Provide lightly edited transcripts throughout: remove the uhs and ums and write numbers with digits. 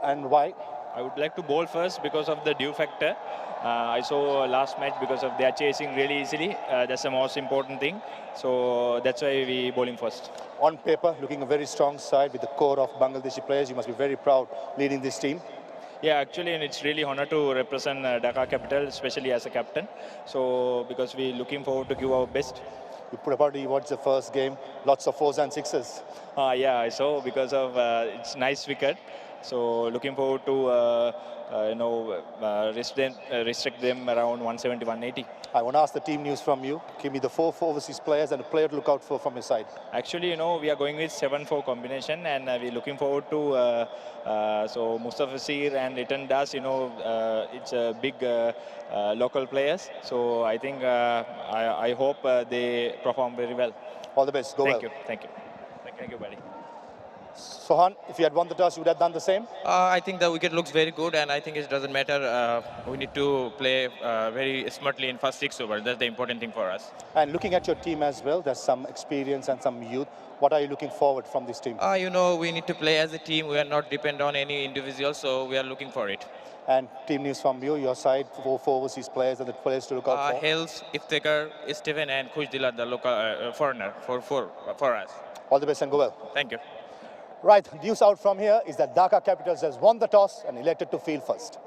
and why? I would like to bowl first because of the dew factor. I saw last match because of they are chasing really easily. That's the most important thing. So that's why we bowling first. On paper, looking a very strong side with the core of Bangladeshi players. You must be very proud leading this team. Yeah, actually, and it's really honor to represent Dhaka capital, especially as a captain. So because we're looking forward to give our best. You probably watched the first game, lots of fours and sixes. Yeah, I saw because of it's nice wicket. So looking forward to restrict them around 170, 180. I want to ask the team news from you. Give me the four overseas players and a player to look out for from your side. Actually, we are going with 7-4 combination, and we're looking forward to so 𝗬𝗂 and 𝗃𝗄𝗃, it's a big local players. So I think I hope they perform very well. All the best. Go well. Thank you, buddy. Sohan, if you had won the toss, you would have done the same? I think the wicket looks very good, and I think it doesn't matter. We need to play very smartly in first 6 overs. That's the important thing for us. And looking at your team as well, there's some experience and some youth. What are you looking forward from this team? We need to play as a team. We are not dependent on any individual, so we are looking for it. And team news from you, your side, four overseas players and the players to look out for? 𝗃𝗄𝗃𝗂𝗃 and 𝗃𝗄𝗃, the local foreigner for us. All the best and go well. Thank you. Right, news out from here is that Dhaka Capitals has won the toss and elected to field first.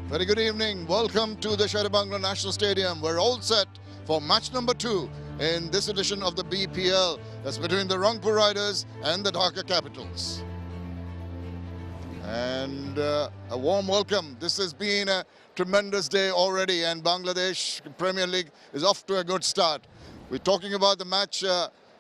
Very good evening. Welcome to the Sher-e-Bangla National Stadium. We're all set for match number 2 in this edition of the BPL. That's between the Rangpur Riders and the Dhaka Capitals. And a warm welcome. This has been a tremendous day already, and Bangladesh Premier League is off to a good start. We're talking about the match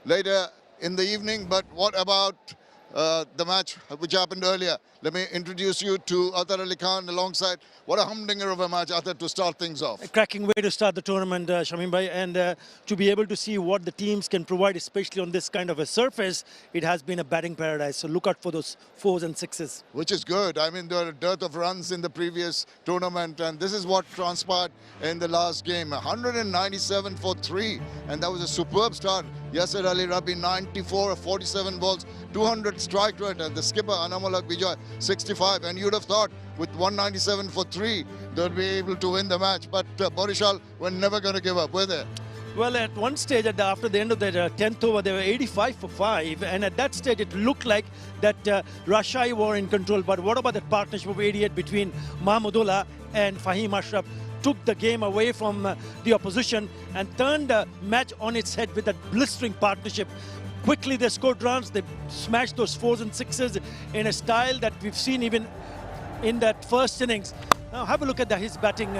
later in the evening, but what about the match which happened earlier? Let me introduce you to 𝗂𝗃𝗃 alongside. What a humdinger of a match, Athar, to start things off. A cracking way to start the tournament, Shamim Bhai, and to be able to see what the teams can provide, especially on this kind of a surface, it has been a batting paradise. So look out for those 4s and 6s. Which is good. I mean, there were a dearth of runs in the previous tournament, and this is what transpired in the last game. 197 for 3, and that was a superb start. Yasir Ali Rabi, 94 of 47 balls, 200 strike rate, and the skipper Anamullah Vijay, 65, and you'd have thought with 197 for 3 they'll be able to win the match, but Borishal were never going to give up, were they? Well, at one stage, after the end of the 10th over, they were 85 for 5, and at that stage it looked like that Rajshahi were in control. But what about that partnership of 88 between Mahmudullah and Fahim Ashraf? Took the game away from the opposition and turned the match on its head with that blistering partnership. Quickly they scored runs, they smashed those 4s and 6s in a style that we've seen even in that first innings. Now have a look at his batting.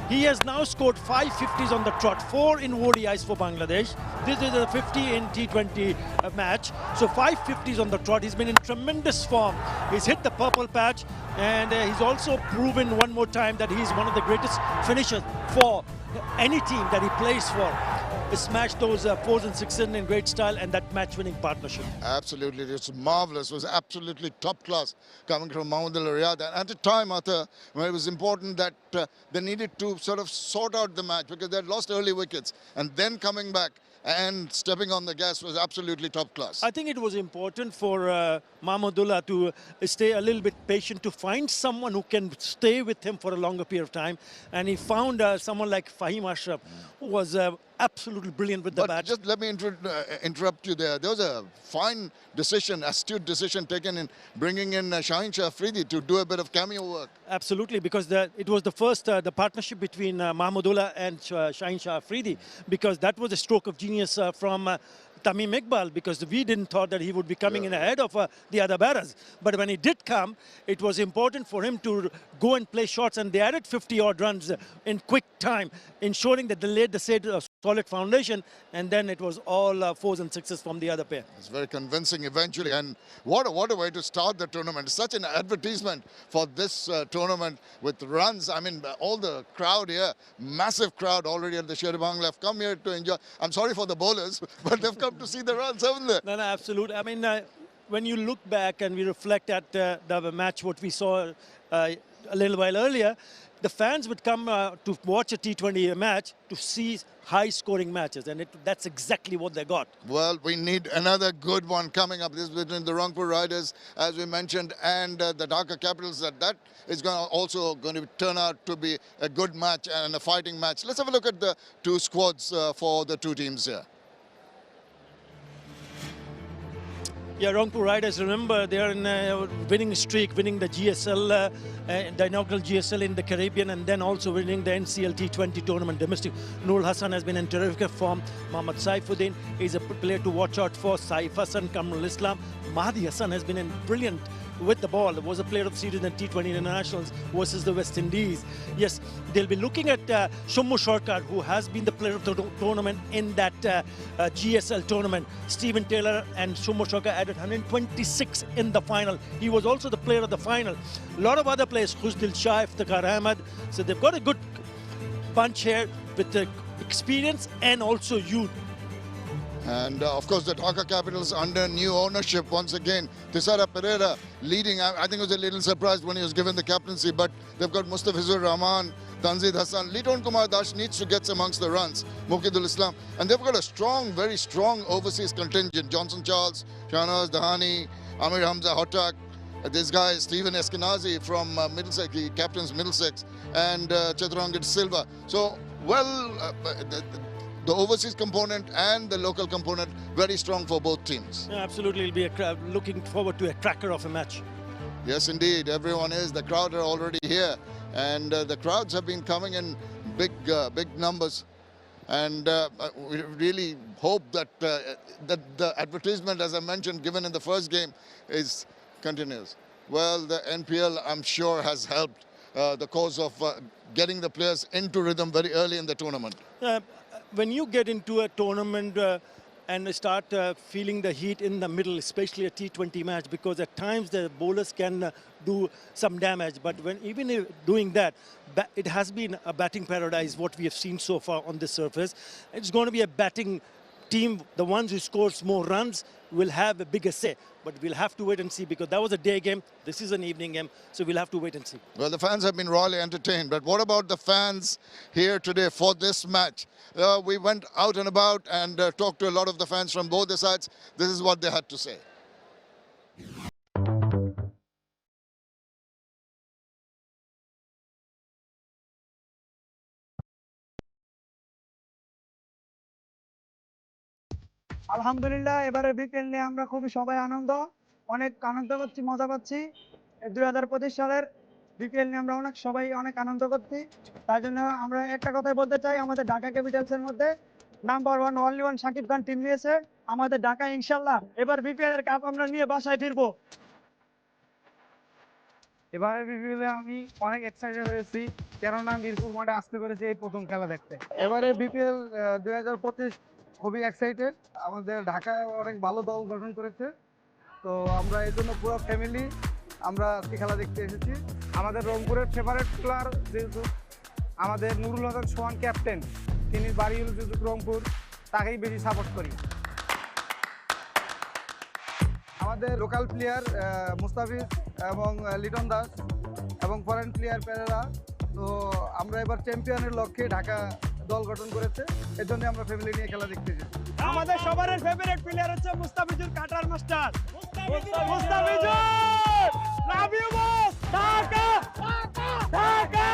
He has now scored 5 50s on the trot, 4 in ODIs for Bangladesh. This is a 50 in T20 match. So 5 50s on the trot. He's been in tremendous form. He's hit the purple patch, and he's also proven one more time that he's one of the greatest finishers for any team that he plays for. He smashed those 4s and 6s in great style, and that match-winning partnership. Absolutely, it was marvelous. It was absolutely top class coming from Mahmudullah Riyad. And at a time, Athar, when it was important that they needed to sort of sort out the match because they had lost early wickets, and then coming back and stepping on the gas was absolutely top class. I think it was important for Mahmudullah to stay a little bit patient, to find someone who can stay with him for a longer period of time. And he found someone like Fahim Ashraf, who was absolutely brilliant with the bat. Just let me interrupt you there. There was a fine decision, astute decision taken in bringing in Shaheen Shah Afridi to do a bit of cameo work. Absolutely, because it was the first, the partnership between Mahmudullah and Shaheen Shah Afridi, because that was a stroke of genius from Tamim Iqbal, because we didn't thought that he would be coming in ahead of the other batters. But when he did come, it was important for him to go and play shots, and they added 50-odd runs in quick time, ensuring that they laid the solid foundation, and then it was all 4s and 6s from the other pair. It's very convincing eventually, and what a way to start the tournament. Such an advertisement for this tournament with runs. I mean, all the crowd here, massive crowd already at the Sher-e-Bangla, have come here to enjoy. I'm sorry for the bowlers, but they've come to see the runs, haven't they? No, absolutely. I mean, when you look back and we reflect at the match, what we saw a little while earlier, the fans would come to watch a T20 match to see high-scoring matches, and that's exactly what they got. Well, we need another good one coming up. This is between the Rangpur Riders, as we mentioned, and the Dhaka Capitals. That is also going to turn out to be a good match and a fighting match. Let's have a look at the two squads for the two teams here. Yeah, Rangpur Riders, remember, they are in a winning streak, winning the GSL, the inaugural GSL in the Caribbean, and then also winning the NCL T20 tournament domestic. Noor Hassan has been in terrific form. Mohammad Saifuddin is a player to watch out for. Saif Hassan, Kamrul Islam. Mahdi Hassan has been in brilliant with the ball. Was a player of the series in T20 internationals versus the West Indies. Yes, they'll be looking at Shummu Sharkar, who has been the player of the tournament in that GSL tournament. Stephen Taylor and Shummu Sharkar added 126 in the final. He was also the player of the final. A lot of other players, Khuzdil Shah, Iftikhar Ahmed. So they've got a good bunch here with the experience and also youth. And of course, the Dhaka Capitals under new ownership once again. Thisara Pereira leading. I think it was a little surprised when he was given the captaincy, but they've got Mustafizur Rahman, Tanzid Hassan. Liton Kumar Das needs to get amongst the runs. Muqidul Islam. And they've got a strong, very strong overseas contingent. Johnson Charles, Shahnaz Dahani, Amir Hamza Hotak. This guy, Stephen Eskenazi from Middlesex, he captains Middlesex, and Chaturangit Silva. So, well, the overseas component and the local component very strong for both teams. Yeah, absolutely, it'll be looking forward to a cracker of a match. Yes, indeed, everyone is. The crowd are already here. and the crowds have been coming in big numbers. And we really hope that that the advertisement, as I mentioned, given in the first game, is continuous. Well, the NPL, I'm sure, has helped the cause of getting the players into rhythm very early in the tournament. When you get into a tournament and start feeling the heat in the middle, especially a T20 match, because at times the bowlers can do some damage. But when even doing that, it has been a batting paradise, what we have seen so far on this surface. It's going to be a batting team. The ones who scores more runs will have a bigger say. But we'll have to wait and see, because that was a day game. This is an evening game, so we'll have to wait and see. Well, the fans have been royally entertained. But what about the fans here today for this match? We went out and about and talked to a lot of the fans from both the sides. This is what they had to say. আলহামদুলিল্লাহ এবারে BPL নিয়ে আমরা খুবই সবাই অনেক আনন্দ করছি, মজা পাচ্ছি। 2025 সালের বিপিএল নিয়ে আমরা সবাই অনেক আনন্দ করছি। তাই জন্য আমরা একটা কথাই বলতে চাই, আমাদের ঢাকা ক্যাপিটালসের মধ্যে number 1 only one Shakib Khan team নিয়েছে। আমাদের ঢাকা ইনশাআল্লাহ এবার বিপিএল এর কাপ আমরা নিয়ে বাসায় ফিরবো। এবারে বিপিএল আমি অনেক এক্সাইটেড হয়েছি, কেননা মিরপুর মাঠে আসতে পেরেছি এই প্রথম খেলা দেখতে। এবারে বিপিএল 2025 খুবই এক্সাইটেড। আমাদের ঢাকায় অনেক ভালো দল গঠন করেছে, তো আমরা এই জন্য পুরো ফ্যামিলি আমরা খেলা দেখতে এসেছি। আমাদের রংপুরের ফেভারিট প্লেয়ার যেহেতু আমাদের নুরুল হাসান সোহান ক্যাপ্টেন, তিনি বাড়ি হল যেহেতু রংপুর, তাকেই বেশি সাপোর্ট করি। আমাদের লোকাল প্লেয়ার মুস্তাফিজ এবং লিটন দাস এবং ফরেন প্লেয়ার পেরেরা, তো আমরা এবার চ্যাম্পিয়নের লক্ষ্যে ঢাকা দল গঠন করেছে, এর জন্য আমরা ফ্যামিলি নিয়ে খেলা দেখতে এসেছি। আমাদের সবার ফেভারিট প্লেয়ার হচ্ছে Mustafizur cutter master. Mustafizur love you boss. Dhaka Dhaka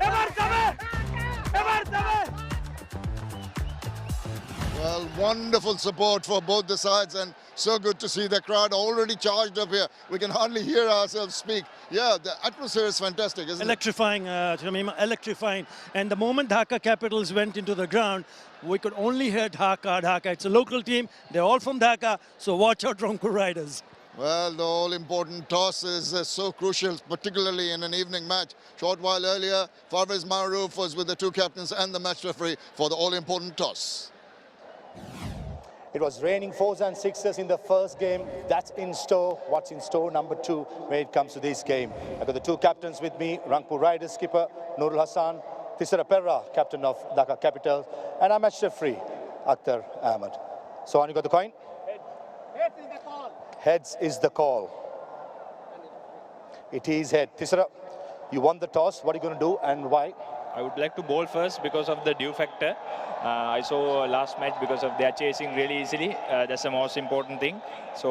এবার যাবে। Well, wonderful support for both the sides, and so good to see the crowd already charged up here. We can hardly hear ourselves speak. Yeah, the atmosphere is fantastic, isn't Electrifying, Shamima, electrifying. And the moment Dhaka Capitals went into the ground, we could only hear Dhaka, Dhaka. It's a local team. They're all from Dhaka, so watch out, Rangpur Riders. Well, the all-important toss is so crucial, particularly in an evening match. Short while earlier, Parvez Maroof was with the two captains and the match referee for the all-important toss. It was raining 4s and 6s in the first game. That's in store. What's in store, number 2, when it comes to this game? I've got the two captains with me, Rangpur Riders skipper Nurul Hassan, 𝗃𝗵𝗃, captain of Dhaka Capitals, and our match referee, Akhtar Ahmed. So, on you got the coin? Heads is the call. Heads is the call. It is head. 𝗃𝗵𝗃, you won the toss. What are you going to do and why? I would like to bowl first because of the dew factor. I saw last match because of they are chasing really easily. That's the most important thing. So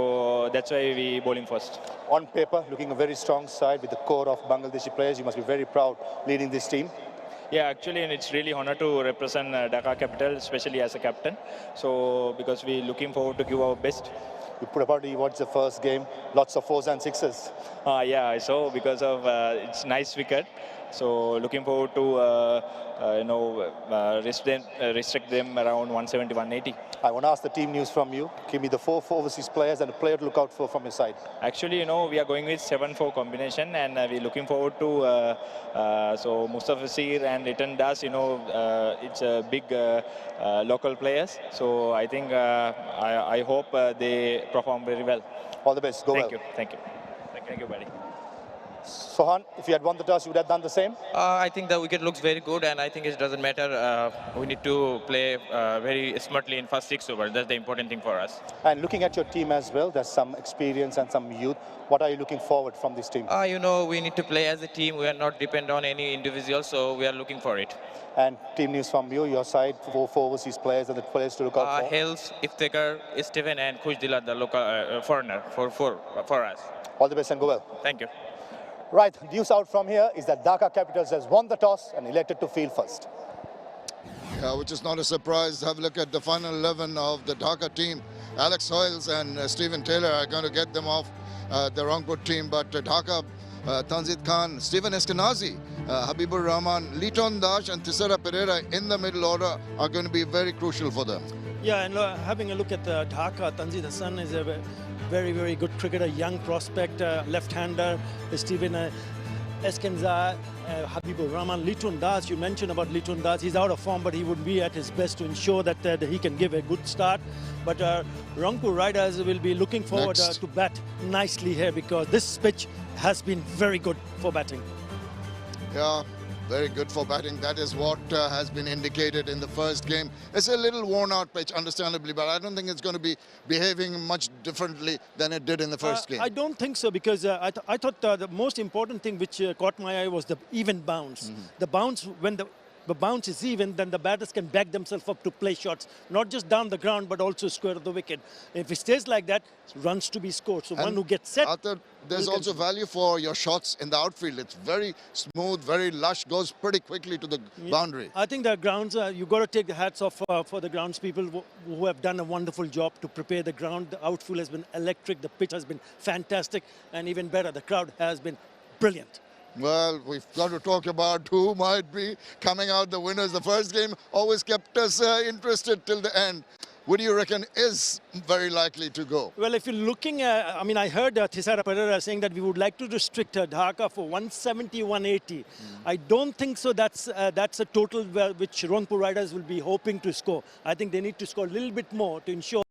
that's why we bowling first. On paper, looking a very strong side with the core of 𝗃𝗃𝗃 players. You must be very proud leading this team. Yeah, actually, and it's really honor to represent Dhaka Capital, especially as a captain. So because we're looking forward to give our best. You put about watch the first game, lots of 4s and 6s. Yeah, I saw because of it's nice wicket. So looking forward to restrict them around 170, 180. I want to ask the team news from you. Give me the 4 overseas players and a player to look out for from your side. Actually, we are going with 7-4 combination, and we're looking forward to so 𝗬𝗏𝗃 and 𝗬𝗏𝗃. It's a big local players. So I think I hope they perform very well. All the best. Go well. Thank you. Thank you, buddy. Sohan, if you had won the toss, you would have done the same? I think the wicket looks very good, and I think it doesn't matter. We need to play very smartly in first 6 overs. That's the important thing for us. And looking at your team as well, there's some experience and some youth. What are you looking forward from this team? We need to play as a team. We are not dependent on any individual, so we are looking for it. And team news from you, your side, 4 overseas players and the players to look out for? 𝗃𝗃𝗃, Stephen and 𝗃𝗃𝗃, the local foreigner for us. All the best and go well. Thank you. Right, news out from here is that Dhaka Capitals has won the toss and elected to field first. Yeah, which is not a surprise. Have a look at the final 11 of the Dhaka team. Alex Hoyles and Stephen Taylor are going to get them off the Rangpur team, but Dhaka Tanzit Khan, Stephen Eskenazi, Habibur Rahman, Liton Dash and Thisara Pereira in the middle order are going to be very crucial for them. Yeah, and having a look at Dhaka, Tanzit Hassan is a very, very good cricketer, young prospect, left-hander. Stephen Eskenazi, Habibur Rahman, Liton Das, you mentioned about Liton Das, he's out of form, but he would be at his best to ensure that he can give a good start. But Rangpur Riders will be looking forward to bat nicely here because this pitch has been very good for batting. Yeah, very good for batting. That is what has been indicated in the first game. It's a little worn out pitch, understandably, but I don't think it's going to be behaving much differently than it did in the first game. I don't think so because I thought the most important thing which caught my eye was the even bounce. The bounce, when the bounce is even, then the batters can back themselves up to play shots, not just down the ground, but also square the wicket. If it stays like that, runs to be scored. So one who gets set. Arthur, there's also value for your shots in the outfield. It's very smooth, very lush, goes pretty quickly to the boundary. I think the grounds, you got to take the hats off for the grounds people who have done a wonderful job to prepare the ground. The outfield has been electric, the pitch has been fantastic, and even better, the crowd has been brilliant. Well, we've got to talk about who might be coming out the winners. The first game always kept us interested till the end. Who do you reckon is very likely to go? Well, if you're looking at, I mean, I heard Thisara Pereira saying that we would like to restrict Dhaka for 170, 180. I don't think so. That's a total which Rangpur Riders will be hoping to score. I think they need to score a little bit more to ensure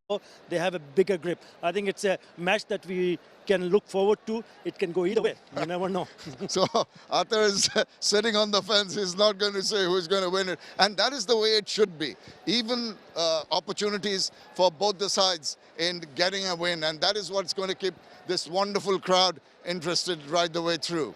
they have a bigger grip. I think it's a match that we can look forward to. It can go either way. You never know. So Arthur is sitting on the fence. He's not going to say who's going to win it. And that is the way it should be. Even opportunities for both the sides in getting a win. And that is what's going to keep this wonderful crowd interested right the way through.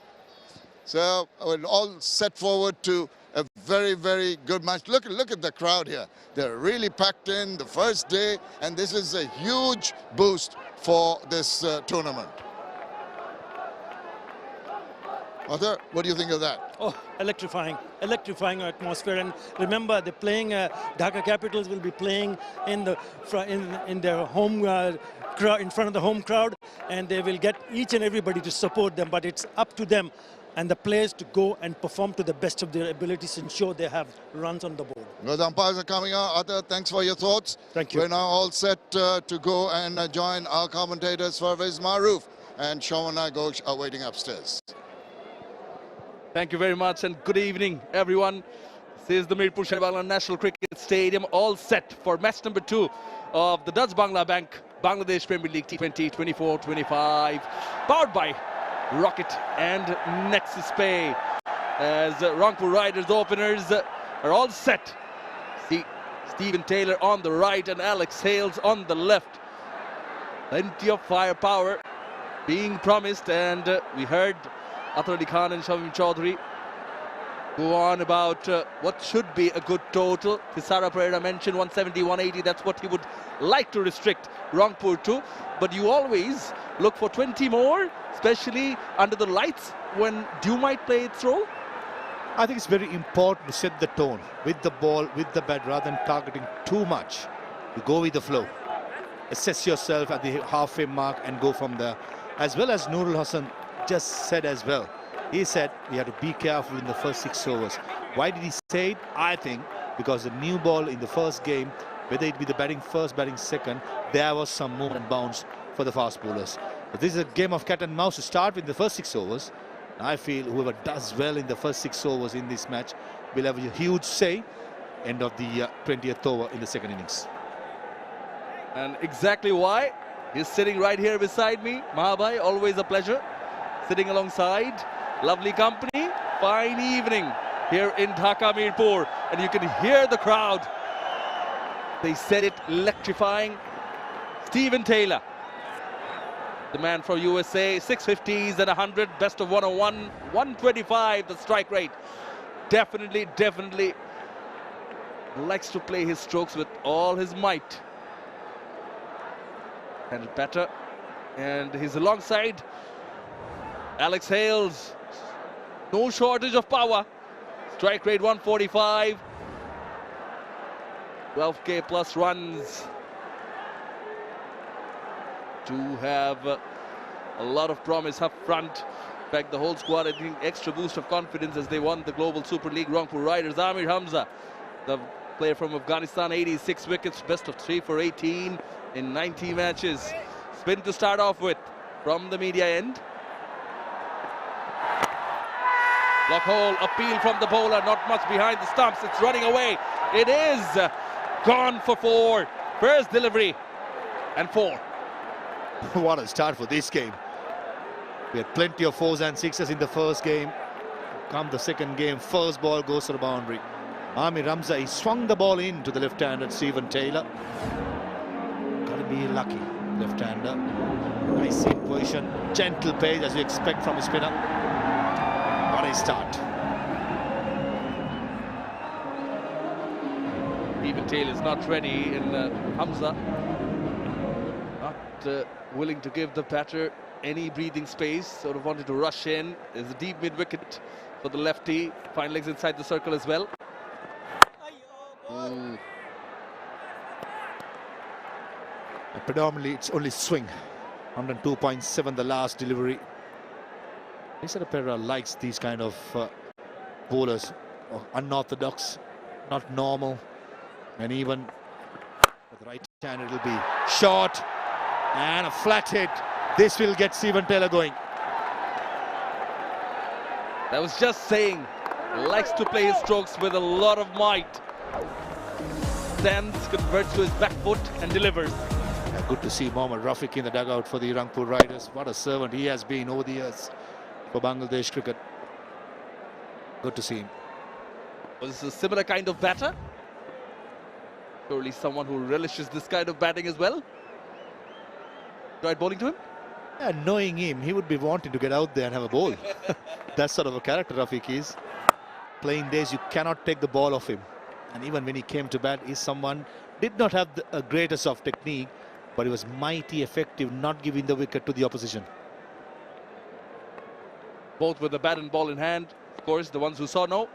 So we're all set forward to a very, very good match. Look at the crowd here. They're really packed in the first day, and this is a huge boost for this tournament. Arthur, what do you think of that? Oh, electrifying atmosphere. And remember, they're playing, Dhaka Capitals will be playing in their home crowd, in front of the home crowd, and they will get each and everybody to support them. But it's up to them and the players to go and perform to the best of their abilities to ensure they have runs on the board. The umpires are coming out. Arthur, thanks for your thoughts. Thank you. We're now all set to go and join our commentators Parvez Maroof and Shravana Ghosh are waiting upstairs. Thank you very much and good evening, everyone. This is the Mirpur Sher-e-Bangla National Cricket Stadium, all set for match number 2 of the Dutch-Bangla Bank Bangladesh Premier League T20 24-25, powered by Rocket and Nexus Pay. As Rangpur Riders openers are all set. See Stephen Taylor on the right and Alex Hales on the left. Plenty of firepower being promised, and we heard Atar Ali Khan and Shamim Chaudhary go on about what should be a good total. Thisara Pereira mentioned 170, 180. That's what he would like to restrict Rangpur to. But you always look for 20 more, especially under the lights when Dew might play its role. I think it's very important to set the tone with the ball, with the bat, rather than targeting too much. You go with the flow. Assess yourself at the halfway mark and go from there. As well as Nurul Hassan just said as well. He said we have to be careful in the first 6 overs. Why did he say it? I think because the new ball in the first game, whether it be the batting first, batting second, there was some movement bounce for the fast bowlers. But this is a game of cat and mouse to start with the first 6 overs. I feel whoever does well in the first 6 overs in this match will have a huge say end of the 20th over in the second innings. And exactly why he's sitting right here beside me. Mahabhai, always a pleasure sitting alongside. Lovely company, fine evening here in Dhaka Mirpur, and you can hear the crowd. They said it, electrifying. Stephen Taylor, the man from USA, 650s and 100, best of 101, 125 the strike rate. Definitely likes to play his strokes with all his might. And better, and he's alongside Alex Hales. No shortage of power. Strike rate 145. 12K plus runs. To have a lot of promise up front. In fact, the whole squad are getting extra boost of confidence as they won the Global Super League. Rangpur Riders, ehimZ, the player from Afghanistan, 86 wickets, best of 3 for 18 in 90 matches. Spin to start off with from the media end. Block hole, appeal from the bowler, not much behind the stumps, it's running away. It is gone for 4. First delivery and 4. What a start for this game. We had plenty of 4s and 6s in the first game. Come the second game, first ball goes to the boundary. ehimZ, he swung the ball in to the left-hander, Stephen Taylor. Gotta be lucky, left-hander. Nice in position, gentle pace as you expect from a spinner. What a start. Stephen Taylor is not ready in ehimZ. Not willing to give the batter any breathing space, sort of wanted to rush in. There's a deep mid-wicket for the lefty. Fine legs inside the circle as well. Predominantly, it's only swing. 102.7 the last delivery. 𝗃𝗶𝗃𝗃 likes these kind of bowlers, unorthodox, not normal, and even with the right hand it'll be short and a flat hit. This will get Stephen Taylor going. I was just saying, likes to play his strokes with a lot of might. Stands, converts to his back foot and delivers. Yeah, good to see Mohammad Rafiq in the dugout for the Rangpur Riders. What a servant he has been over the years for Bangladesh cricket. Good to see him. Was a similar kind of batter. Surely someone who relishes this kind of batting as well. Tried bowling to him? Yeah, knowing him, he would be wanting to get out there and have a bowl. That sort of a character Rafiq is. Playing days, you cannot take the ball off him. And even when he came to bat, he's someone did not have the greatest of technique, but he was mighty effective, not giving the wicket to the opposition. Both with the bat and ball in hand. Of course, the ones who saw no.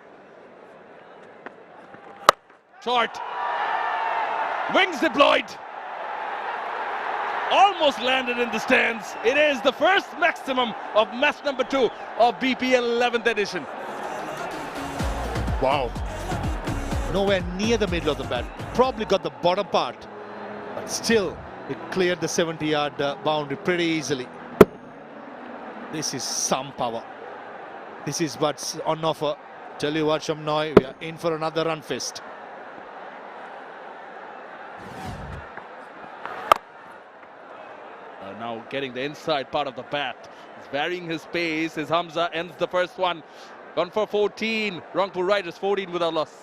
Short. Wings deployed. Almost landed in the stands. It is the first maximum of match number 2 of BPL 11th edition. Wow. Nowhere near the middle of the bat. Probably got the bottom part. But still, it cleared the 70-yard boundary pretty easily. This is some power. This is what's on offer. Tell you what, Shamnoy, we are in for another run fest. Now getting the inside part of the bat. He's varying his pace. ehimZ ends the first one. Gone for 14. Rangpur Riders 14 without loss.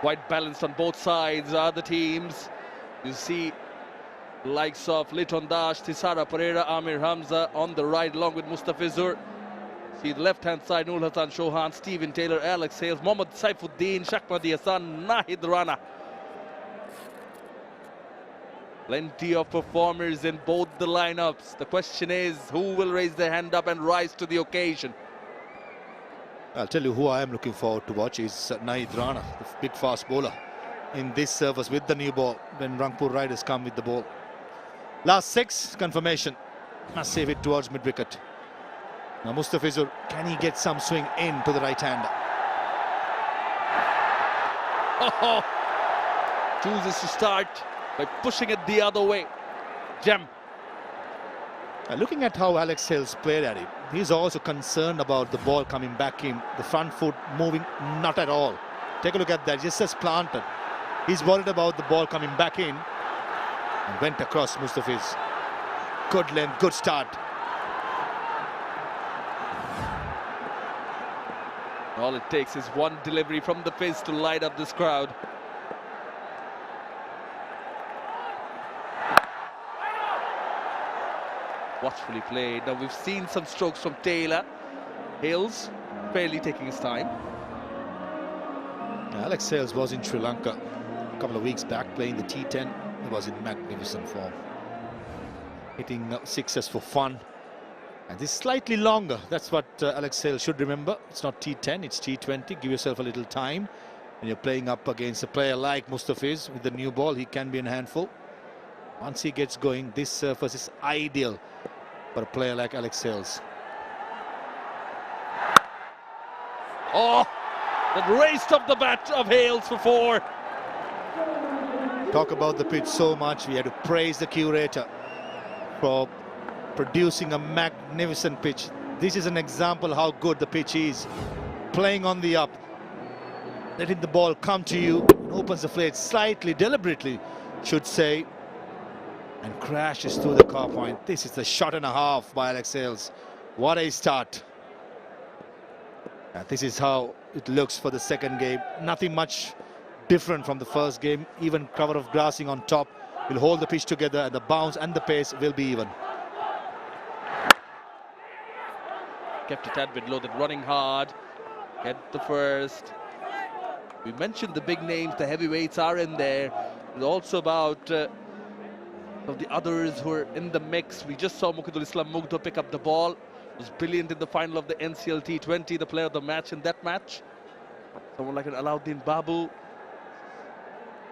Quite balanced on both sides are the teams. You see the likes of 𝗏𝗏𝗏, Thisara Pereira, ehimZ on the right along with Mustafizur. See the left-hand side, Nur Hassan Chauhan, Stephen Taylor, Alex Hales, Mohammad Saifuddin, Shahmadi Hassan, Nahid Rana. Plenty of performers in both the lineups. The question is, who will raise their hand up and rise to the occasion? I'll tell you who I am looking forward to watch is Nahid Rana, the big fast bowler in this surface with the new ball when Rangpur Riders come with the ball. Last 6, confirmation. Must save it towards mid-wicket. Now Mustafizur, can he get some swing in to the right-hander? Oh, chooses to start by pushing it the other way. Gem. Looking at how Alex Hales played at it, he's also concerned about the ball coming back in, the front foot moving, not at all. Take a look at that, just as planted. He's worried about the ball coming back in and went across Mustafiz. Good length, good start. All it takes is one delivery from the pace to light up this crowd. Watchfully played. Now we've seen some strokes from Taylor. Hales fairly taking his time. Alex Hales was in Sri Lanka a couple of weeks back playing the T10. He was in magnificent form, hitting sixes for fun. And this is slightly longer. That's what Alex Hales should remember. It's not T10, it's T20. Give yourself a little time. When you're playing up against a player like 𝗵𝗡𝗧 with the new ball, he can be in a handful. Once he gets going, this surface is ideal for a player like Alex Hales. Oh, that raced up the bat of Hales for 4. Talk about the pitch so much. We had to praise the curator for producing a magnificent pitch. This is an example how good the pitch is. Playing on the up, letting the ball come to you, opens the plate slightly, deliberately, should say, and crashes through the car point. This is a shot and a half by Alex Hales. What a start. And this is how it looks for the second game. Nothing much different from the first game. Even cover of grassing on top will hold the pitch together, and the bounce and the pace will be even. Kept a tad bit low, that running hard. Get the first. We mentioned the big names, the heavyweights are in there. It's also about of the others who are in the mix. We just saw 𝗵𝗺𝗽𝐿 pick up the ball. Was brilliant in the final of the NCL T20, the player of the match in that match. Someone like an Alauddin Babu.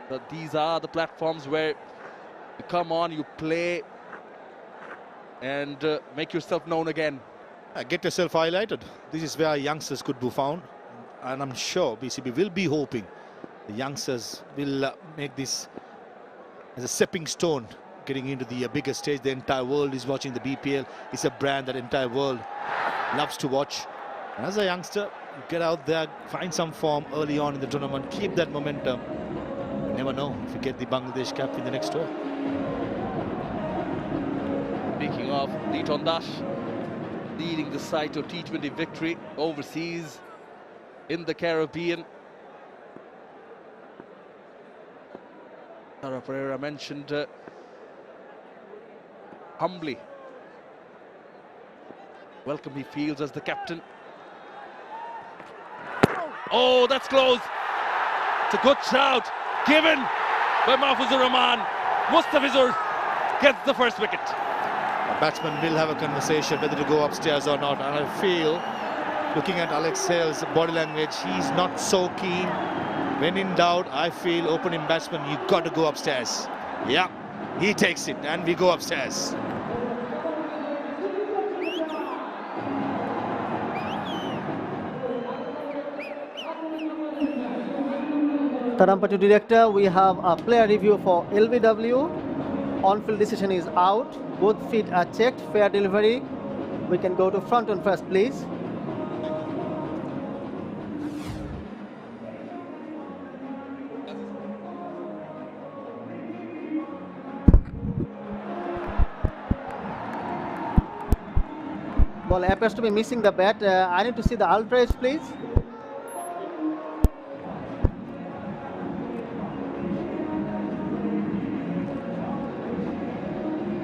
But these are the platforms where you come on, you play, and make yourself known again. Get yourself highlighted. This is where youngsters could be found, and I'm sure BCB will be hoping the youngsters will make this as a stepping stone getting into the bigger stage. The entire world is watching the BPL. It's a brand that the entire world loves to watch. And as a youngster, you get out there, find some form early on in the tournament, keep that momentum. You never know if you get the Bangladesh cap in the next tour. Speaking of Liton Dash, leading the side to a T20 victory overseas in the Caribbean. Sara Pereira mentioned humbly welcome he feels as the captain. Oh, that's close. It's a good shout given by Mahfuzur Rahman. Mustafizur gets the first wicket. The batsman will have a conversation whether to go upstairs or not, and I feel, looking at Alex Hales' body language, he's not so keen. When in doubt, I feel opening batsman, you got to go upstairs. Yeah, he takes it, and we go upstairs. Tarampatu director, we have a player review for LBW. On-field decision is out. Both feet are checked. Fair delivery. We can go to front on first, please. Ball appears to be missing the bat. I need to see the ultra edge, please.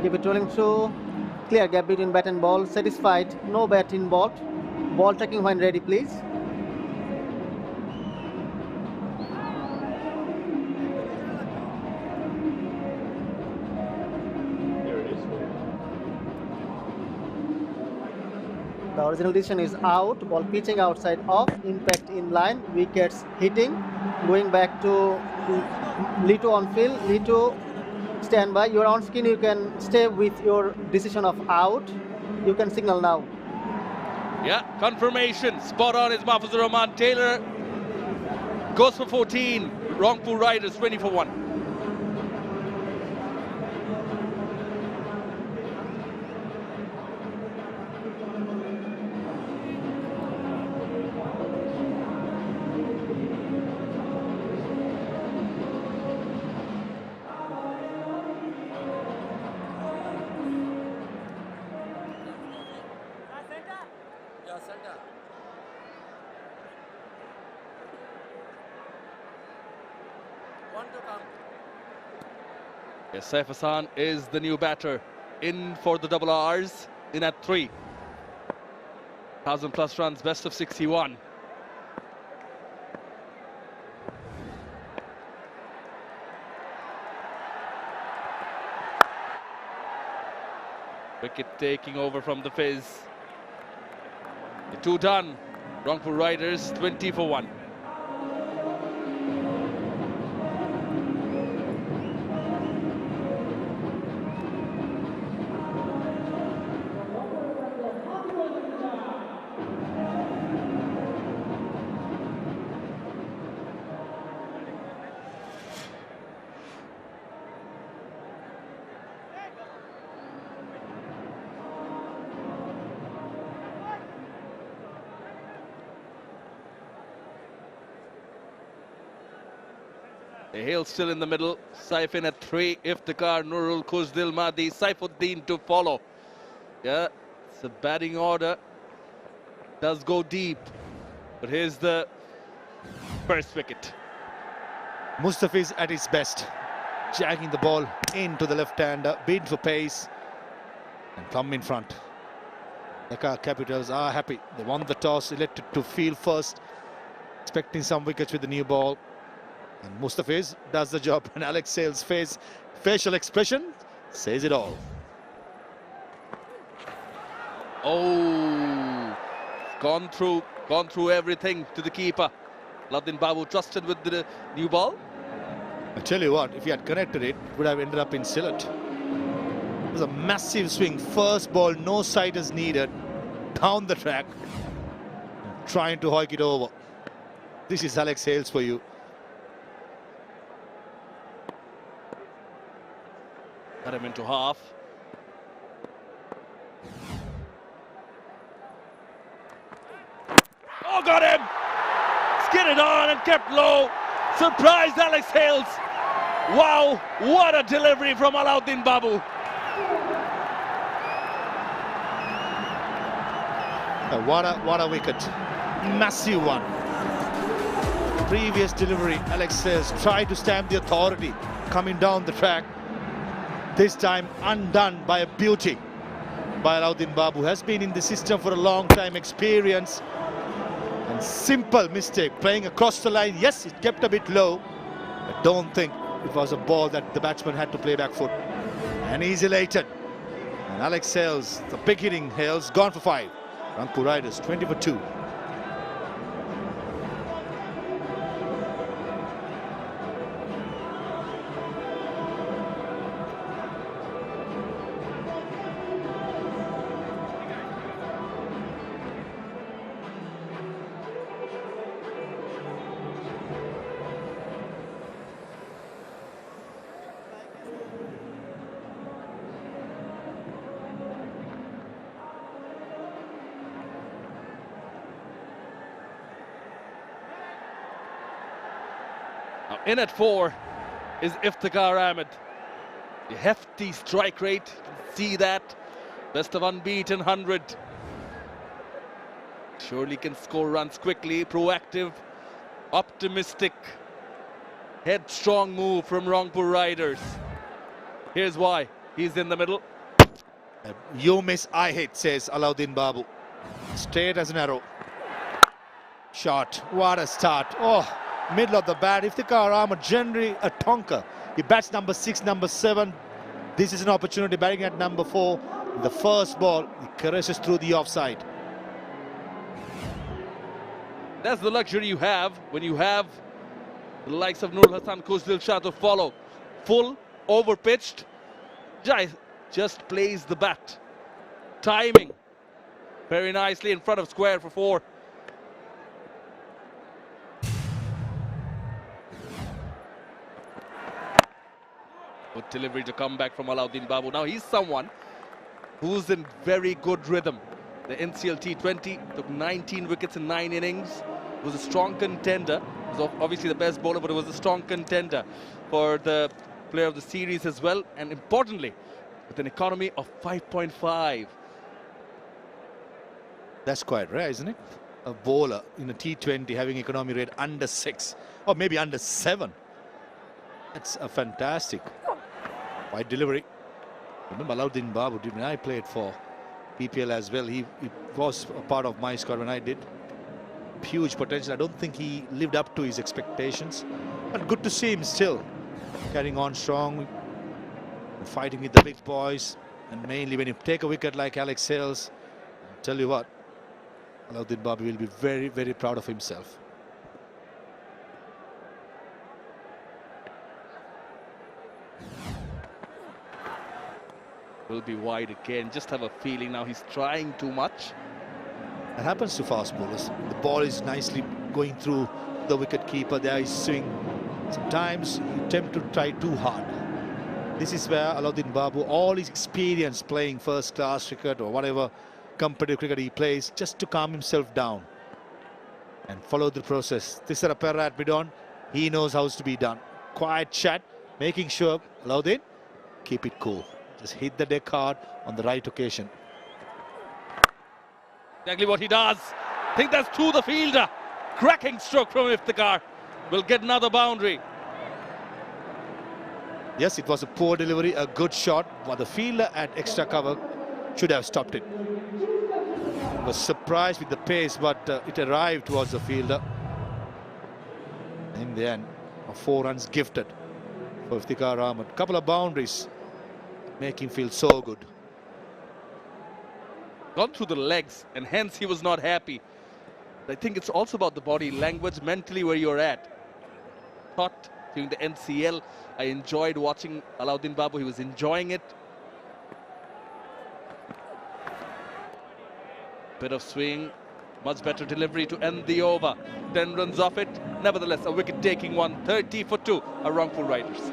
Keep it rolling through. Clear gap between bat and ball. Satisfied. No bat involved. Ball tracking when ready, please. The original decision is out. Ball pitching outside off. Impact in line. Wickets hitting. Going back to Lito on field. Lito, stand by. You're on screen. You can stay with your decision of out. You can signal now. Yeah, confirmation. Spot on is Mahfuzur Rahman. Taylor goes for 14. Rangpur Riders 20 for 1. Yes, Saif Hassan is the new batter. in for the double R's, in at 3. 1,000+ runs, best of 61. Wicket taking over from the Fizz. The 2 done. Rangpur Riders 20 for 1. Hale still in the middle. Saif in at 3. Iftikhar, Nurul, Khuzdil, Mahdi, Saifuddin to follow. Yeah, it's a batting order. Does go deep. But here's the first wicket. Mustafiz at his best. Jagging the ball into the left-hander. Beaten for pace. And Plum in front. Dhaka Capitals are happy. They won the toss, elected to field first. Expecting some wickets with the new ball. And Mustafiz does the job, and Alex Hale's facial expression says it all. Oh, gone through everything to the keeper. Ladin Babu trusted with the new ball. I tell you what, if he had connected it, it would have ended up in Sylhet. It was a massive swing. First ball, no siders needed. Down the track, trying to hoik it over. This is Alex Hales for you. Cut him into half. Oh, got him! Skidded on and kept low. Surprised Alex Hales. Wow, what a delivery from Alauddin Babu. What a wicket. Massive one. Previous delivery, Alex Hales tried to stamp the authority coming down the track. This time undone by a beauty by Alauddin Babu. Has been in the system for a long time, experience. And simple mistake, playing across the line. Yes, it kept a bit low, but don't think it was a ball that the batsman had to play back foot. And he's elated. And Alex Hales, the big hitting Hales, gone for 5. Rangpur Riders 20 for 2. In at 4 is Iftikhar Ahmed. The hefty strike rate, you can see that. Best of unbeaten 100. Surely can score runs quickly, proactive, optimistic, headstrong move from Rangpur Riders. Here's why. He's in the middle. You miss, I hit, says Alauddin Babu. Straight as an arrow. Shot. What a start. Oh, middle of the bat. Iftikhar Ahmed, generally a tonker. He bats number 6, number 7. This is an opportunity, batting at number 4. The first ball, he caresses through the offside. That's the luxury you have when you have the likes of Nurul Hassan Khuzdil Shah to follow. Full, over-pitched. Just plays the bat. Timing very nicely in front of square for 4. Good delivery to come back from Alauddin Babu. Now he's someone who's in very good rhythm. The NCL T20 took 19 wickets in 9 innings. Was a strong contender. Was obviously the best bowler, but it was a strong contender for the player of the series as well. And importantly, with an economy of 5.5. That's quite rare, isn't it? A bowler in a T20 having economy rate under 6 or maybe under 7. That's a fantastic wide delivery. Remember 𝗂𝗏𝗃𝗵𝗏, when I played for BPL as well, he was a part of my squad when I did. Huge potential. I don't think he lived up to his expectations, but good to see him still carrying on strong, fighting with the big boys, and mainly when you take a wicket like Alex Sales, I'll tell you what, 𝗂𝗏𝗃𝗵𝗏 will be very, very proud of himself. Will be wide again. Just have a feeling now he's trying too much. That happens to fast bowlers. The ball is nicely going through the wicket keeper. There is swing. Sometimes you attempt to try too hard. This is where 𝗂𝗏𝗃𝗵𝗏, all his experience playing first class cricket or whatever competitive cricket he plays, just to calm himself down and follow the process. 𝗃𝗶𝗃𝗏 at mid-on, he knows how to be done. Quiet chat, making sure 𝗂𝗏𝗃, keep it cool. Just hit the deck hard on the right occasion. Exactly what he does. I think that's to the fielder. Cracking stroke from 𝗃𝗏𝗃𝗏. Will get another boundary. Yes, it was a poor delivery, a good shot, but the fielder at extra cover should have stopped it. Was surprised with the pace, but it arrived towards the fielder. In the end, 4 runs gifted for Iftikhar Ahmed. Couple of boundaries make him feel so good. Gone through the legs, and hence he was not happy. I think it's also about the body language, mentally where you're at. Thought during the NCL, I enjoyed watching 𝗂𝗏𝗃𝗵𝗏. He was enjoying it. Bit of swing, much better delivery to end the over. 10 runs off it. Nevertheless, a wicket-taking one. 30 for 2 are Rangpur Riders.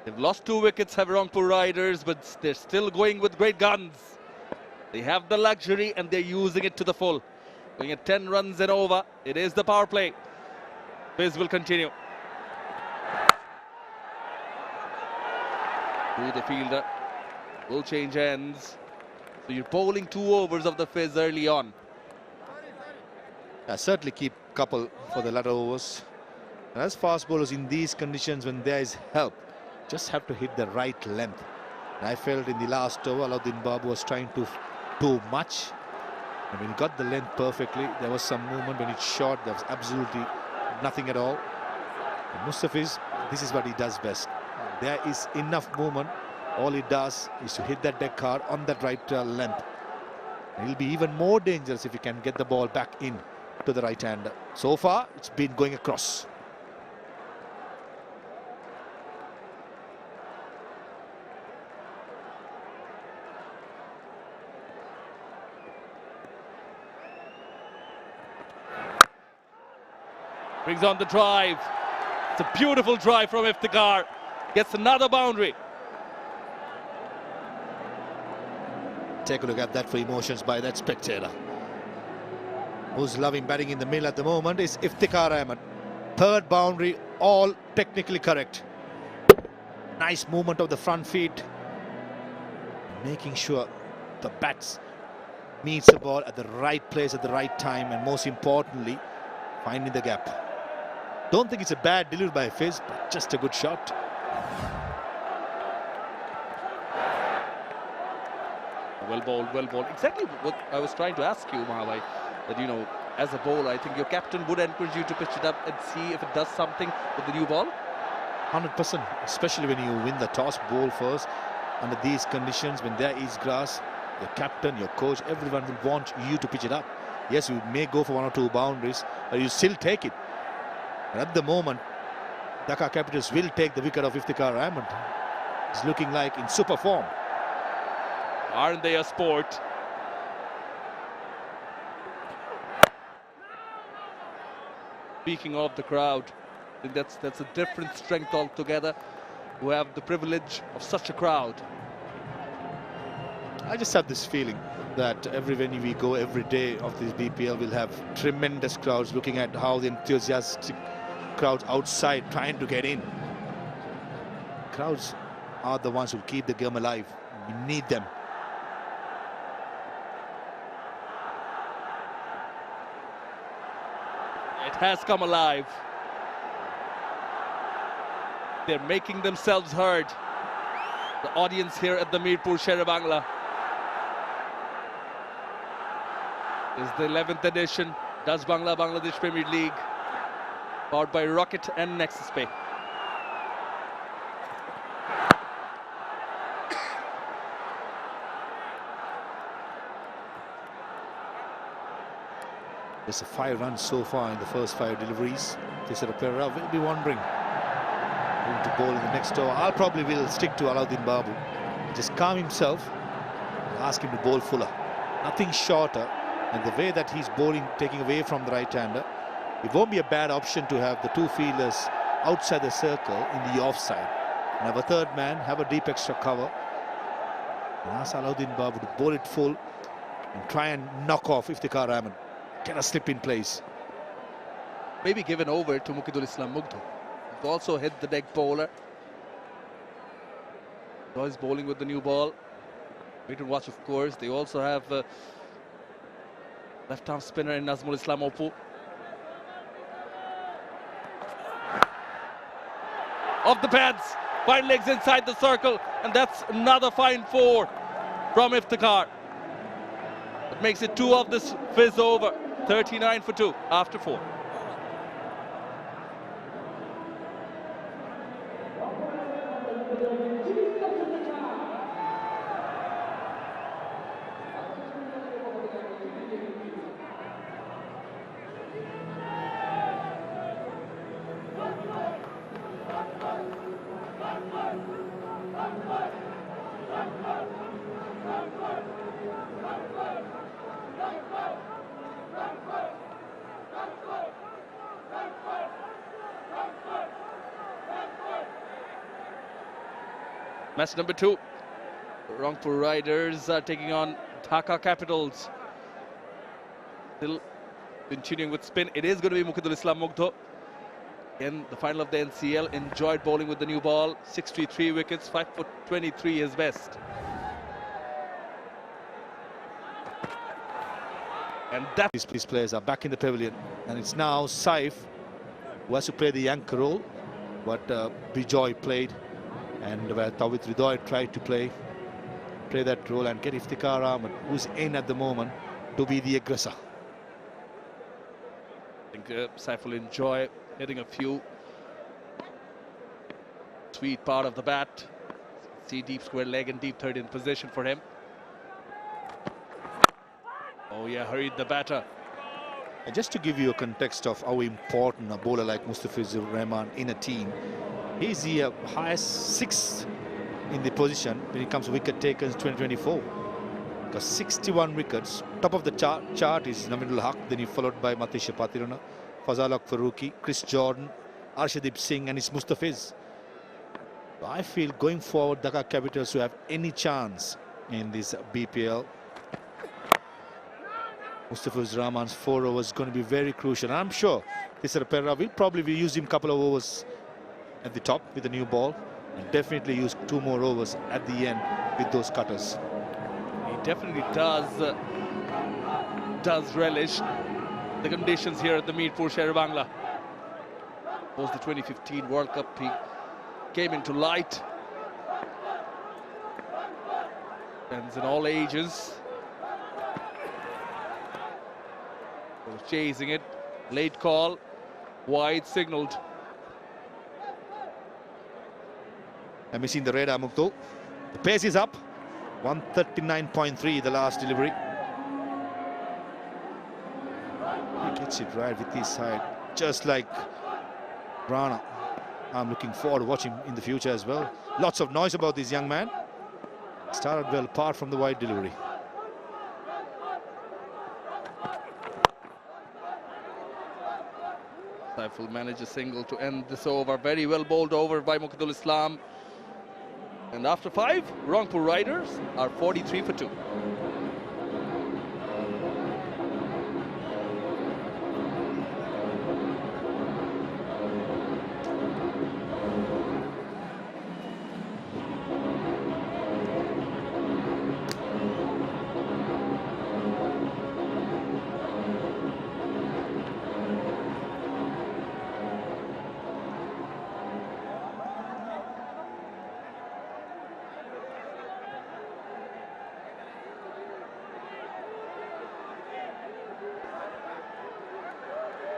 They've lost 2 wickets, have Rangpur Riders, but they're still going with great guns. They have the luxury and they're using it to the full. Going at 10 runs and over. It is the power play. Fizz will continue. To the fielder. Will change ends. So you're bowling 2 overs of the Fizz early on. Certainly keep couple for the latter overs. And as fast bowlers in these conditions, when there is help, just have to hit the right length. And I felt in the last over, 𝗂𝗏𝗃𝗵𝗏 was trying to too much. And when he got the length perfectly, there was some movement. When it shot, there was absolutely nothing at all. And Mustafiz, this is what he does best. There is enough movement. All he does is to hit that deck hard on that right length. And he'll be even more dangerous if he can get the ball back in to the right hander. So far, it's been going across. Brings on the drive. It's a beautiful drive from Iftikhar. Gets another boundary. Take a look at that for emotions by that spectator. Who's loving batting in the middle at the moment is Iftikhar Ahmed. 3rd boundary, all technically correct. Nice movement of the front feet. Making sure the bats meets the ball at the right place at the right time, and most importantly, finding the gap. Don't think it's a bad delivery by Fizz, but just a good shot. Well bowled, well bowled. Exactly what I was trying to ask you, Mahavai, that, you know, as a bowler, I think your captain would encourage you to pitch it up and see if it does something with the new ball. 100%, especially when you win the toss, bowl first. Under these conditions, when there is grass, your captain, your coach, everyone will want you to pitch it up. Yes, you may go for 1 or 2 boundaries, but you still take it. And at the moment, Dhaka Capitals will take the wicket of Iftikhar Ahmed. He's looking like in super form. Aren't they a sport? Speaking of the crowd, I think that's a different strength altogether. who have the privilege of such a crowd. I just have this feeling that every venue we go, every day of this BPL, will have tremendous crowds looking at how the enthusiastic crowds outside trying to get in. Crowds are the ones who keep the game alive. We need them. It has come alive. They're making themselves heard. The audience here at the Mirpur Sher-e-Bangla. This is the 11th edition 𝗬𝗏 Bangla Bangladesh Premier League, powered by Rocket and Nexus Pay. There's a 5 runs so far in the first 5 deliveries. 𝗃𝗶𝗃𝗃 will be wondering who to bowl in the next over. I'll probably will stick to Alauddin Babu. Just calm himself and ask him to bowl fuller. Nothing shorter. And the way that he's bowling, taking away from the right-hander, it won't be a bad option to have the 2 fielders outside the circle in the offside. And have a 3rd man, have a deep extra cover. And ask Alauddin Babu to bowl it full and try and knock off 𝗃𝗃𝗃𝗃. Can a slip in place? Maybe given over to 𝗏𝗏𝗏𝗃𝗃. He's also hit the deck bowler. He's bowling with the new ball. Wait and watch, of course. They also have left-arm spinner in Nazmul Islam Oppo. Off the pads, fine legs inside the circle, and that's another fine 4 from 𝗃𝗃𝗃𝗃. That makes it 2 of this fizz over. 39 for 2 after 4. Match number 2. Rangpur Riders are taking on Dhaka Capitals. Still continuing with spin. It is going to be 𝗏𝗏𝗏𝗃𝗃𝗃𝗃. Again, the final of the NCL. Enjoyed bowling with the new ball. 63 wickets, 5'23" his best. And that these players are back in the pavilion, and it's now Saif who has to play the anchor role, but Bijoy played, and where 𝗃𝗏𝗏𝗃𝗃 tried to play that role and get 𝗃𝗃𝗃𝗃𝗃, who's in at the moment to be the aggressor. I think Saif will enjoy hitting a few. Sweet part of the bat. See deep square leg and deep third in position for him. Oh yeah, hurried the batter. And just to give you a context of how important a bowler like Mustafizur Rahman in a team, he's the highest 6th in the position when it comes to wicket takers 2024. Got 61 wickets. Top of the chart is Naminul Haq, then he followed by Matisha Patirana, Fazal Faruqi, Chris Jordan, Arshdeep Singh, and it's Mustafiz. So I feel going forward, Dhaka Capitals to have any chance in this BPL, Mustafizur Rahman's 4 overs is going to be very crucial. And I'm sure 𝗃𝗃𝗃𝗃𝗃 will probably use him a couple of overs at the top with the new ball, and definitely use 2 more overs at the end with those cutters. He definitely does relish the conditions here at the Mirpur Sher-e-Bangla. Post the 2015 World Cup, he came into light. Fans in all ages. Was chasing it, late call, wide signaled. And we've seen the radar, Mukto. The pace is up, 139.3 the last delivery. He gets it right with his side, just like Rana. I'm looking forward to watching him in the future as well. Lots of noise about this young man. Started well apart from the wide delivery. Saif will manage a single to end this over. Very well bowled over by Muqidul Islam. And after 5, Rangpur Riders are 43 for 2.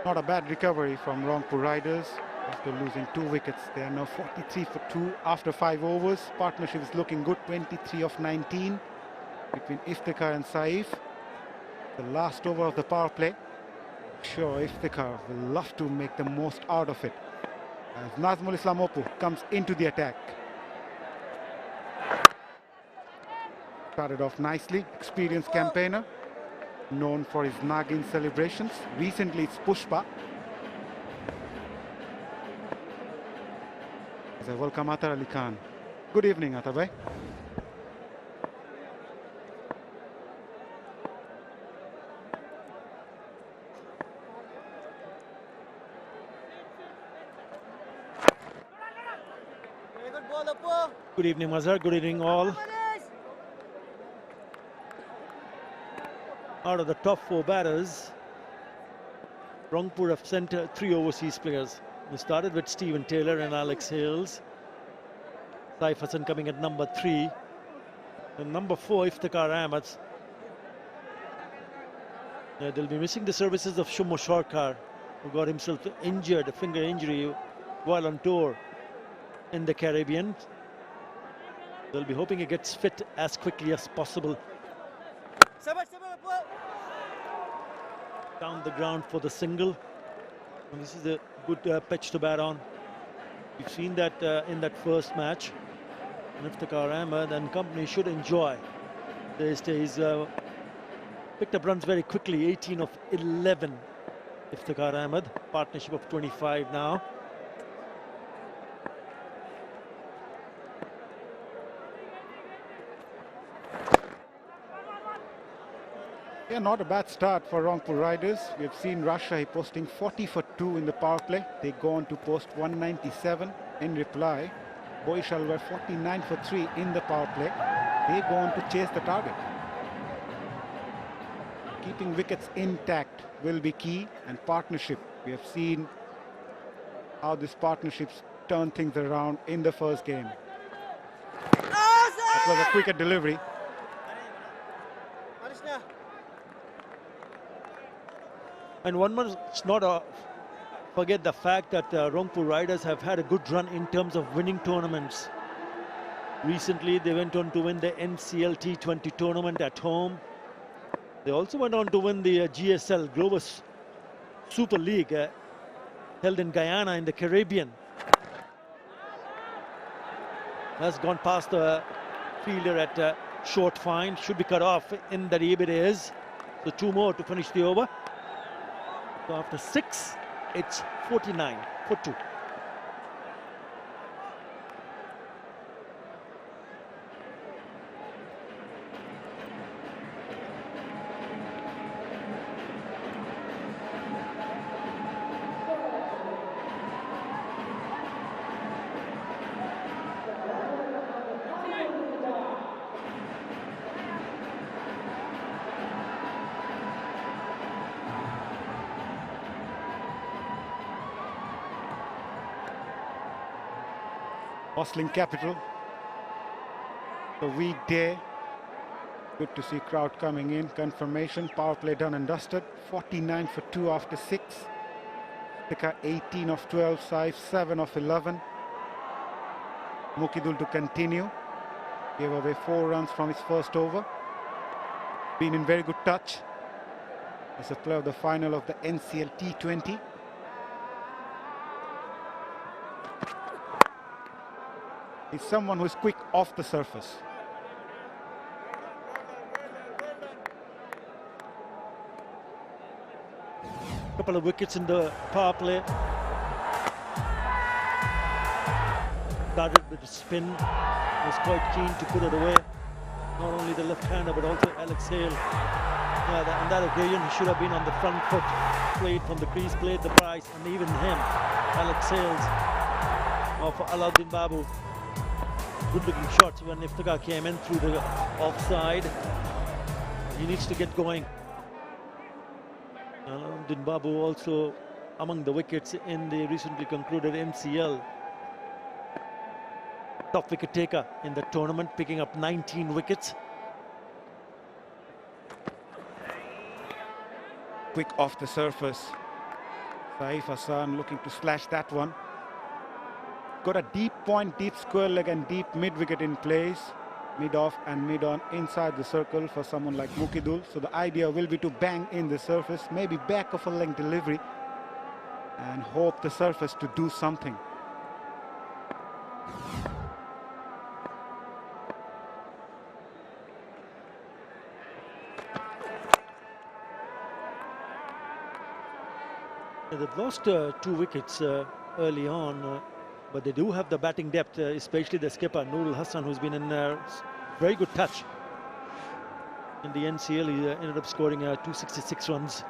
Not a bad recovery from Rangpur Riders after losing 2 wickets. They are now 43 for 2 after 5 overs. Partnership is looking good, 23 of 19 between Iftikhar and Saif. The last over of the power play. Sure, Iftikhar will love to make the most out of it as Nazmul Islam Oppo comes into the attack. Started off nicely, experienced campaigner, known for his Nagin celebrations. Recently it's Pushpa. As I welcome Atar Ali Khan. Good evening, Atar bhai. Good evening, Mazhar. Good evening, all. Out of the top 4 batters, Rangpur have sent 3 overseas players. We started with Stephen Taylor and Alex Hales. Saif Hassan coming at number 3. And number 4, Iftikhar Ahmed. They'll be missing the services of Shumo Sharkar, who got himself injured, a finger injury, while on tour in the Caribbean. They'll be hoping he gets fit as quickly as possible. Down the ground for the single. And this is a good pitch to bat on. We've seen that in that first match. And Iftikhar Ahmed and company should enjoy. He's picked up runs very quickly, 18 of 11. Iftikhar Ahmed, partnership of 25 now. Yeah, not a bad start for Rangpur Riders. We have seen Rajshahi posting 40 for 2 in the power play. They go on to post 197 in reply. Boishal were 49 for 3 in the power play. They go on to chase the target. Keeping wickets intact will be key, and partnership. We have seen how these partnerships turn things around in the first game. That was a quicker delivery. And one must not forget the fact that Rangpur Riders have had a good run in terms of winning tournaments. Recently, they went on to win the NCL T20 tournament at home. They also went on to win the GSL Global Super League held in Guyana in the Caribbean. Has gone past the fielder at short fine. Should be cut off in that 𝗵𝗫𝗫. So 2 more to finish the over. So after 6, it's 49 for 2. Bustling capital. The weekday. Good to see crowd coming in. Confirmation. Power play done and dusted. 49 for 2 after 6. Dhaka 18 of 12. Saif 7 of 11. Muqidul to continue. Gave away 4 runs from his first over. Been in very good touch as a player of the final of the NCL T20. He's someone who is quick off the surface. Couple of wickets in the power play. started with a spin, was quite keen to put it away. Not only the left-hander, but also 𝗟𝗓𝗂𝐿. Yeah, on that occasion, he should have been on the front foot, played from the crease, played the price, and even him, 𝗟𝗓𝗂𝐿 of Alauddin Babu. Good-looking shots when 𝗃𝗏𝗃 came in through the offside. He needs to get going. Alauddin Babu also among the wickets in the recently concluded MCL. Top wicket taker in the tournament, picking up 19 wickets. Quick off the surface. Saif Hassan looking to slash that one. Got a deep point, deep square leg and deep mid-wicket in place. Mid-off and mid-on inside the circle for someone like Muqidul. So the idea will be to bang in the surface, maybe back of a length delivery, and hope the surface to do something. They've lost 2 wickets early on, but they do have the batting depth, especially the skipper Nurul Hassan, who's been in very good touch. In the NCL, he ended up scoring 266 runs.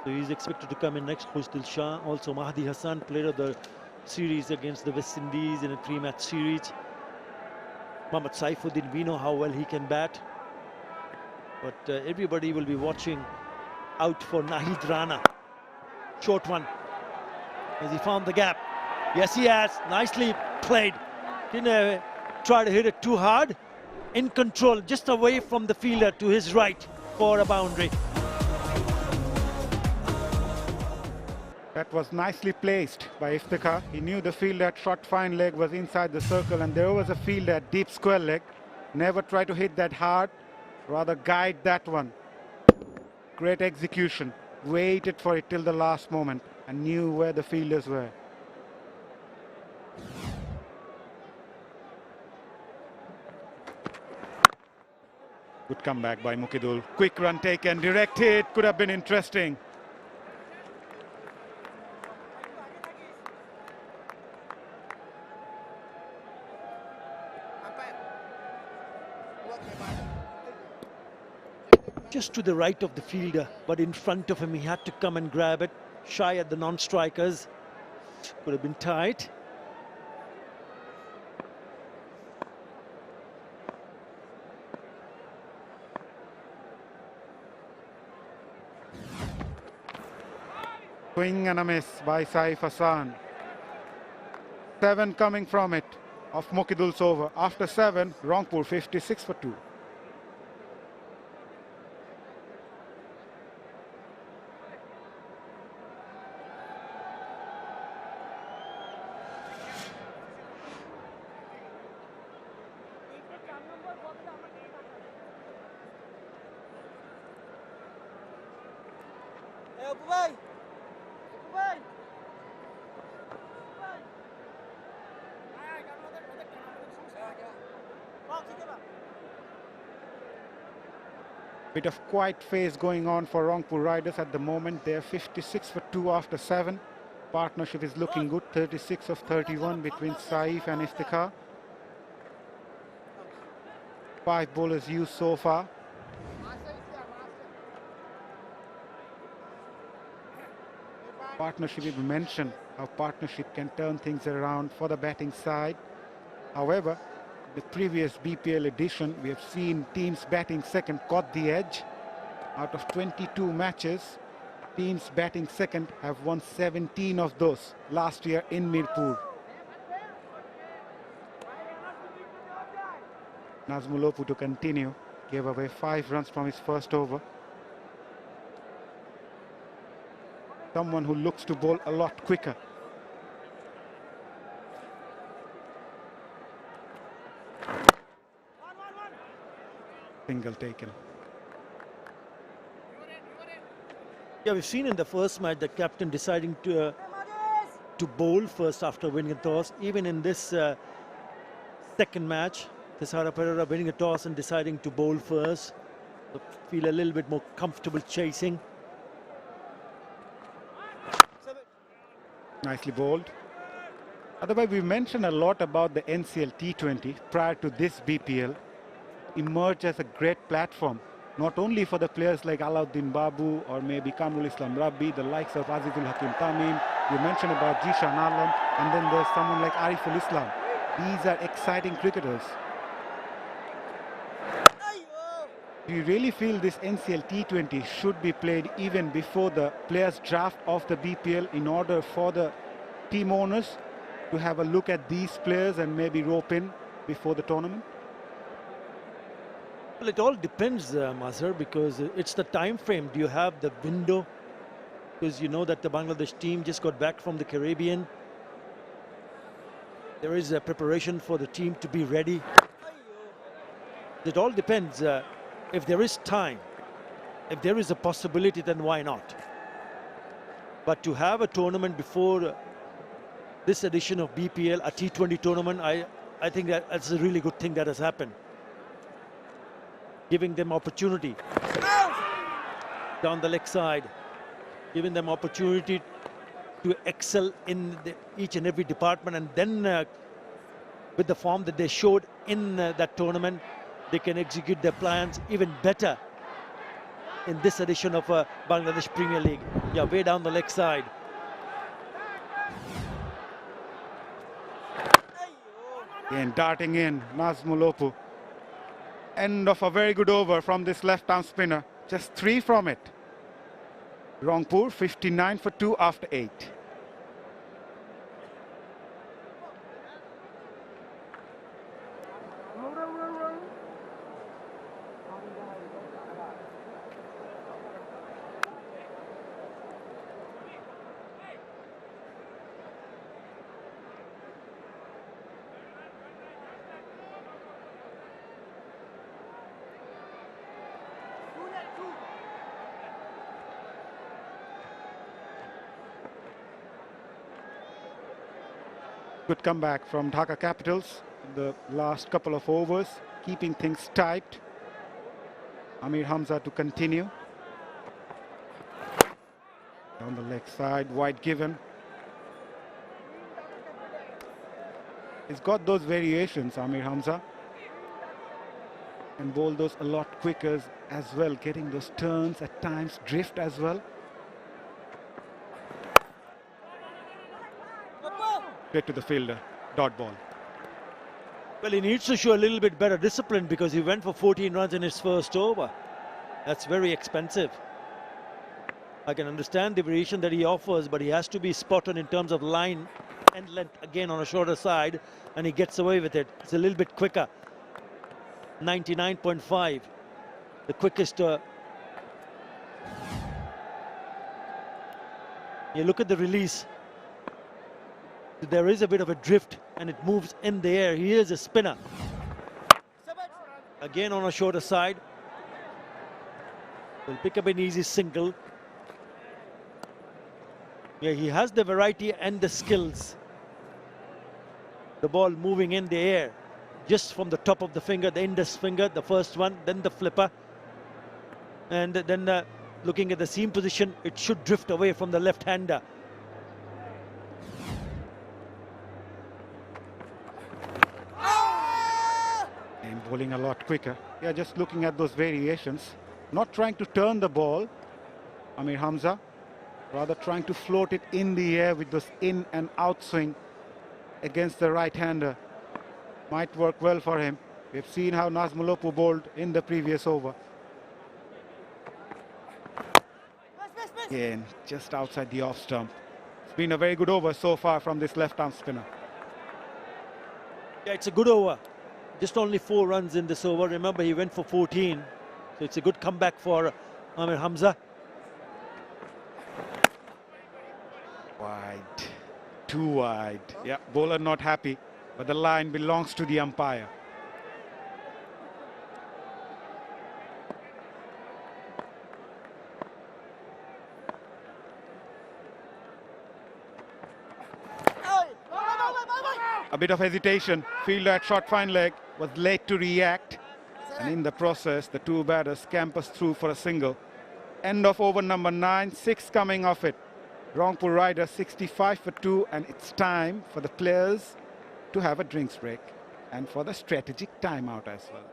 So he's expected to come in next. Khushdil Shah, also Mahdi Hassan, player of the series against the West Indies in a 3-match series. Mohammad Saifuddin, we know how well he can bat. But everybody will be watching out for Nahid Rana. Short one. Has he found the gap? Yes, he has. Nicely played. Didn't try to hit it too hard. In control, just away from the fielder to his right for a boundary. That was nicely placed by 𝗃𝗏𝗃. He knew the fielder at short fine leg was inside the circle, and there was a fielder at deep square leg. Never try to hit that hard, rather guide that one. Great execution. Waited for it till the last moment and knew where the fielders were. Good comeback by Muqidul. Quick run taken, direct hit, could have been interesting. Just to the right of the fielder, but in front of him, he had to come and grab it. Shy at the non-strikers. Could have been tight. Swing and a miss by Saif Hassan. 7 coming from it of Muqidul's over. After 7, Rangpur 56 for 2. Bit of quiet phase going on for Rangpur Riders at the moment. They're 56 for 2 after 7. Partnership is looking good. 36 of 31 between Saif and 𝗃𝗏𝗃. 5 bowlers used so far. Partnership, we mentioned how partnership can turn things around for the batting side. However, the previous BPL edition, we have seen teams batting second got the edge. Out of 22 matches, teams batting second have won 17 of those last year in Mirpur. Nazmulopu to continue, gave away 5 runs from his first over. Someone who looks to bowl a lot quicker. Single taken. Yeah, we've seen in the first match the captain deciding to bowl first after winning a toss. Even in this second match, 𝗃𝗏𝗃𝗏𝗃 winning a toss and deciding to bowl first. So feel a little bit more comfortable chasing. Nicely bowled. Otherwise, we mentioned a lot about the NCL T20 prior to this BPL. Emerged as a great platform, not only for the players like Alauddin Babu or maybe Kamrul Islam Rabbi, the likes of Azizul Hakim Tamim. You mentioned about Jishan Alam, and then there's someone like Ariful Islam. These are exciting cricketers. Do you really feel this NCL T20 should be played even before the players draft of the BPL in order for the team owners to have a look at these players and maybe rope in before the tournament? Well, it all depends, Mazhar, because it's the time frame. Do you have the window? Because you know that the Bangladesh team just got back from the Caribbean. There is a preparation for the team to be ready. It all depends. If there is time, if there is a possibility, then why not? But to have a tournament before this edition of BPL, a T20 tournament, I think that's a really good thing that has happened. Giving them opportunity down the leg side, giving them opportunity to excel in each and every department, and then with the form that they showed in that tournament, they can execute their plans even better in this edition of Bangladesh Premier League. Yeah, way down the leg side. And darting in, Nazmul. End of a very good over from this left-arm spinner. Just 3 from it. Rangpur 59 for 2 after 8. Good comeback from Dhaka Capitals in the last couple of overs, keeping things tight. ehimZ to continue. Down the leg side, wide given. He's got those variations, ehimZ. And bowl those a lot quicker as well, getting those turns at times, drift as well. Straight to the fielder, dot ball. Well, he needs to show a little bit better discipline because he went for 14 runs in his first over. That's very expensive. I can understand the variation that he offers, but he has to be spot on in terms of line and length again on a shorter side, and he gets away with it. It's a little bit quicker. 99.5, the quickest. You look at the release. There is a bit of a drift and it moves in the air. Here's a spinner. Again on a shorter side. Will pick up an easy single. Yeah, he has the variety and the skills. The ball moving in the air. Just from the top of the finger, the index finger, the first one, then the flipper. And then looking at the seam position, it should drift away from the left-hander. Bowling a lot quicker. Yeah, just looking at those variations. Not trying to turn the ball, ehimZ. Rather trying to float it in the air with those in and out swing against the right-hander. Might work well for him. We've seen how Nazmul bowled in the previous over. Again, just outside the off stump. It's been a very good over so far from this left-arm spinner. Yeah, it's a good over. Just only 4 runs in this over. Remember, he went for 14. So it's a good comeback for ehimZ. Wide. Too wide. Yeah, bowler not happy. But the line belongs to the umpire. A bit of hesitation. Fielder at short fine leg was late to react, and in the process the 2 batters campus through for a single. End of over number 9, 6 coming off it. Rangpur Riders 65 for 2, and it's time for the players to have a drinks break and for the strategic timeout as well.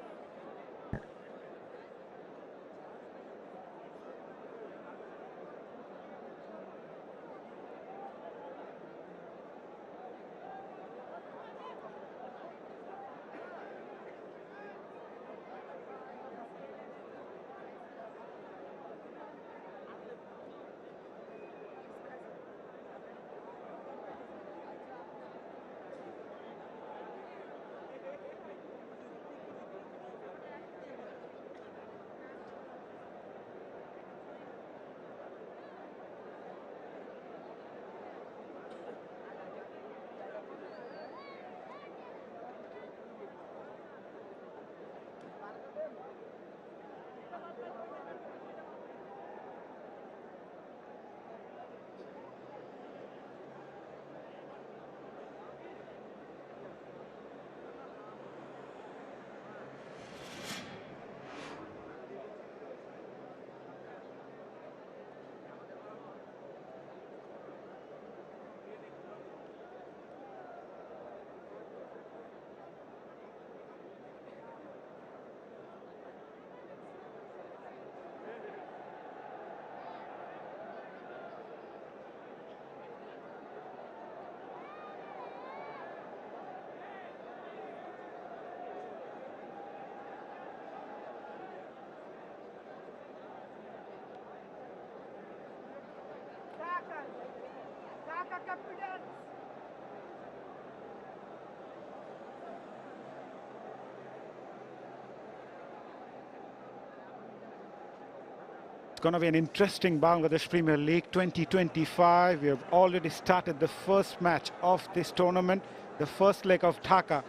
It's going to be an interesting Bangladesh Premier League 2025. We have already started the first match of this tournament. The first leg of Dhaka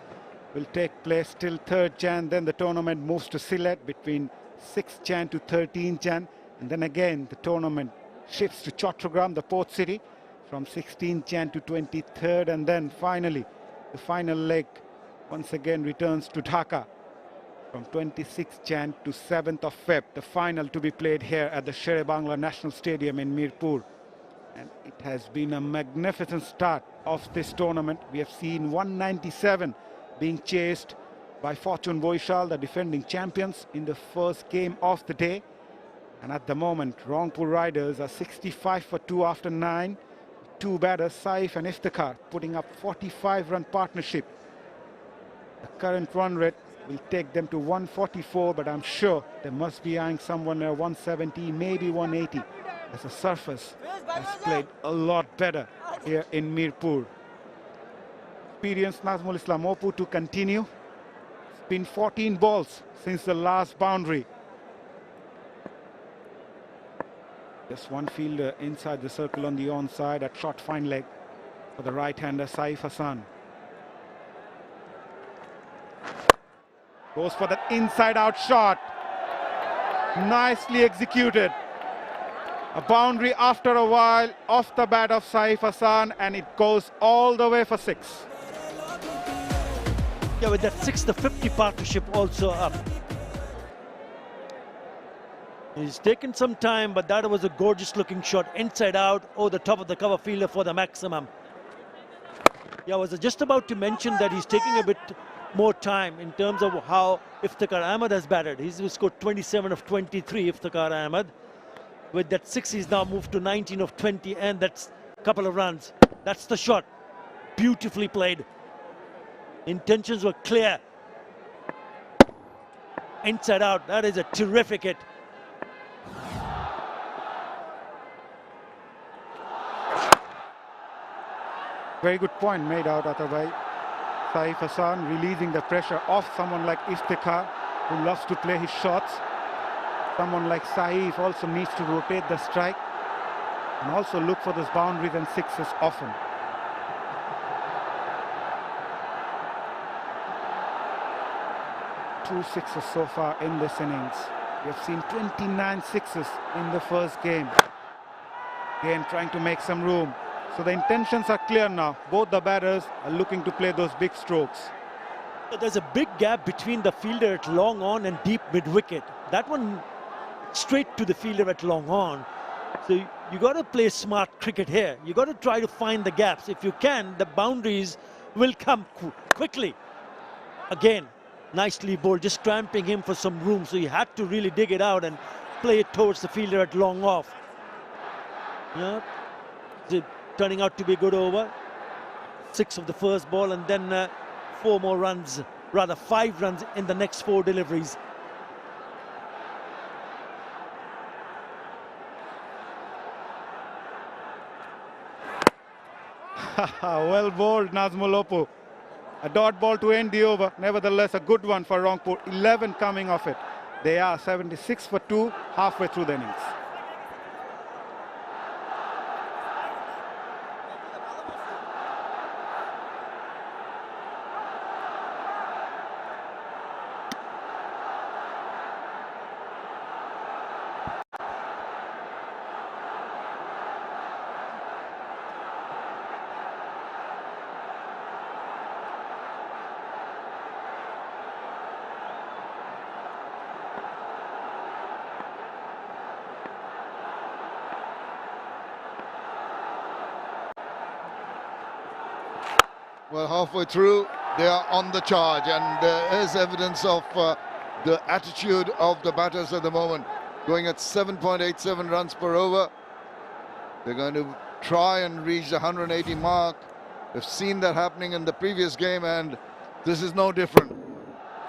will take place till 3rd Jan. Then the tournament moves to Sylhet between 6th Jan to 13th Jan. And then again, the tournament shifts to Chattogram, the port city, from 16th Jan to 23rd. And then finally, the final leg once again returns to Dhaka from 26th Jan to 7th of Feb, the final to be played here at the Sher-e-Bangla National Stadium in Mirpur. And it has been a magnificent start of this tournament. We have seen 197 being chased by Fortune Boishal, the defending champions, in the first game of the day. And at the moment, Rangpur Riders are 65 for 2 after 9. Two batters, Saif and Iftikhar, putting up 45-run partnership. The current run rate will take them to 144, but I'm sure they must be eyeing someone near 170, maybe 180, as the surface has played a lot better here in Mirpur. Experienced Nazmul Islam Opu to continue. It's been 14 balls since the last boundary. Just one fielder inside the circle on the onside at short fine leg for the right-hander Saif Hassan. Goes for that inside-out shot. Nicely executed. A boundary after a while off the bat of Saif Hassan, and it goes all the way for 6. Yeah, with that 6, the 50 partnership also up. He's taken some time, but that was a gorgeous looking shot inside out over the top of the cover fielder for the maximum. Yeah, I was just about to mention that he's taking a bit more time in terms of how Iftikhar Ahmed has batted. He's scored 27 of 23, Iftikhar Ahmed. With that 6, he's now moved to 19 of 20, and that's a couple of runs. That's the shot. Beautifully played. Intentions were clear. Inside out, that is a terrific hit. Very good point made out by Saif Hassan, releasing the pressure off someone like Iftikhar, who loves to play his shots. Someone like Saif also needs to rotate the strike and also look for those boundaries and sixes often. Two sixes so far in this innings. We have seen 29 sixes in the first game. Again, trying to make some room. So the intentions are clear now. Both the batters are looking to play those big strokes. There's a big gap between the fielder at long on and deep mid-wicket. That one straight to the fielder at long on. So you got to play smart cricket here. You got to try to find the gaps. If you can, the boundaries will come quickly. Again, nicely bowled, just tramping him for some room. So you had to really dig it out and play it towards the fielder at long off. Yeah, turning out to be a good over. 6 of the first ball, and then 4 more runs, rather 5 runs in the next 4 deliveries. Well bowled, Nazmul. A dot ball to end the over. Nevertheless, a good one for Rangpur. 11 coming off it. They are 76 for 2, halfway through the innings. Well, halfway through, they are on the charge, and there is evidence of the attitude of the batters at the moment, going at 7.87 runs per over. They're going to try and reach the 180 mark. We've seen that happening in the previous game, and this is no different.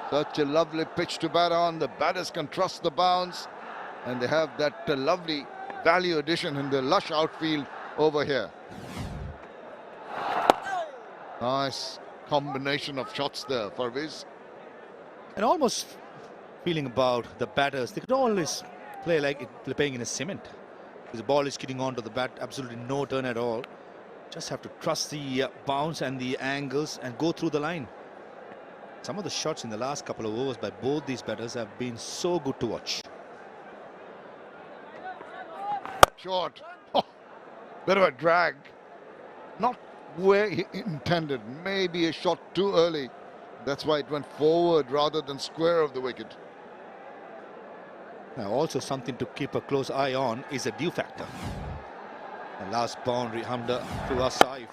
Such a lovely pitch to bat on. The batters can trust the bounce, and they have that lovely value addition in the lush outfield over here. Nice combination of shots there for Viz. And almost feeling about the batters, they could always play like they're playing in a cement. The ball is getting onto the bat, absolutely no turn at all. Just have to trust the bounce and the angles and go through the line. Some of the shots in the last couple of overs by both these batters have been so good to watch. Short. Oh, bit of a drag. Not where he intended. Maybe a shot too early. That's why it went forward rather than square of the wicket. Now also something to keep a close eye on is a due factor. The last boundary under to Asif.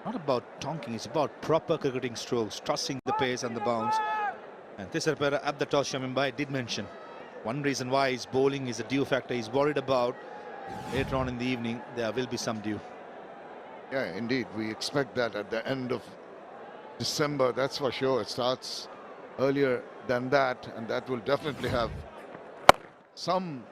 Not about tonking, it's about proper cricketing strokes, trusting the pace and the bounce. And 𝗃𝗃 at the toss, Shamim did mention one reason why his bowling is a due factor. He's worried about later on in the evening there will be some due. Yeah, indeed. We expect that at the end of December, that's for sure. It starts earlier than that, and that will definitely have some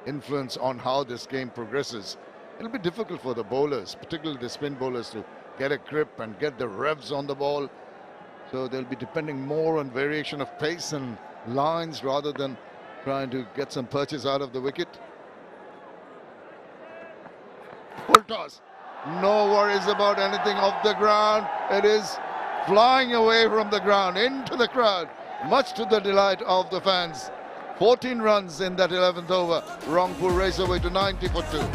influence on how this game progresses. It'll be difficult for the bowlers, particularly the spin bowlers, to get a grip and get the revs on the ball. So they'll be depending more on variation of pace and lines rather than trying to get some perches out of the wicket. Full toss. No worries about anything off the ground. It is flying away from the ground into the crowd, much to the delight of the fans. 14 runs in that 11th over. Rangpur race away to 90 for 2.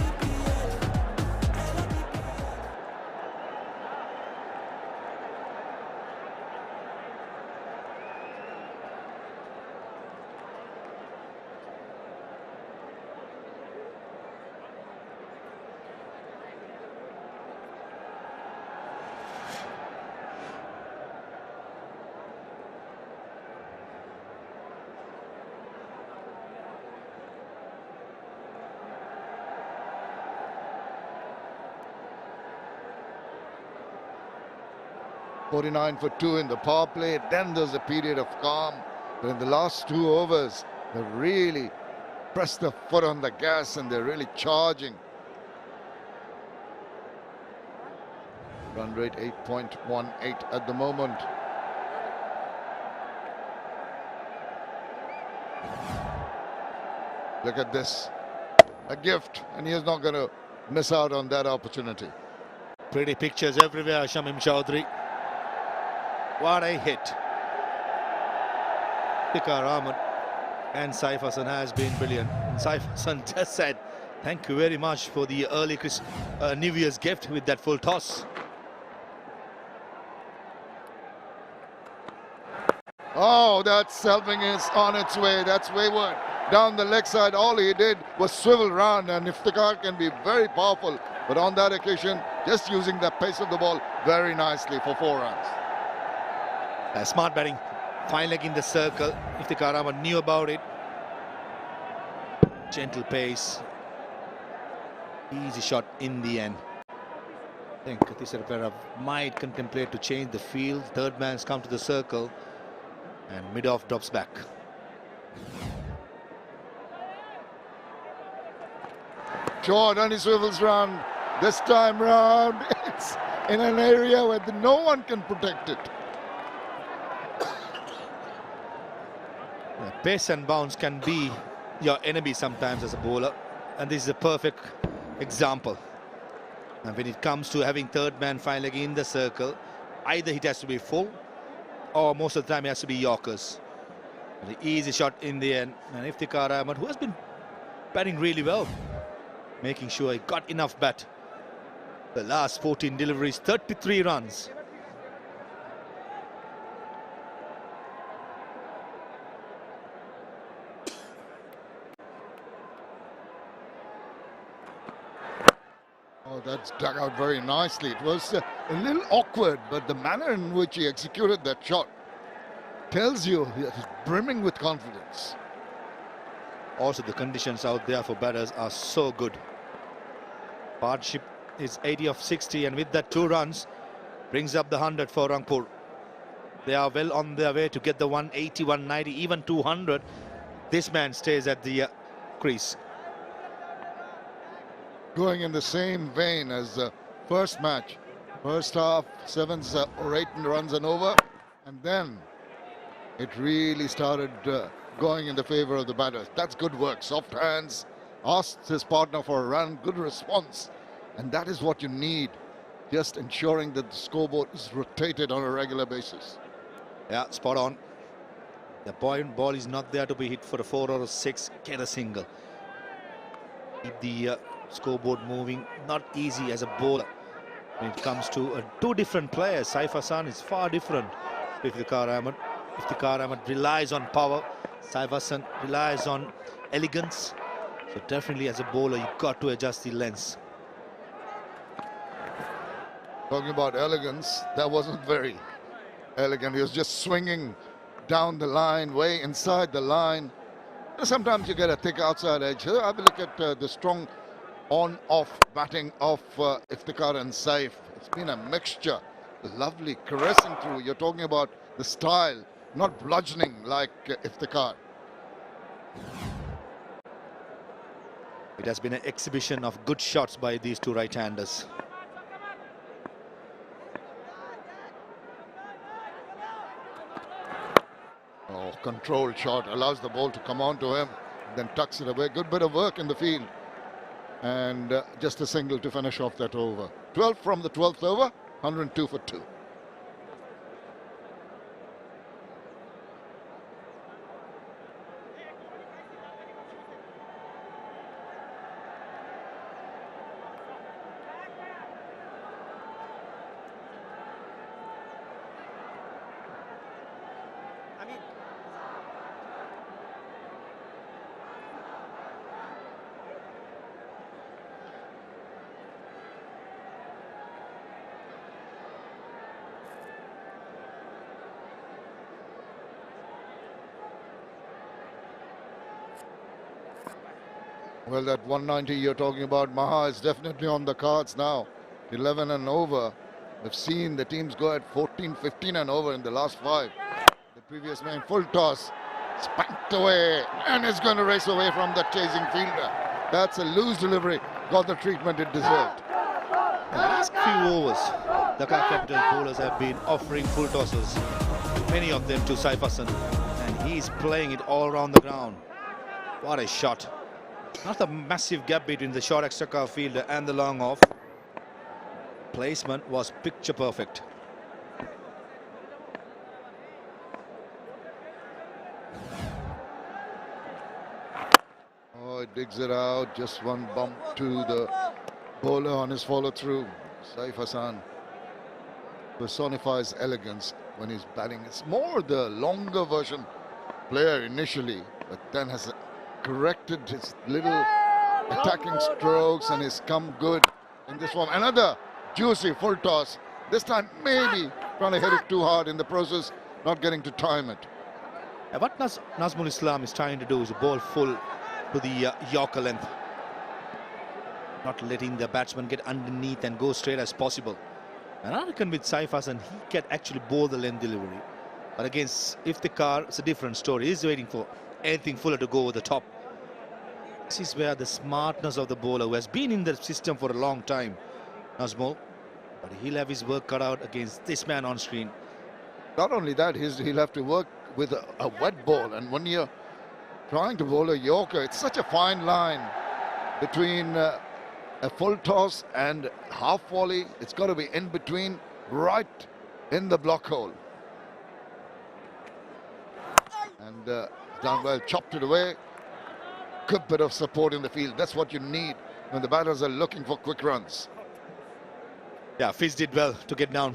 For 2 in the power play. Then there's a period of calm. But in the last 2 overs, they really pressed the foot on the gas and they're really charging. Run rate 8.18 at the moment. Look at this. A gift, and he is not going to miss out on that opportunity. Pretty pictures everywhere, Shamim Chaudhary. What a hit. Pikar Ahmed and Saif Hassan has been brilliant. Saif Hassan just said, thank you very much for the early New Year's gift with that full toss. Oh, that Selving is on its way. That's wayward. down the leg side. All he did was swivel round, and 𝗃𝗃𝗃 can be very powerful. But on that occasion, just using the pace of the ball very nicely for 4 runs. Smart batting. Fine leg in the circle. 𝗃𝗃𝗃𝗃 knew about it. Gentle pace. Easy shot in the end. I think 𝗃𝗃𝗃𝗃 might contemplate to change the field. Third man's come to the circle, and mid-off drops back. Short, and he swivels round. This time round, it's in an area where no one can protect it. Pace and bounce can be your enemy sometimes as a bowler, and this is a perfect example. And when it comes to having third man fine leg in the circle, either it has to be full, or most of the time it has to be Yorkers. And the easy shot in the end, and 𝗃𝗃𝗃𝗃, who has been batting really well, making sure he got enough bat. The last 14 deliveries, 33 runs. Oh, that's dug out very nicely. It was a little awkward, but the manner in which he executed that shot tells you he's brimming with confidence. Also, the conditions out there for batters are so good. Partnership is 80 of 60, and with that 2 runs, brings up the 100 for Rangpur. They are well on their way to get the 180, 190, even 200. This man stays at the crease. Going in the same vein as the first match. First half, 7 or 8 runs and over, and then it really started going in the favor of the batters. That's good work. Soft hands, asked his partner for a run, good response, and that is what you need. Just ensuring that the scoreboard is rotated on a regular basis. Yeah, spot on. The point ball is not there to be hit for a 4 or a 6. Get a single. Keep the scoreboard moving. Not easy as a bowler. When it comes to 2 different players, Saif Hassan is far different. 𝗃𝗃𝗃𝗃 relies on power. Saif Hassan relies on elegance. So definitely as a bowler, you've got to adjust the lens. Talking about elegance, that wasn't very elegant. He was just swinging down the line, way inside the line. Sometimes you get a thick outside edge. Have a look at the strong on-off batting of 𝗃𝗃𝗃 and Saif. It's been a mixture. Lovely caressing through. You're talking about the style, not bludgeoning like 𝗃𝗃𝗃. It has been an exhibition of good shots by these 2 right-handers. Oh, controlled shot, allows the ball to come on to him, then tucks it away. Good bit of work in the field. And just a single to finish off that over. 12 from the 12th over, 102 for 2. Well, that 190 you're talking about, Maha, is definitely on the cards now. 11 and over. We've seen the teams go at 14, 15 and over in the last 5. The previous man, full toss, spanked away, and is going to race away from the chasing fielder. That's a loose delivery. Got the treatment it deserved. The last few overs, Dhaka Capital bowlers have been offering full tosses. Many of them to Saif Hassan, and he's playing it all around the ground. What a shot. Not a massive gap between the short extra fielder and the long off. Placement was picture perfect. Oh, it digs it out. Just one bump to the bowler on his follow through. Saif Hassan personifies elegance when he's batting. It's more the longer version player initially, but then has corrected his little attacking strokes and he's come good in this one. Another juicy full toss. This time maybe trying to hit it too hard in the process, not getting to time it. What Nazmul Islam is trying to do is a ball full to the Yorker length, not letting the batsman get underneath and go straight as possible. And I reckon with Saif Hassan, he can actually bowl the length delivery. But against Iftikhar, it's a different story. He's waiting for anything fuller to go over the top. This is where the smartness of the bowler, who has been in the system for a long time, Nazmul, but he'll have his work cut out against this man on screen. Not only that, he'll have to work with a wet ball. And when you're trying to bowl a Yorker, it's such a fine line between a full toss and half volley. It's got to be in between, right in the block hole. And done well, chopped it away. Good bit of support in the field. That's what you need when the batters are looking for quick runs. Yeah, Fizz did well to get down.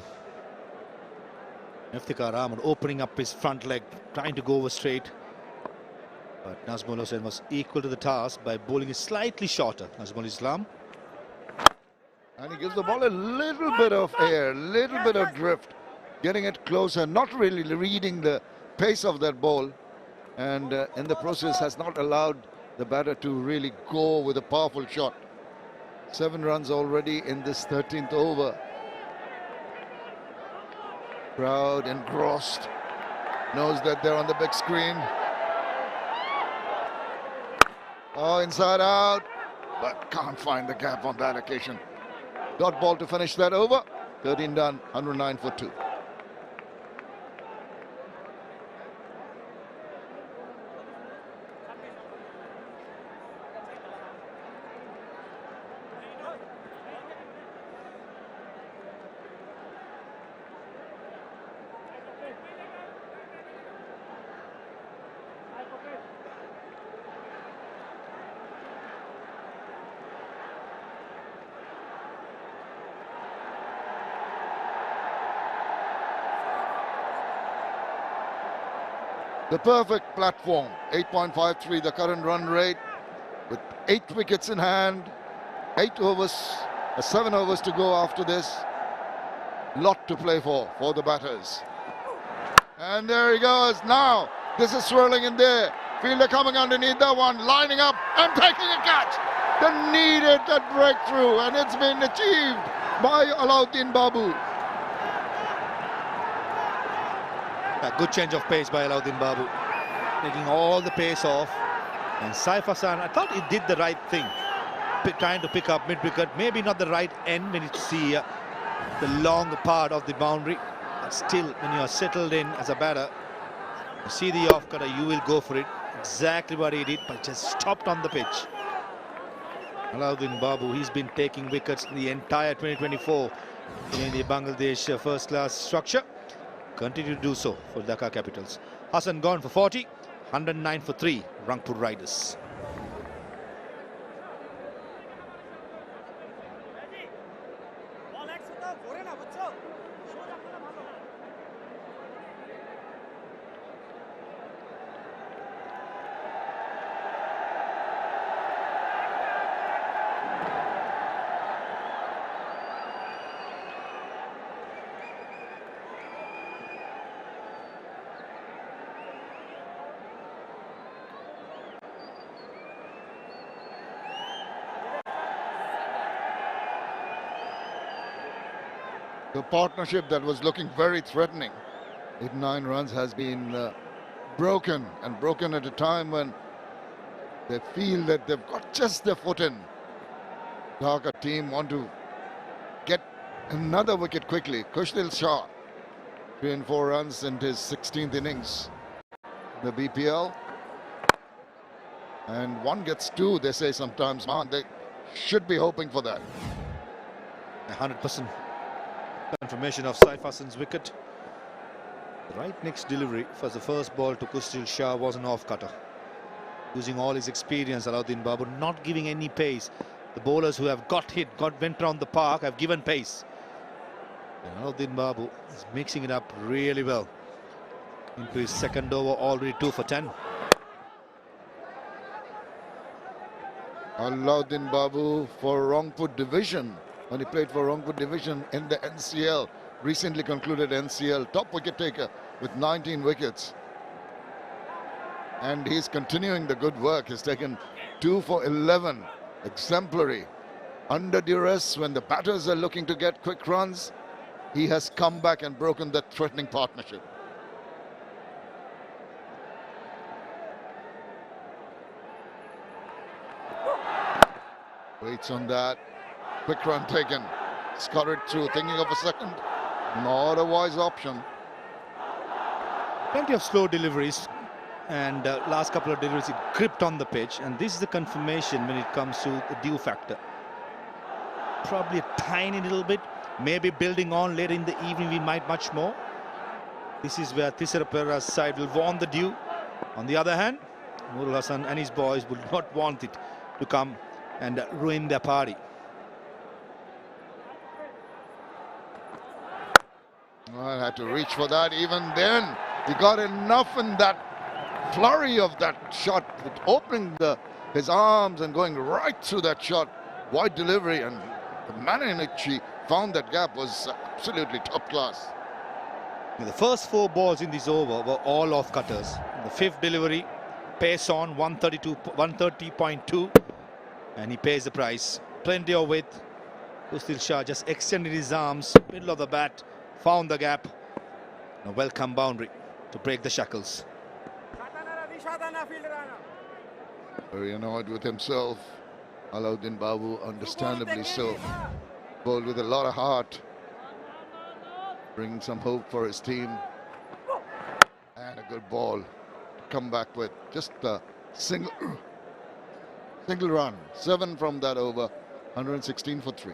Iftikhar Ahmed opening up his front leg, trying to go over straight. But Nazmul Hussain was equal to the task by bowling it slightly shorter. Nazmul Islam. And he gives the ball a little bit of air, little bit of drift, getting it closer, not really reading the pace of that ball. And in the process has not allowed the batter to really go with a powerful shot. 7 runs already in this 13th over. Crowd engrossed, knows that they're on the big screen. Oh, inside out, but can't find the gap on that occasion. Dot ball to finish that over. 13 done, 109 for 2. The perfect platform, 8.53 the current run rate, with 8 wickets in hand, 8 overs, 7 overs to go after this. Lot to play for the batters. And there he goes. Now this is swirling in there. Fielder coming underneath that one, lining up and taking a catch. They needed that breakthrough, and it's been achieved by Alauddin Babu. A good change of pace by Alauddin Babu, taking all the pace off. And Saif Hassan, I thought he did the right thing, trying to pick up mid-wicket. Maybe not the right end when you see the long part of the boundary. But still, when you are settled in as a batter, you see the off-cutter, you will go for it. Exactly what he did, but just stopped on the pitch. Alauddin Babu, he's been taking wickets the entire 2024 in the Bangladesh first-class structure. Continue to do so for Dhaka Capitals. Hassan gone for 40, 109 for 3, Rangpur Riders. The partnership that was looking very threatening, 8-9 runs, has been broken, and broken at a time when they feel that they've got just their foot in. Dhaka team want to get another wicket quickly. Khushdil Shah, 3 and 4 runs in his 16th innings, the BPL. And 1 gets 2, they say sometimes. Man, they should be hoping for that. 100%. Confirmation of Saif Hassan's wicket. The right next delivery for the first ball to Khushdil Shah was an off-cutter. Using all his experience, Alauddin Babu not giving any pace. The bowlers who have got hit, went around the park, have given pace. And Alauddin Babu is mixing it up really well. Into his second over, already 2 for 10. Alauddin Babu for Rangpur Division, when he played for Rangpur Division in the NCL, recently concluded NCL, top wicket taker with 19 wickets. And he's continuing the good work. He's taken 2 for 11, exemplary. Under duress, when the batters are looking to get quick runs, he has come back and broken that threatening partnership. Waits on that. Quick run taken. Scurried through, thinking of a second. Not a wise option. Plenty of slow deliveries, and last couple of deliveries he gripped on the pitch, and this is the confirmation when it comes to the dew factor. Probably a tiny little bit, maybe building on later in the evening we might much more. This is where 𝗃𝗃𝗃𝗃's side will want the dew. On the other hand, Nurul Hassan and his boys would not want it to come and ruin their party. Well, I had to reach for that. Even then, he got enough in that flurry of that shot, with opening his arms and going right through that shot. Wide delivery, and the manner in which he found that gap was absolutely top class. The first 4 balls in this over were all off cutters. The 5th delivery, pace on 130.2, and he pays the price. Plenty of width. Ustil Shah just extended his arms, middle of the bat, found the gap. A welcome boundary to break the shackles. Very annoyed with himself. Alauddin Babu, understandably so. Bowled with a lot of heart. Bringing some hope for his team. And a good ball to come back with. Just a single run. 7 from that over. 116 for 3.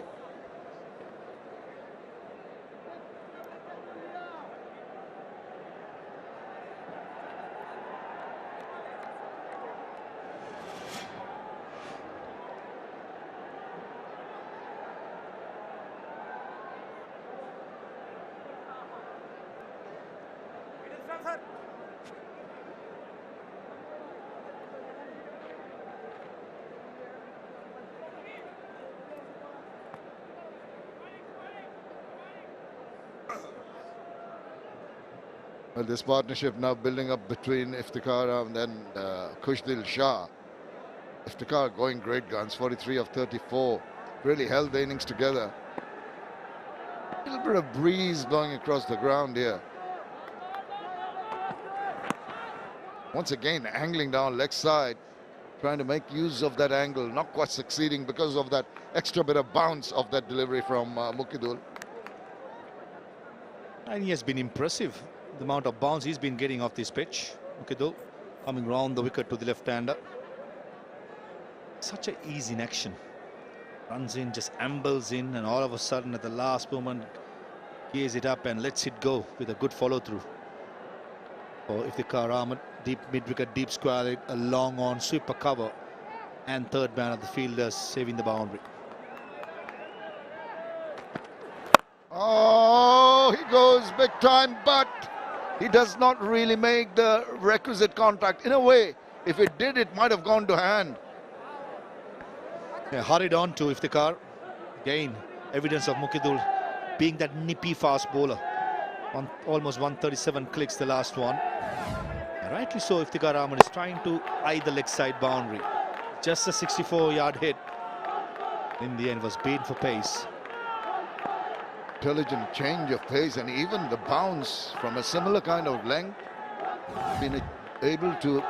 Well, this partnership now building up between Iftikhar and then Khushdil Shah. Iftikhar going great guns, 43 of 34. Really held the innings together. A little bit of breeze blowing across the ground here. Once again, angling down leg side, trying to make use of that angle. Not quite succeeding because of that extra bit of bounce of that delivery from Mukidul. And he has been impressive. The amount of bounce he's been getting off this pitch. Mukidul coming round the wicket to the left-hander. Such an ease in action. Runs in, just ambles in, and all of a sudden at the last moment gears it up and lets it go with a good follow-through. Or Iftikhar Ahmed, deep mid-wicket, deep square, a long on, sweeper cover, and third man of the fielders saving the boundary. Oh, he goes big time, but he does not really make the requisite contact. In a way, if it did, it might have gone to hand. Yeah, hurried on to Iftikhar. Again, evidence of Mukidul being that nippy fast bowler. Almost 137 clicks the last one. And rightly so, Iftikhar Ahmed is trying to eye the leg side boundary. Just a 64-yard hit. In the end, was beaten for pace. Intelligent change of pace, and even the bounce from a similar kind of length. Been able to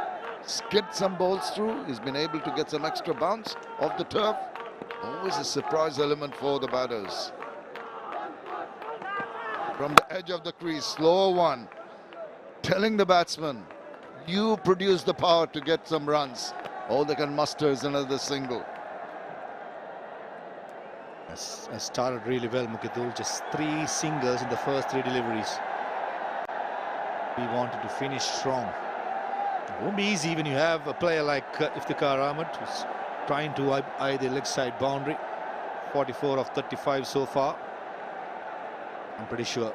skid some balls through. He's been able to get some extra bounce off the turf. Always a surprise element for the batters. From the edge of the crease, slow one, telling the batsman, you produce the power to get some runs. All they can muster is another single. Has started really well, Mukidul. Just 3 singles in the first 3 deliveries. He wanted to finish strong. It won't be easy when you have a player like Iftikhar Ahmed, who's trying to eye the leg side boundary. 44 of 35 so far. I'm pretty sure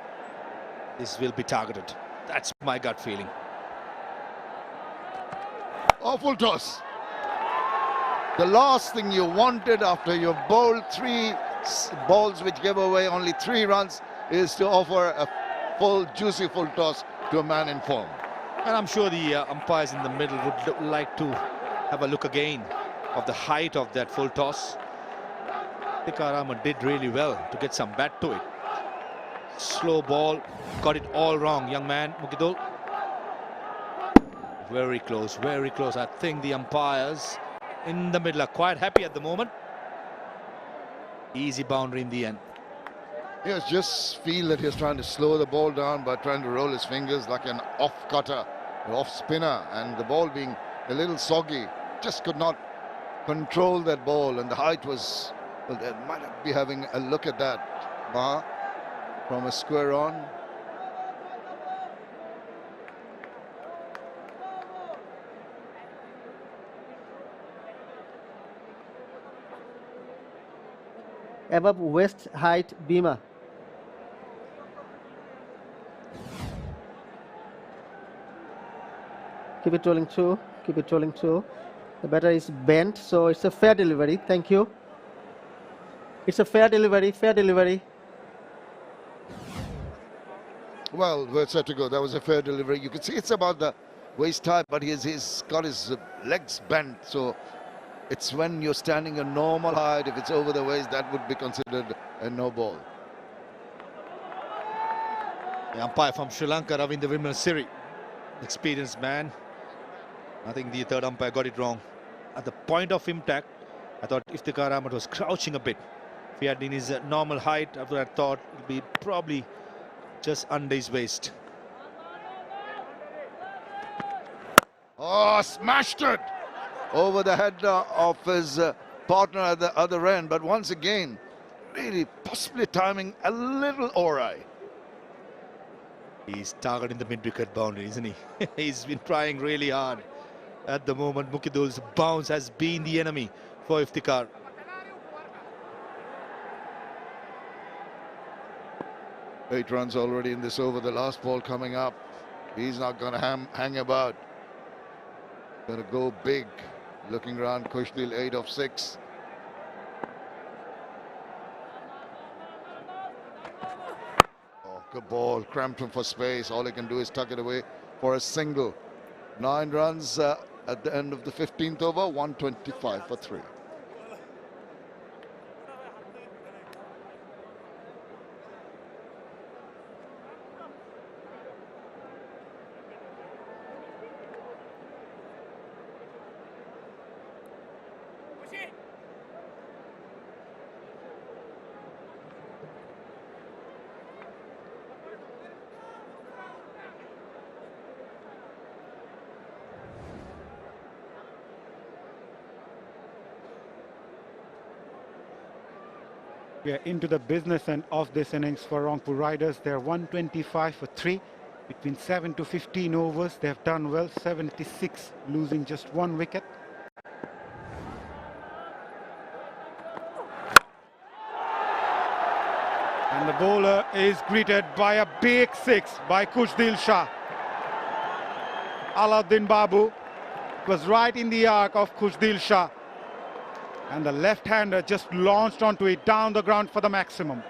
this will be targeted. That's my gut feeling. Awful toss. The last thing you wanted after you've bowled 3 balls which gave away only 3 runs is to offer a full, juicy full toss to a man in form. And I'm sure the umpires in the middle would like to have a look again of the height of that full toss. 𝗃𝗃𝗃𝗃 did really well to get some bat to it. Slow ball, got it all wrong, young man, Mukidul. Very close, very close. I think the umpires in the middle are quite happy at the moment. Easy boundary in the end. Yes, just feel that he's trying to slow the ball down by trying to roll his fingers like an off-cutter, off-spinner, and the ball being a little soggy, just could not control that ball, and the height was, well, they might be having a look at that, from a square on. Above waist height 𝗵𝗲. Keep it rolling through, keep it rolling through. The batter is bent, so it's a fair delivery. Thank you. It's a fair delivery, fair delivery. Well, we're set to go. That was a fair delivery. You can see it's about the waist high, but he's got his legs bent, so it's when you're standing a normal height. If it's over the waist, that would be considered a no ball. The umpire from Sri Lanka, 𝗃𝗃𝗃𝗃, experienced man. I think the third umpire got it wrong. At the point of impact, I thought 𝗃𝗃𝗃𝗃 was crouching a bit. If he had in his normal height, after I thought it would be probably just under his waist. Oh, smashed it over the head of his partner at the other end. But once again, really possibly timing a little awry. He's targeting the mid-wicket boundary, isn't he? He's been trying really hard. At the moment, Mukidul's bounce has been the enemy for 𝗃𝗃𝗃𝗃. 8 runs already in this over. The last ball coming up. He's not going to hang about. Going to go big. Looking around, Kushdil 8 of 6. Oh, good ball. Cramped him for space. All he can do is tuck it away for a single. 9 runs at the end of the 15th over. 125 for 3. We are into the business end of this innings for Rangpur Riders. They're 125 for 3. Between 7 to 15 overs, they have done well. 76, losing just 1 wicket. And the bowler is greeted by a big 6 by Kushdil Shah. Alauddin Babu was right in the arc of Kushdil Shah. And the left-hander just launched onto it down the ground for the maximum.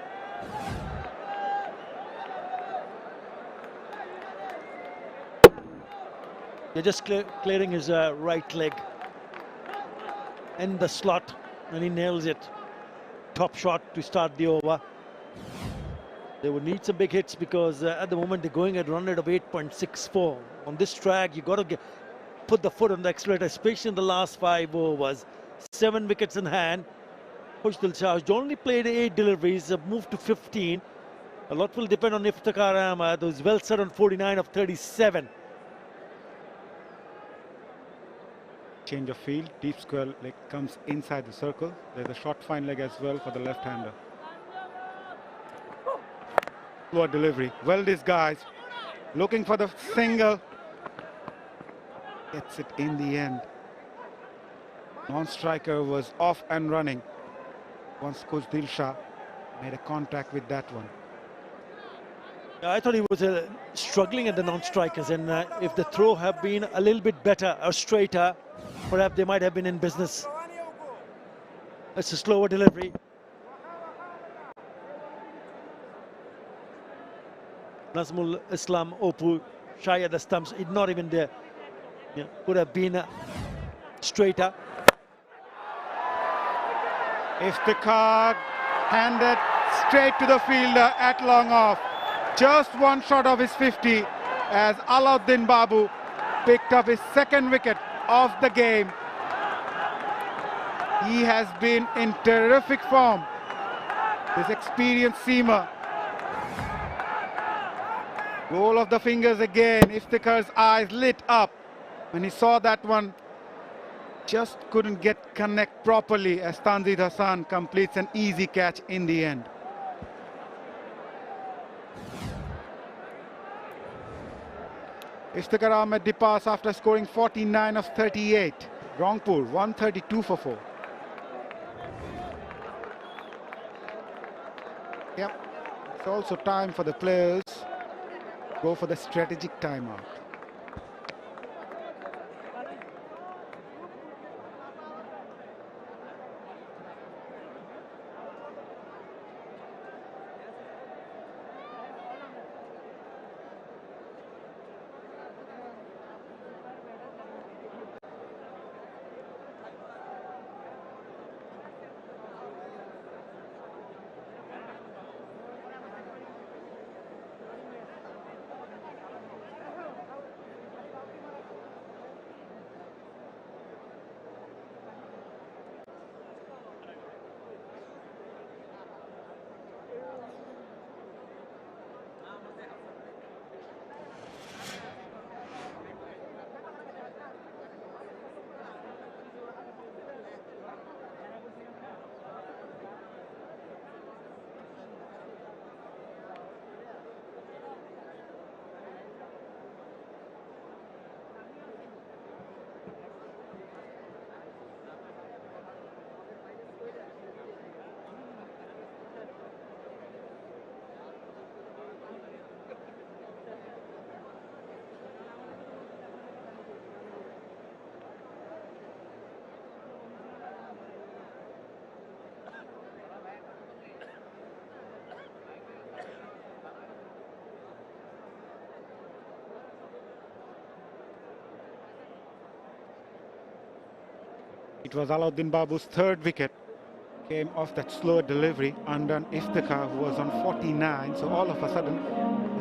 They're just clearing his right leg in the slot, and he nails it. Top shot to start the over. They would need some big hits because at the moment they're going at a run rate of 8.64. On this track, you got to put the foot on the accelerator, especially in the last 5 overs. 7 wickets in hand. Kushdil Shah has only played 8 deliveries, moved to 15. A lot will depend on 𝗃𝗃𝗃𝗃, who's well set on 49 of 37. Change of field, deep square leg comes inside the circle. There's a short fine leg as well for the left-hander. Slow delivery, well disguised. Looking for the single. Gets it in the end. Non-striker was off and running once Kushdil Shah made a contact with that one. I thought he was struggling at the non-strikers, and if the throw had been a little bit better or straighter, perhaps they might have been in business. It's a slower delivery. Nazmul Islam Opu shy at the stumps. It's not even there. Yeah, could have been straighter. 𝗃𝗃𝗃 handed straight to the fielder at long off. Just one shot of his 50 as Alauddin Babu picked up his second wicket of the game. He has been in terrific form, this experienced seamer. Roll of the fingers again. 𝗃𝗃𝗃's eyes lit up when he saw that one. Just couldn't get connect properly as Tanzid Hassan completes an easy catch in the end. 𝗃𝗃𝗃 made the pass after scoring 49 of 38. Rangpur 132 for 4. Yep, it's also time for the players to go for the strategic timeout. It was Alauddin Babu's third wicket. Came off that slower delivery under 𝗃𝗃𝗃, who was on 49. So all of a sudden,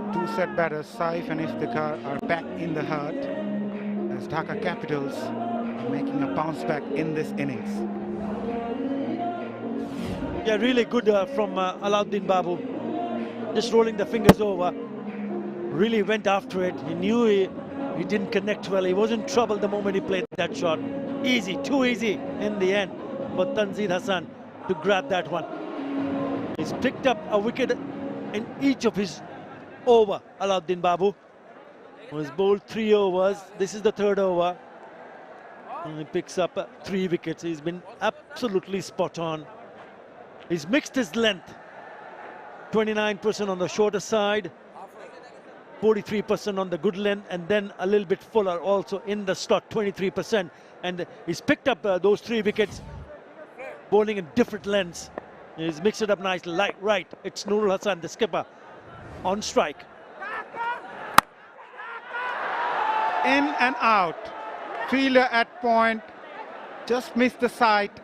the two set batters, Saif and 𝗃𝗃𝗃, are back in the herd as Dhaka Capitals are making a bounce back in this innings. Yeah, really good from Alauddin Babu. Just rolling the fingers over. Really went after it. He knew he didn't connect well. He was in trouble the moment he played that shot. Easy, too easy in the end for Tanzid Hassan to grab that one. He's picked up a wicket in each of his over, Alauddin Babu. He was bowled 3 overs. This is the 3rd over. And he picks up 3 wickets. He's been absolutely spot on. He's mixed his length. 29% on the shorter side, 43% on the good length, and then a little bit fuller also in the slot, 23%. And he's picked up those 3 wickets, bowling in different lengths. He's mixed it up nicely. Right, it's Nurul Hassan, the skipper, on strike. In and out. Fielder at point, just missed the sight.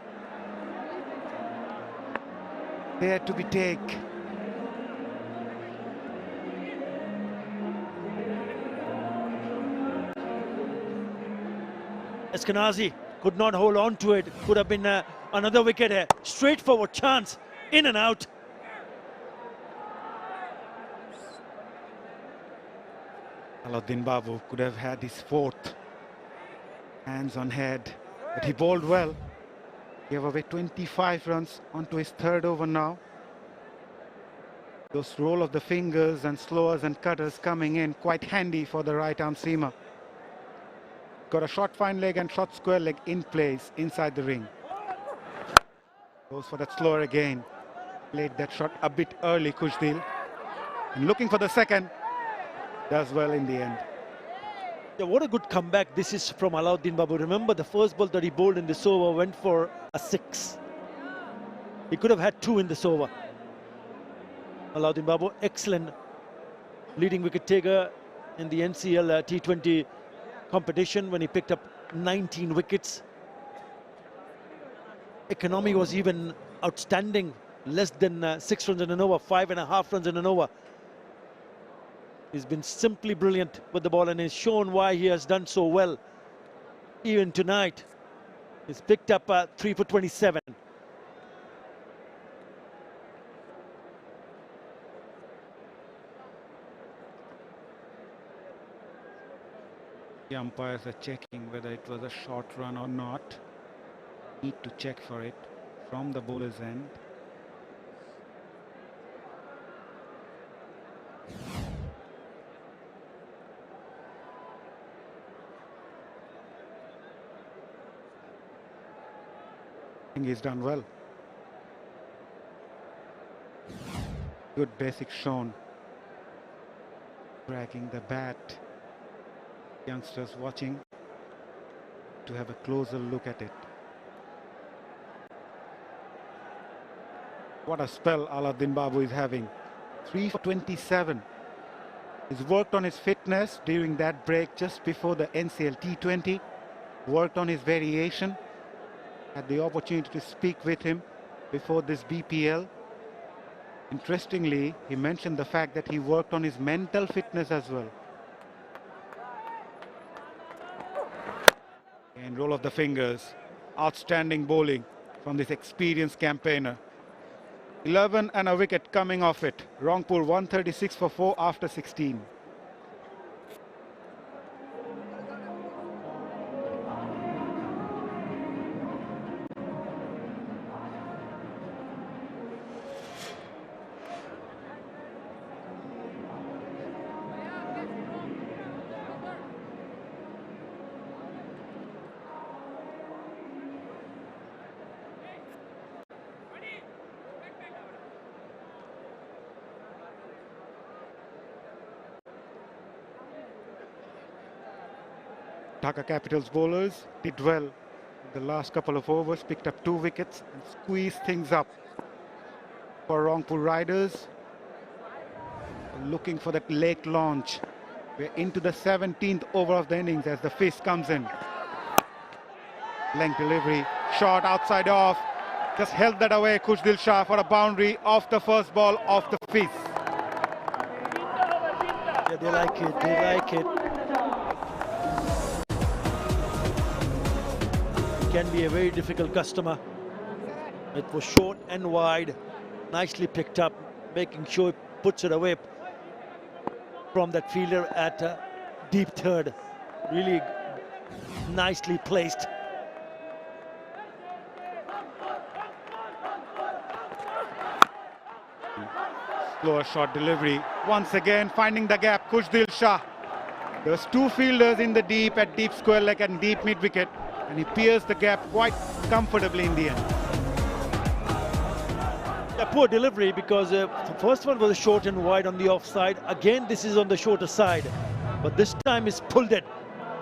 There to be take. Eskanazi could not hold on to it. Could have been another wicket here. Straightforward chance. In and out. Alauddin Babu could have had his 4th. Hands on head. But he bowled well. Gave away 25 runs onto his 3rd over now. Those roll of the fingers and slowers and cutters coming in quite handy for the right arm seamer. Got a short fine leg and short square leg in place inside the ring. Goes for that slower again. Played that shot a bit early, 𝗃𝗃𝗃. And looking for the second. Does well in the end. Yeah, what a good comeback this is from Alauddin Babu. Remember, the first ball that he bowled in this over went for a 6. He could have had 2 in this over. Alauddin Babu, excellent leading wicket taker in the NCL T20 competition when he picked up 19 wickets. Economy was even outstanding, less than 6 runs in an over, 5.5 runs in an over. He's been simply brilliant with the ball and has shown why he has done so well. Even tonight, he's picked up 3 for 27. The umpires are checking whether it was a short run or not. Need to check for it from the bowler's end. I think he's done well. Good basic shown. Dragging the bat. Youngsters watching to have a closer look at it. What a spell Alauddin Babu is having. 3 for 27. He's worked on his fitness during that break just before the NCL T20. Worked on his variation. Had the opportunity to speak with him before this BPL. Interestingly, he mentioned the fact that he worked on his mental fitness as well. And roll of the fingers. Outstanding bowling from this experienced campaigner. 11 and a wicket coming off it. Rangpur 136 for 4 after 16. Dhaka Capital's bowlers did well in the last couple of overs, picked up 2 wickets and squeezed things up. For Rangpur Riders, looking for that late launch. We're into the 17th over of the innings as the 𝗃 comes in. Length delivery, shot outside off, just held that away 𝗂𝗃 for a boundary off the first ball of the 𝗃. Yeah, they like it, they like it. Can be a very difficult customer. It was short and wide, nicely picked up, making sure he puts it away from that fielder at deep third. Really nicely placed. Slower shot delivery. Once again finding the gap, 𝗂𝗃. There was 2 fielders in the deep at deep square leg and deep mid wicket. And he pierced the gap quite comfortably in the end. A poor delivery because the first one was short and wide on the offside. Again, this is on the shorter side. But this time he's pulled it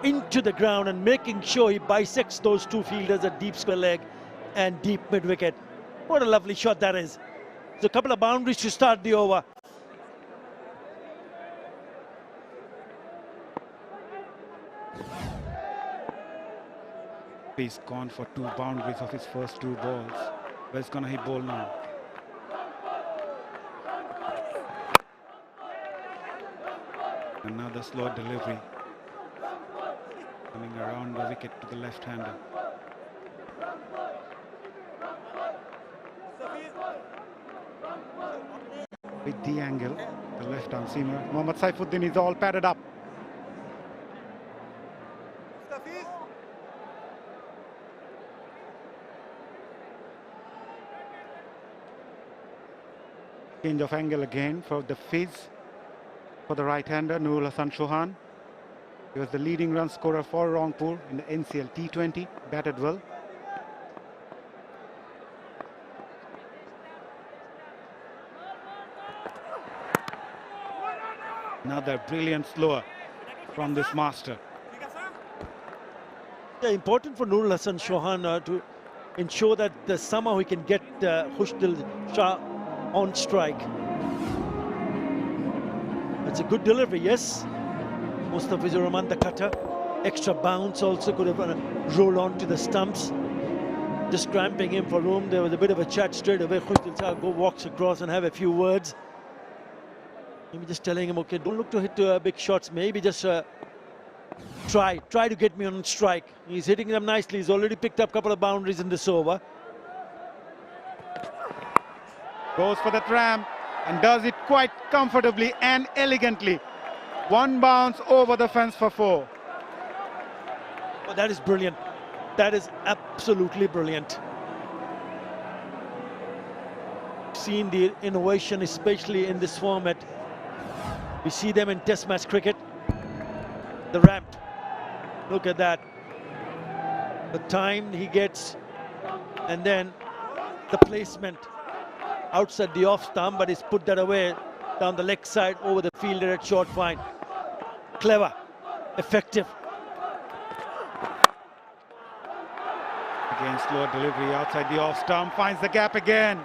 into the ground and making sure he bisects those 2 fielders at deep square leg and deep mid wicket. What a lovely shot that is. There's a couple of boundaries to start the over. He's gone for 2 boundaries of his first 2 balls. Where's gonna he bowl now? Another slow delivery. Coming around the wicket to the left-hander. With the angle, the left-arm seamer. Mohammad Saifuddin is all padded up. Change of angle again for the 𝗃 for the right-hander, Nurul Hassan Chauhan. He was the leading run scorer for Rangpur in the NCL T20, batted well. Another brilliant slower from this master. Yeah, important for Nurul Hassan Chauhan to ensure that somehow he can get 𝗂𝗫𝗀𝗃 on strike. It's a good delivery, yes. Mustafizur Rahman, the cutter. Extra bounce also could have rolled on to the stumps. Just cramping him for room. There was a bit of a chat straight away. 𝗂𝗫𝗀𝗃 walks across and have a few words. Maybe just telling him, okay, don't look to hit big shots. Maybe just try to get me on strike. He's hitting them nicely. He's already picked up a couple of boundaries in this over. Goes for the tram and does it quite comfortably and elegantly. One bounce over the fence for 4. Oh, that is brilliant. That is absolutely brilliant. Seen the innovation, especially in this format. We see them in Test match cricket. The ramp. Look at that. The time he gets, and then the placement outside the off stump, but he's put that away down the leg side over the fielder at short fine. Clever, effective. Again, slower delivery outside the off stump, finds the gap again.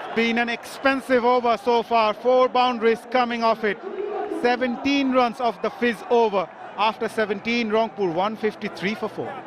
It's been an expensive over so far, 4 boundaries coming off it. 17 runs off the fizz over. After 17, Rangpur 153 for 4.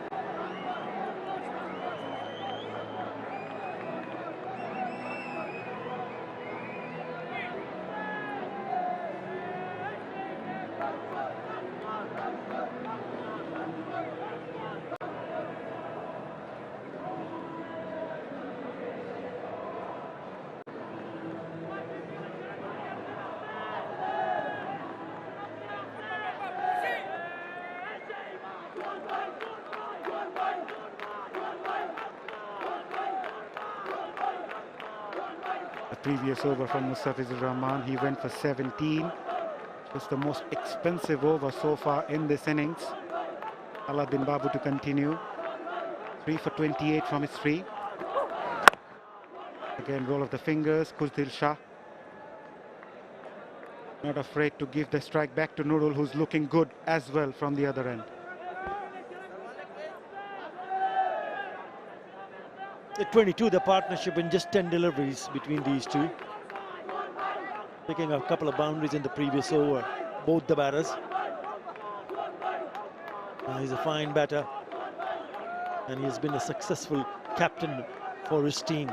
Previous over from Mustafizur Rahman, he went for 17. It's the most expensive over so far in this innings. Alauddin Babu to continue. 3 for 28 from his 3. Again, roll of the fingers, 𝗂𝗫𝗀𝗃. Not afraid to give the strike back to Nurul, who's looking good as well from the other end. At 22, the partnership in just 10 deliveries between these two. Picking up a couple of boundaries in the previous over, both the batters. He's a fine batter, and he's been a successful captain for his team,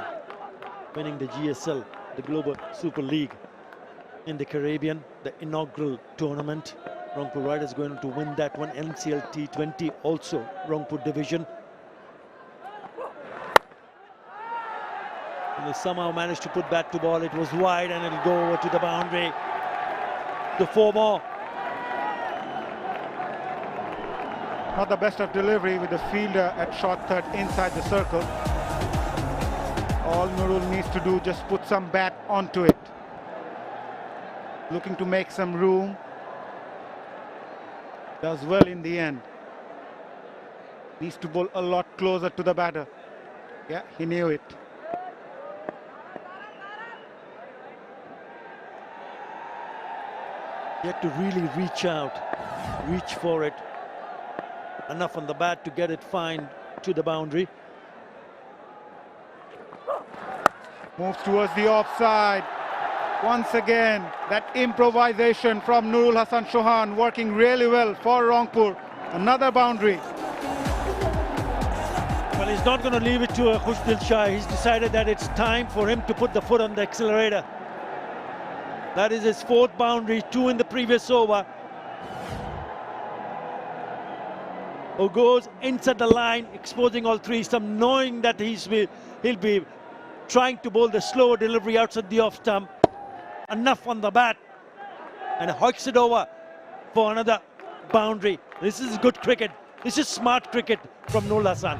winning the GSL, the Global Super League in the Caribbean, the inaugural tournament. Rangpur Riders going to win that one. NCL T20 also Rangpur division. And they somehow managed to put bat to ball. It was wide and it'll go over to the boundary. The 4 more. Not the best of delivery with the fielder at short third inside the circle. All Nurul needs to do, just put some bat onto it. Looking to make some room. Does well in the end. Needs to bowl a lot closer to the batter. Yeah, he knew it. You have to really reach out, reach for it. Enough on the bat to get it fine to the boundary. Moves towards the offside. Once again, that improvisation from Nurul Hasan Chauhan working really well for Rangpur. Another boundary. Well, he's not going to leave it to 𝗂𝗫𝗀𝗃. He's decided that it's time for him to put the foot on the accelerator. That is his 4th boundary, 2 in the previous over. Who goes inside the line, exposing all 3 stumps, knowing that he'll be trying to bowl the slower delivery outside the off stump. Enough on the bat, and hikes it over for another boundary. This is good cricket. This is smart cricket from Nurul Hasan.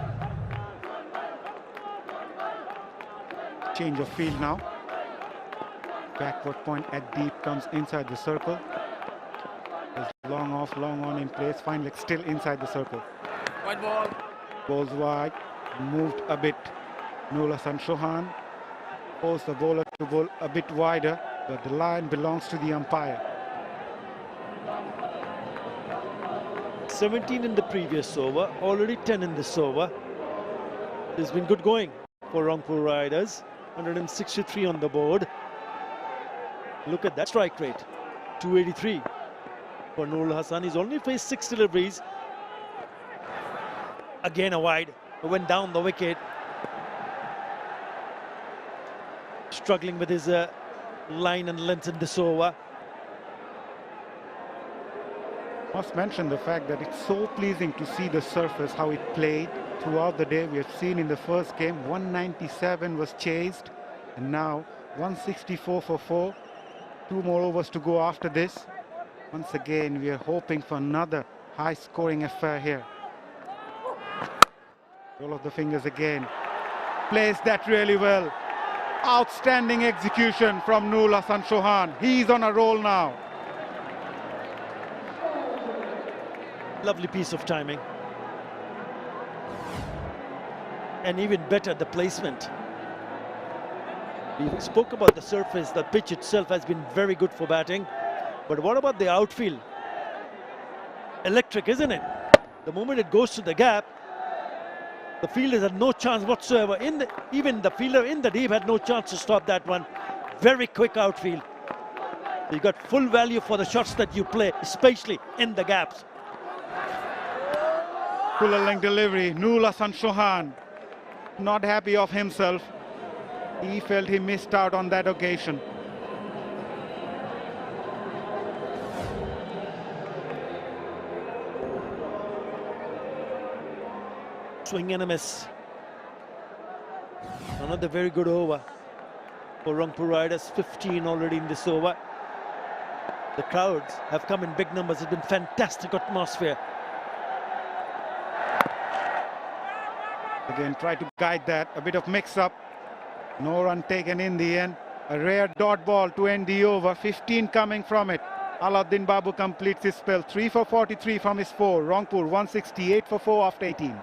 Change of field now. Backward point at deep comes inside the circle. There's long off, long on in place. Fine leg still inside the circle. White ball. Bowls wide. Moved a bit. Nurul Hasan Chauhan forced the bowler to bowl a bit wider, but the line belongs to the umpire. 17 in the previous over, already 10 in this over. There's been good going for Rangpur Riders. 163 on the board. Look at that strike rate. 283 for Nurul Hassan. He's only faced 6 deliveries. Again a wide. Went down the wicket. Struggling with his line and length in this over. Must mention the fact that it's so pleasing to see the surface, how it played throughout the day. We have seen in the first game 197 was chased, and now 164 for 4. 2 more overs to go after this. Once again, we are hoping for another high-scoring affair here. Roll of the fingers again. Plays that really well. Outstanding execution from Nurul Hassan Chauhan. He's on a roll now. Lovely piece of timing. And even better, the placement. We spoke about the surface. The pitch itself has been very good for batting. But what about the outfield? Electric, isn't it? The moment it goes to the gap, the fielders had no chance whatsoever. Even the fielder in the deep had no chance to stop that one. Very quick outfield. You got full value for the shots that you play, especially in the gaps. Fuller length delivery. Nurul Hassan Chauhan not happy of himself. He felt he missed out on that occasion. Swing and a miss. Another very good over for Rangpur Riders. 15 already in this over. The crowds have come in big numbers. It's been fantastic atmosphere. Again, try to guide that. A bit of mix-up. No run taken in the end. A rare dot ball to end the over. 15 coming from it. Alauddin Babu completes his spell. 3 for 43 from his 4. Rangpur 168 for 4 after 18.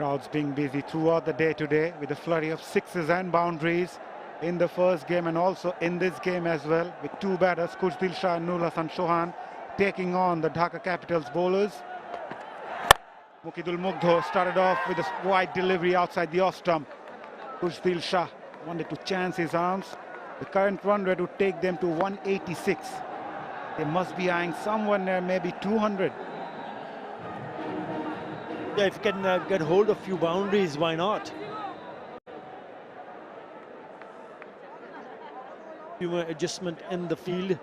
Crowds being busy throughout the day today with a flurry of 6s and boundaries in the first game and also in this game as well, with 2 batters, 𝗂𝗫𝗄𝗃 and Nurul Hassan Chauhan, taking on the Dhaka Capitals bowlers. 𝗂𝗫𝗄𝗃 started off with a wide delivery outside the off stump. 𝗂𝗫𝗄𝗃 wanted to chance his arms. The current run rate would take them to 186. They must be eyeing somewhere near maybe 200. Yeah, if you can get hold of a few boundaries, why not? Few adjustment in the field.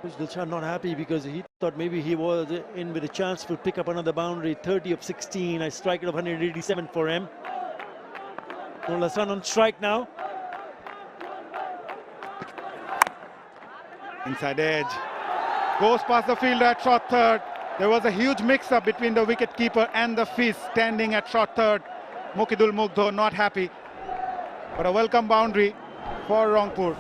𝗂𝗫𝗄𝗃 not happy because he thought maybe he was in with a chance to pick up another boundary. 30 of 16, a strike rate of 187 for him. Nurul Hassan on strike now. Inside edge. Goes past the fielder at short third. There was a huge mix-up between the wicket-keeper and the Fizz standing at short third. 𝗂𝗫𝗄𝗃 not happy. But a welcome boundary for Rangpur.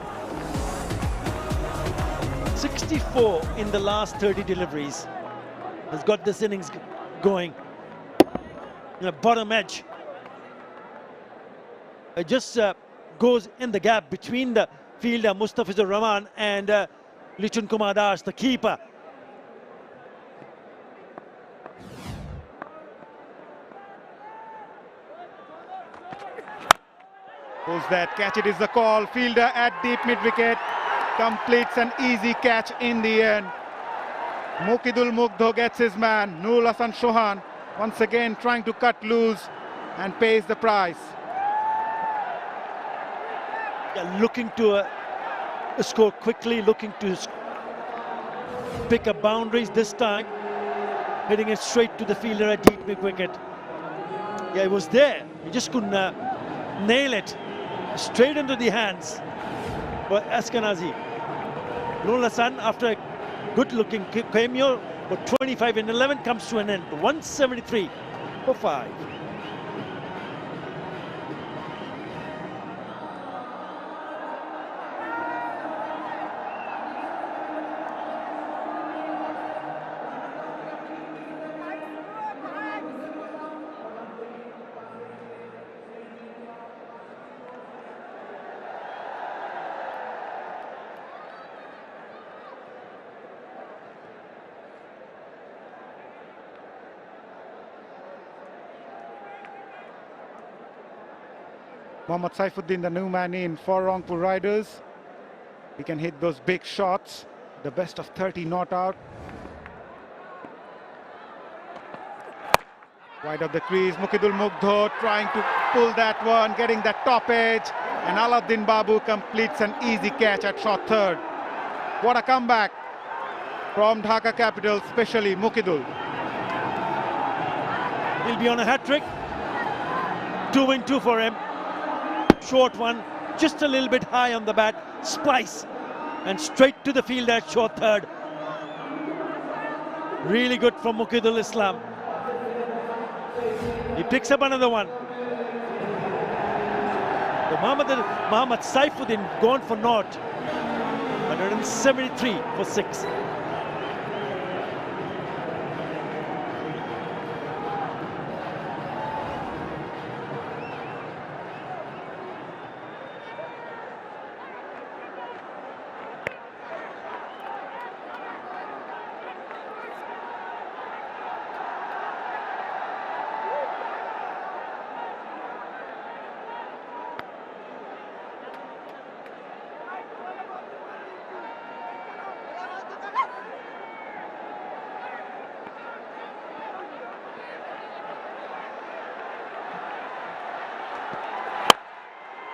64 in the last 30 deliveries. Has got this innings going. Bottom edge. It just goes in the gap between the fielder Mustafizur Rahman and Lichun Kumar Das, the keeper. Who's that? Catch it is the call. Fielder at deep mid-wicket completes an easy catch in the end. 𝗂𝗫𝗄𝗃 gets his man. Nurul Hassan Chauhan once again trying to cut loose and pays the price. Yeah, looking to score quickly, looking to pick up boundaries this time. Hitting it straight to the fielder at deep mid-wicket. Yeah, it was there. He just couldn't nail it. Straight into the hands for Ashkenazi. Nurul Hassan, after a good-looking cameo, But 25 and 11 comes to an end. 173 for 5. Mohammad Saifuddin, the new man in for Rangpur Riders. He can hit those big shots. The best of 30 not out. Wide of the crease, 𝗂𝗫𝗄𝗪 trying to pull that one, getting that top edge. And Alauddin Babu completes an easy catch at short third. What a comeback from Dhaka Capital, especially 𝗂𝗫𝗄𝗪. He'll be on a hat-trick. 2 in 2 for him. Short one, just a little bit high on the bat. Splice and straight to the field at short third. Really good from Muqidul Islam. He picks up another one. The Mohammad Saifuddin gone for naught. 173 for 6.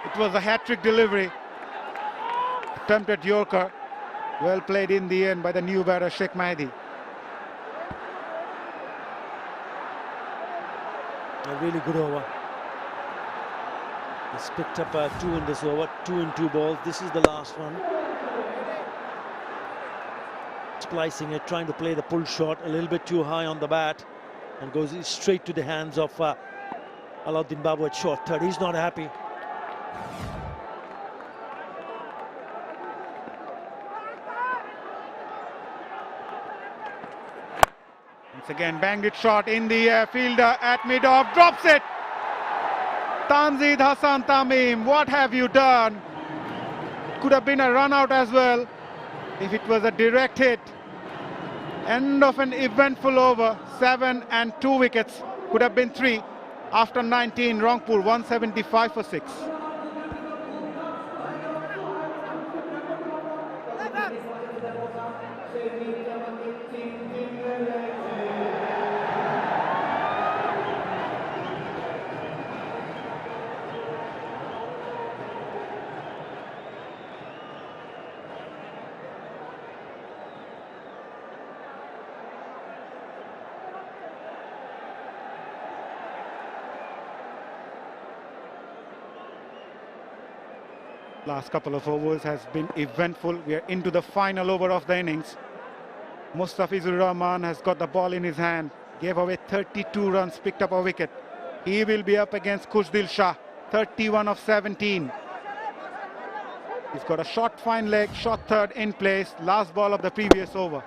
It was a hat-trick delivery. Attempted Yorker. Well played in the end by the new batter Sheikh Mahdi. A really good over. He's picked up 2 in this over. 2 in 2 balls. This is the last one. Splicing it, trying to play the pull shot a little bit too high on the bat, and goes straight to the hands of Alauddin Babu at short third. He's not happy. Once again, banged it short in the air. Fielder at mid-off drops it. Tanzid Hassan Tamim, what have you done? Could have been a run out as well if it was a direct hit. End of an eventful over. 7 and 2 wickets. Could have been 3 after 19. Rangpur 175 for 6. Last couple of overs has been eventful. We are into the final over of the innings. Mustafizur Rahman has got the ball in his hand. Gave away 32 runs, picked up a wicket. He will be up against Khushdil Shah, 31 of 17. He's got a short fine leg, short third in place. Last ball of the previous over.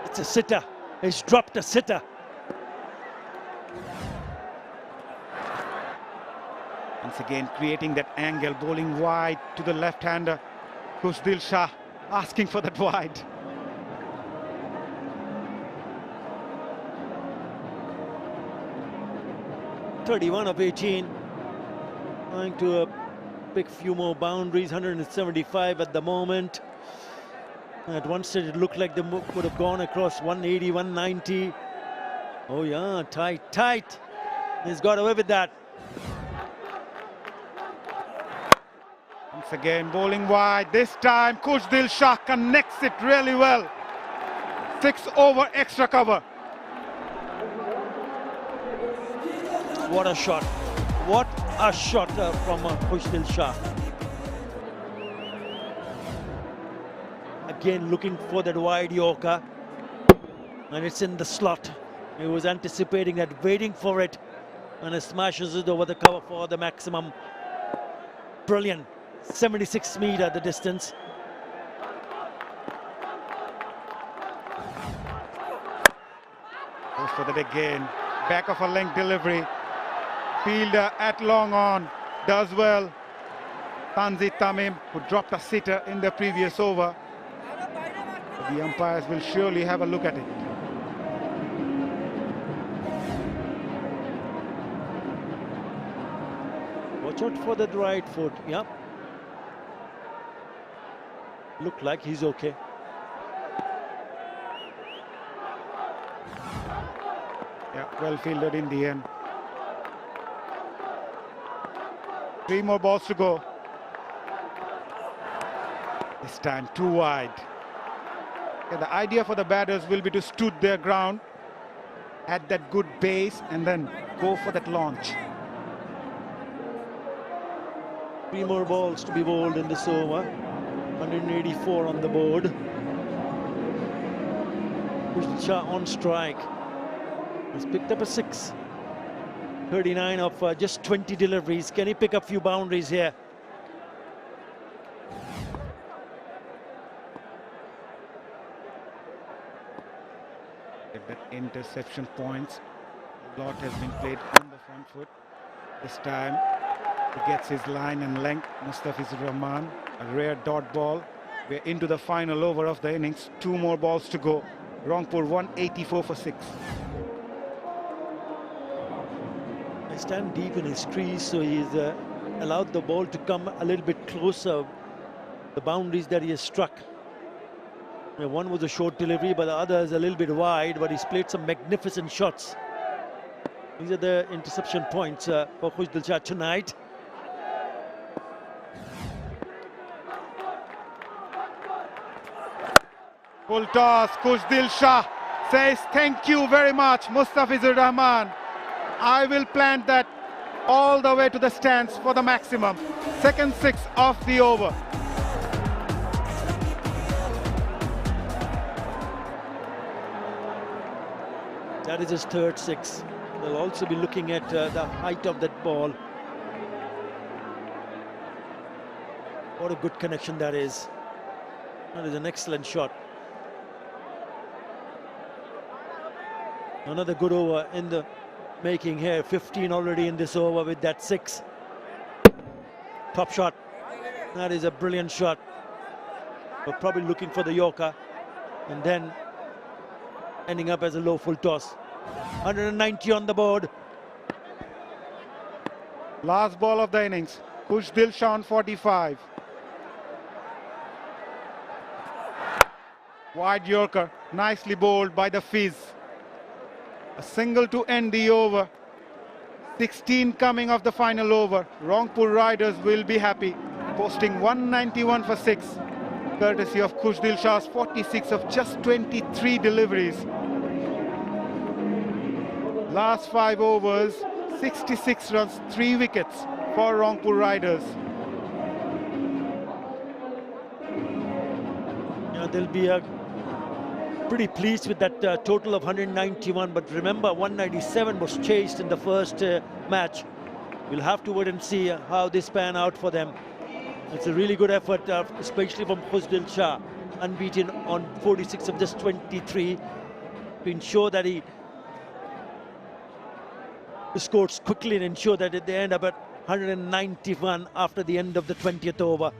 It's a sitter. He's dropped a sitter. Once again creating that angle, bowling wide to the left-hander. Khushdil Shah asking for that wide. 𝗵 of 18. Trying to pick few more boundaries. 175 at the moment. At one stage it looked like they would have gone across 180, 190. Oh yeah, tight. He's got away with that. Once again bowling wide. This time Khushdil Shah connects it really well. 6 over extra cover. What a shot. What a shot from Khushdil Shah. Again looking for that wide Yorker. And it's in the slot. He was anticipating that, waiting for it. And he smashes it over the cover for the maximum. Brilliant. 76 meter the distance. Goes for that again. Back of a length delivery. Fielder at long on. Does well. Tanzit Tamim, who dropped a sitter in the previous over. The umpires will surely have a look at it. Watch out for that right foot. Yep. Look like he's okay. Yeah, well fielded in the end. 3 more balls to go. This time too wide. Yeah, the idea for the batters will be to stood their ground, at that good base, and then go for that launch. 3 more balls to be bowled in this over. 184 on the board. 𝗃𝗃 on strike. He's picked up a 6. 39 of just 20 deliveries. Can he pick up a few boundaries here? Get that interception points. A lot has been played on the front foot. This time he gets his line and length. Mustafizur Rahman, a rare dot ball. We're into the final over of the innings. 2 more balls to go. Rangpur 184 for 6. They stand deep in his crease, so he's allowed the ball to come a little bit closer. The boundaries that he has struck. One was a short delivery, but the other is a little bit wide, but he's played some magnificent shots. These are the interception points for 𝗃𝗃 tonight. Full toss, 𝗃𝗃 says thank you very much, Mustafizur Rahman. I will plant that all the way to the stands for the maximum. Second 6 of the over. That is his third 6. They'll also be looking at the height of that ball. What a good connection that is. That is an excellent shot. Another good over in the making here. 15 already in this over with that 6. Top shot. That is a brilliant shot. We're probably looking for the Yorker and then ending up as a low full toss. 190 on the board. Last ball of the innings. 𝗃𝗃 on 45. Wide Yorker, nicely bowled by the Fizz. A single to end the over. 16 coming of the final over. Rangpur Riders will be happy, posting 191 for 6, courtesy of 𝗃𝗃's 46 of just 23 deliveries. Last 5 overs, 66 runs, 3 wickets for Rangpur Riders. Yeah, they'll be pretty pleased with that total of 191, but remember 197 was chased in the first match. We'll have to wait and see how this pan out for them. It's a really good effort, especially from 𝗃𝗃, unbeaten on 46 of just 23, to ensure that he scores quickly and ensure that they end up at 191 after the end of the 20th over.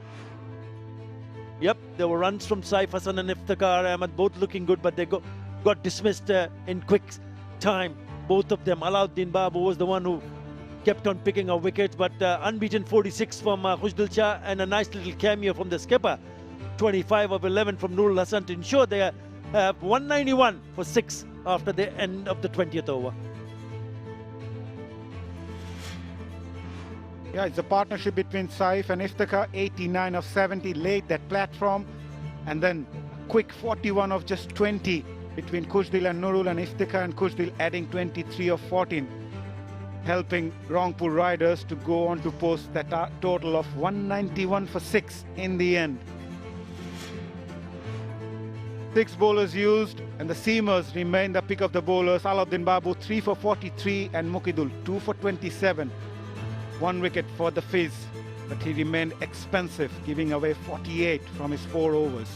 Yep, there were runs from Saif Hassan and Iftikhar Ahmed, both looking good, but they got dismissed in quick time. Both of them. Alauddin Babu was the one who kept on picking up wickets, but unbeaten 46 from 𝗃𝗃 and a nice little cameo from the skipper. 25 of 11 from Nurul Hassan to ensure they have 191 for 6 after the end of the 20th over. Yeah, it's a partnership between Saif and Iftikhar. 89 of 70 laid that platform, and then quick 41 of just 20 between 𝗃𝗃 and Nurul, and Iftikhar and 𝗃𝗃 adding 23 of 14, helping Rangpur Riders to go on to post that total of 191 for 6 in the end. 6 bowlers used, and the seamers remain the pick of the bowlers. Alauddin Babu 3 for 43 and Muqidul 2 for 27. 1 wicket for the Fizz, but he remained expensive, giving away 48 from his 4 overs.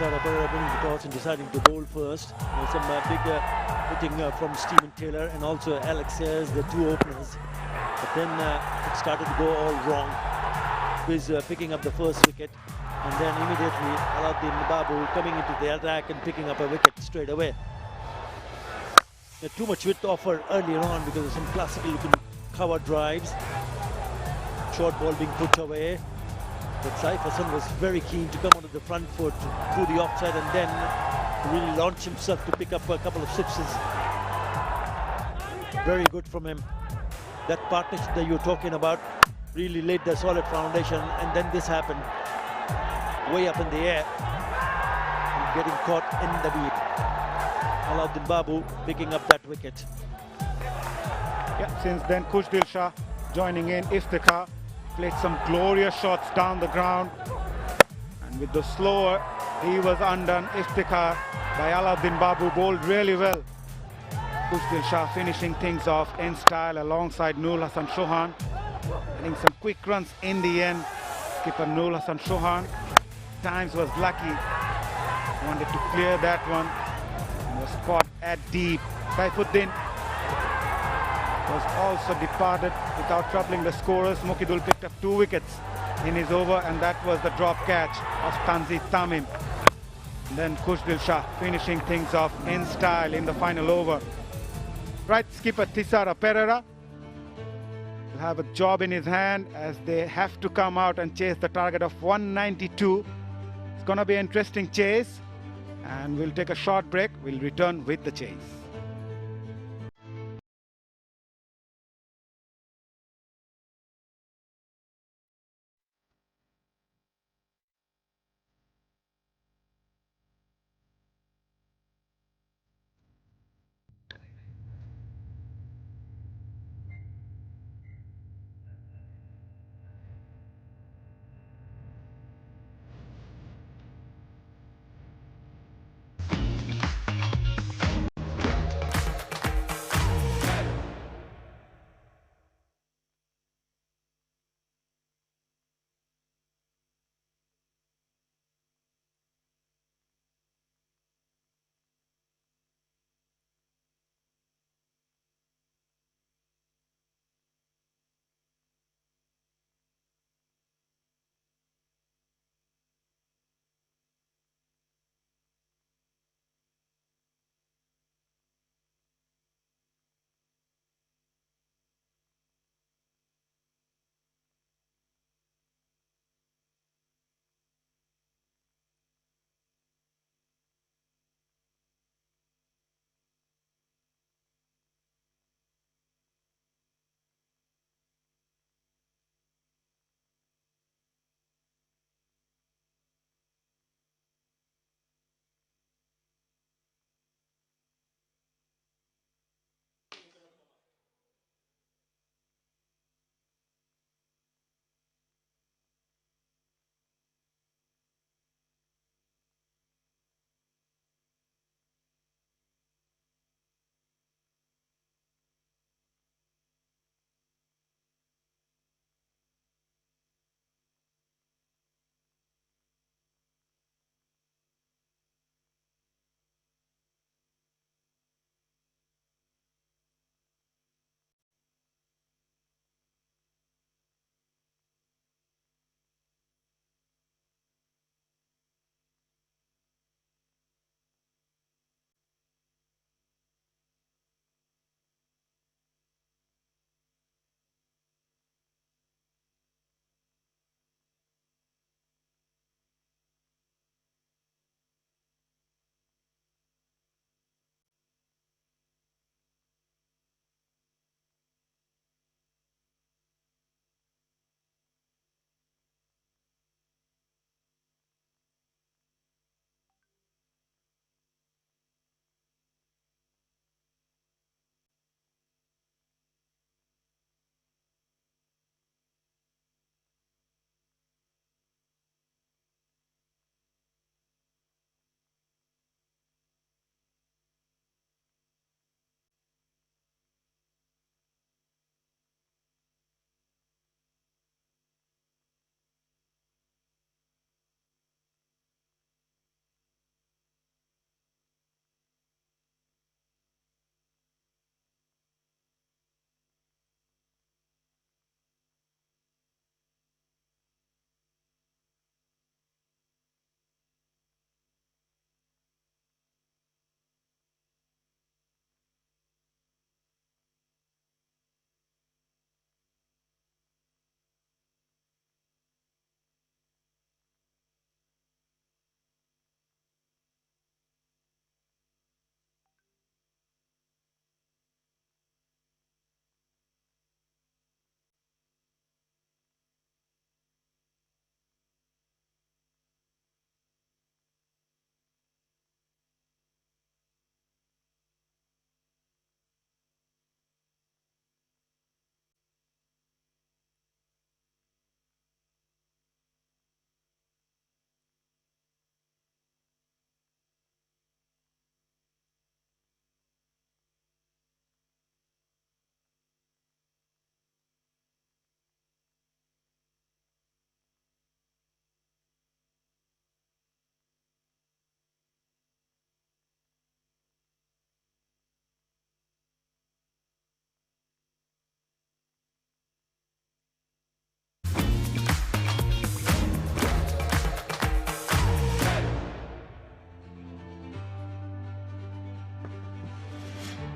𝗬𝗂𝗧 winning the toss and deciding to bowl first. Some big hitting from Stephen Taylor and also Alex Sayers, the 2 openers. But then it started to go all wrong. Fizz picking up the first wicket, and then immediately Alauddin Babu coming into the attack and picking up a wicket straight away. Too much width offer earlier on because of some classical looking cover drives. Short ball being put away. But Saif Hassan was very keen to come onto the front foot through the offside and then really launch himself to pick up a couple of sixes. Very good from him. That partnership that you were talking about really laid the solid foundation, and then this happened. Way up in the air and getting caught in the weed. Alauddin Babu picking up that wicket. Yeah, since then 𝗂𝗃𝗃 joining in. Iftikhar played some glorious shots down the ground, and with the slower he was undone. Iftikhar by Alauddin Babu bowled really well. 𝗂𝗃𝗃 finishing things off in style alongside Nurul Hasan Chauhan, getting some quick runs in the end. Skipper Nurul Hasan Chauhan times was lucky, wanted to clear that one, was caught at deep. Saifuddin was also departed without troubling the scorers. Muqidul picked up 2 wickets in his over, and that was the drop catch of Tanzih Tamim. And then 𝗂𝗃𝗃 finishing things off in style in the final over. Right, skipper Thisara Perera will have a job in his hand as they have to come out and chase the target of 192. It's going to be an interesting chase, and we'll take a short break. We'll return with the chase.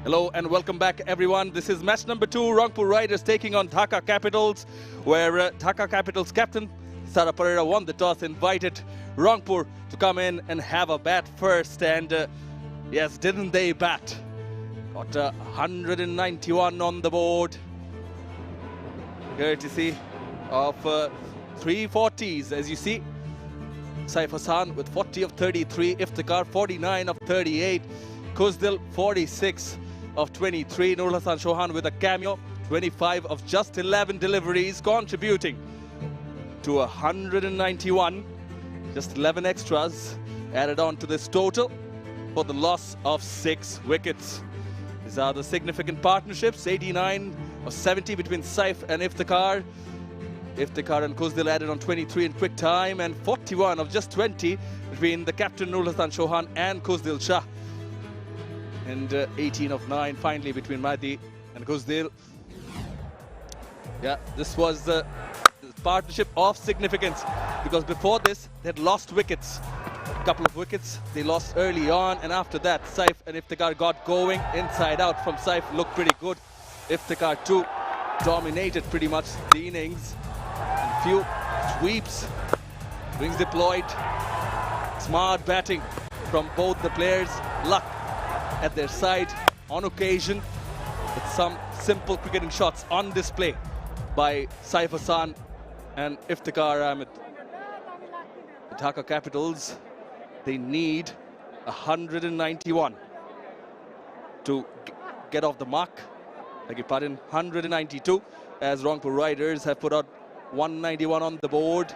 Hello and welcome back, everyone. This is match number 2, Rangpur Riders taking on Dhaka Capitals, where Dhaka Capitals captain 𝗧𝗦𝗃𝗃 won the toss, invited Rangpur to come in and have a bat first, and yes, didn't they bat? Got 191 on the board. Courtesy of 3 40s, as you see. Saif Hassan with 40 of 33, Iftikhar 49 of 38, 𝗂𝗃𝗃 46 of 23, Nurul Hassan Chauhan with a cameo, 25 of just 11 deliveries, contributing to 191. Just 11 extras added on to this total for the loss of 6 wickets. These are the significant partnerships, 89 of 70 between Saif and Iftikhar. Iftikhar and 𝗂𝗃𝗃 added on 23 in quick time, and 41 of just 20 between the captain Nurul Hassan Chauhan and 𝗂𝗃𝗃. And 18 of 9 finally between Mahdi and 𝗂𝗃𝗃. Yeah, this was the partnership of significance, because before this they had lost wickets. A couple of wickets they lost early on, and after that Saif and Iftikhar got going. Inside out from Saif looked pretty good. Iftikhar too dominated pretty much the innings. And few sweeps, wings deployed, smart batting from both the players, luck at their side on occasion, with some simple cricketing shots on display by Saif Hassan and Iftikhar Ahmed. The Dhaka Capitals, they need 191 to get off the mark. Beg your pardon, 192, as Rangpur Riders have put out 191 on the board.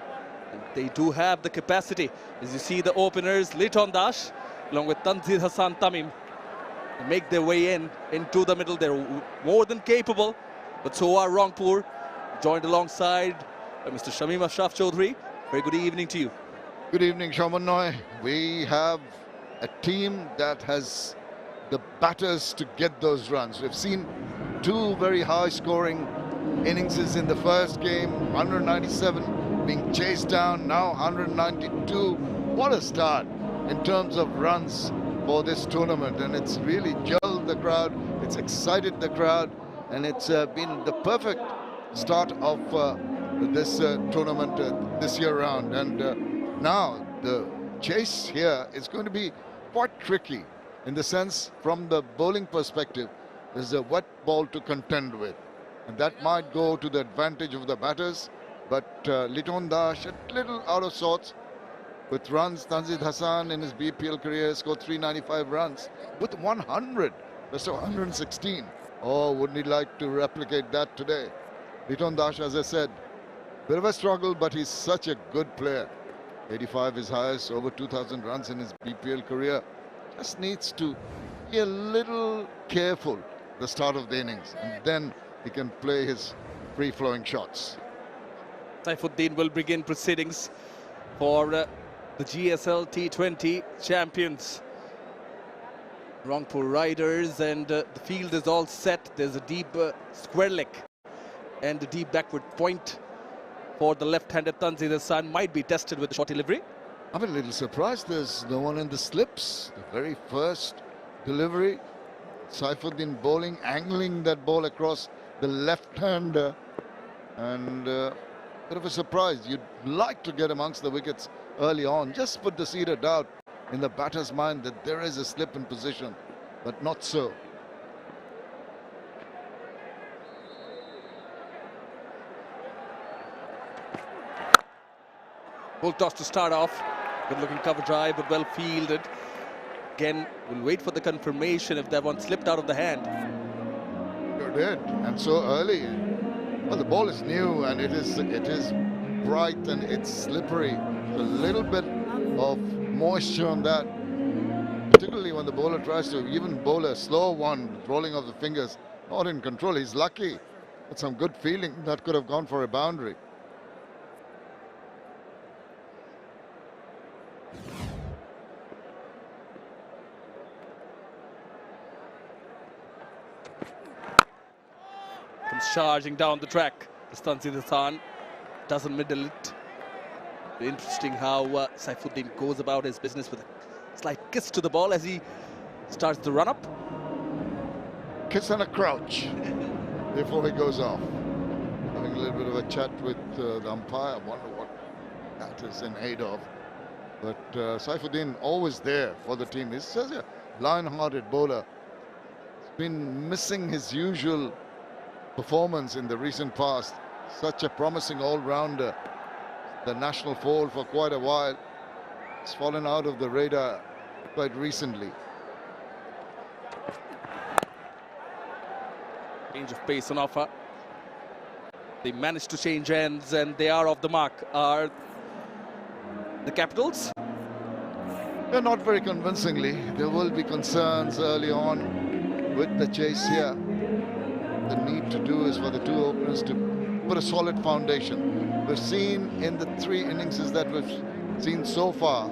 And they do have the capacity. As you see, the openers, Liton Dash, along with Tanzil Hassan Tamim, make their way into the middle. They're more than capable, but so are Rangpur, joined alongside Mr. Shamim Ashraf Chaudhary. Very good evening to you. Good evening, Shamannoy. We have a team that has the batters to get those runs. We've seen 2 very high-scoring innings in the first game, 197 being chased down, now 192. What a start in terms of runs for this tournament, and it's really gelled the crowd, it's excited the crowd, and it's been the perfect start of this tournament this year round. And now the chase here is going to be quite tricky, in the sense, from the bowling perspective, there's a wet ball to contend with, and that might go to the advantage of the batters. But Liton Dash a little out of sorts with runs. Tanzil Hassan in his BPL career scored 395 runs with 100, best of 116. Oh, wouldn't he like to replicate that today? Liton Dash, as I said, bit of a struggle, but he's such a good player. 85 his highest, over 2,000 runs in his BPL career. Just needs to be a little careful the start of the innings, and then he can play his free-flowing shots. Saifuddin will begin proceedings for the GSL T20 champions, Rangpur Riders, and the field is all set. There's a deep square leg and a deep backward point for the left-handed Tanzil Hassan. Might be tested with the short delivery. I'm a little surprised there's no one in the slips. The very first delivery, Saifuddin bowling, angling that ball across the left-hander, and bit of a surprise. You'd like to get amongst the wickets early on, just put the seed of doubt in the batter's mind that there is a slip in position, but not so. Full toss to start off. Good looking cover drive, but well fielded. Again, we'll wait for the confirmation if that one slipped out of the hand. Sure did, and so early. Well, the ball is new, and it is bright and it's slippery. A little bit of moisture on that, particularly when the bowler tries to even bowl a slow one, rolling of the fingers, not in control. He's lucky. With some good feeling, that could have gone for a boundary. Comes charging down the track. Tanzil Hassan doesn't middle it. Interesting how Saifuddin goes about his business with a slight kiss to the ball as he starts the run-up. kiss and a crouch before he goes off. Having a little bit of a chat with the umpire. I wonder what that is in aid of. But Saifuddin always there for the team. He's such a lion-hearted bowler. He's been missing his usual performance in the recent past. Such a promising all-rounder. The national fold for quite a while. He's fallen out of the radar quite recently. Change of pace on offer. They managed to change ends and they are off the mark. Are the Capitals? They're not very convincingly. There will be concerns early on with the chase here. The need to do is for the two openers to put a solid foundation. We've seen in the 3 innings that we've seen so far,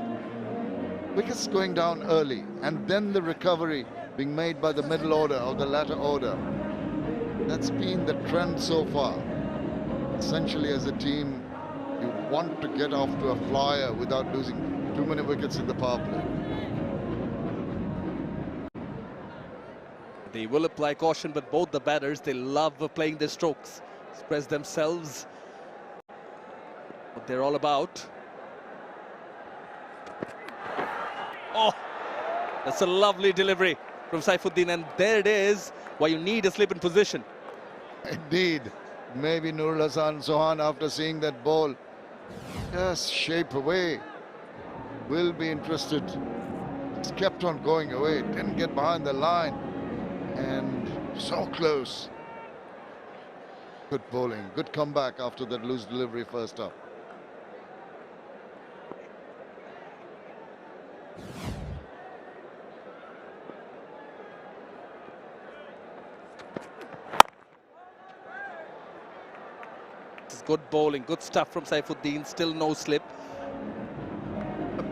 wickets going down early and then the recovery being made by the middle order or the latter order. That's been the trend so far. Essentially, as a team, you want to get off to a flyer without losing too many wickets in the power play. They will apply caution, but both the batters, they love playing their strokes, express themselves, what they're all about. Oh, that's a lovely delivery from Saifuddin, and there it is, why you need a slip in position. Indeed. Maybe Nurul Hasan Sohan, after seeing that ball just shape away, will be interested. It's kept on going away, didn't get behind the line, and so close. Good bowling, good comeback after that loose delivery first up. Good bowling, good stuff from Saifuddin, still no slip.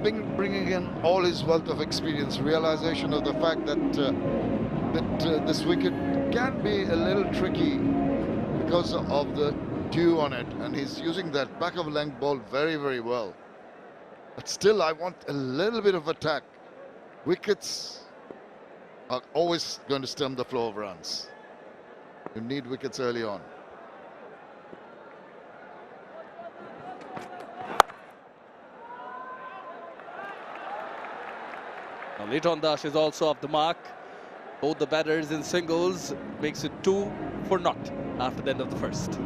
Bringing in all his wealth of experience, realization of the fact that this wicket can be a little tricky because of the dew on it, and he's using that back of length ball very, very well. But still, I want a little bit of attack. Wickets are always going to stem the flow of runs. You need wickets early on. Now Liton Das is also off the mark. Both the batters in singles, makes it 2 for naught after the end of the first.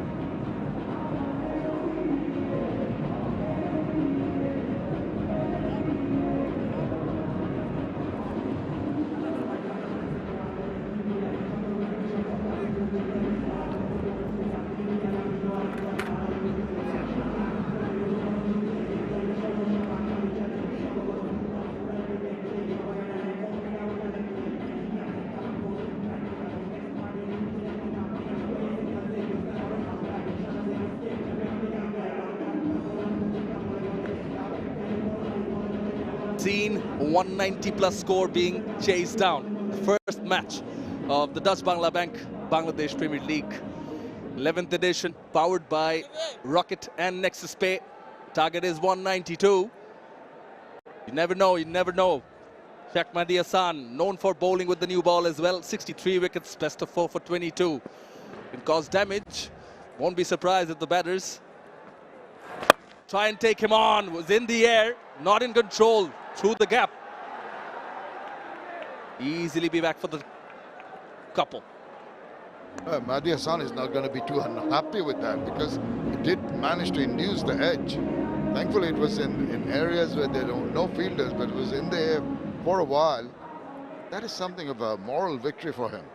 Seen 190 plus score being chased down. The first match of the Dutch Bangla Bank Bangladesh Premier League 11th edition, powered by Rocket and Nexus Pay. Target is 192. You never know, you never know. Sheikh Mahdi Hassan, known for bowling with the new ball as well. 63 wickets, best of 4 for 22. Can cause damage. Won't be surprised if the batters try and take him on. Was in the air, not in control, through the gap. Easily be back for the couple. Mahdi Hassan is not going to be too unhappy with that, because he did manage to induce the edge. Thankfully, it was in areas where there are no fielders, but it was in the air for a while. That is something of a moral victory for him.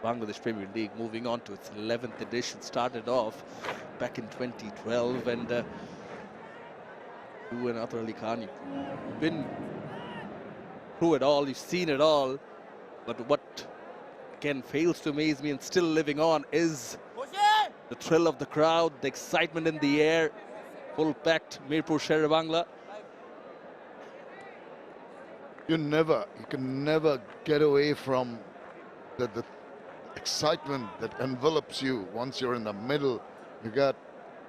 Bangladesh Premier League moving on to its 11th edition, started off back in 2012, and you and Athar Ali Khan, you've been through it all, you've seen it all, but what again fails to amaze me and still living on is the thrill of the crowd, the excitement in the air, full packed Mirpur Sher-e-Bangla. You can never get away from the excitement that envelops you once you're in the middle. You got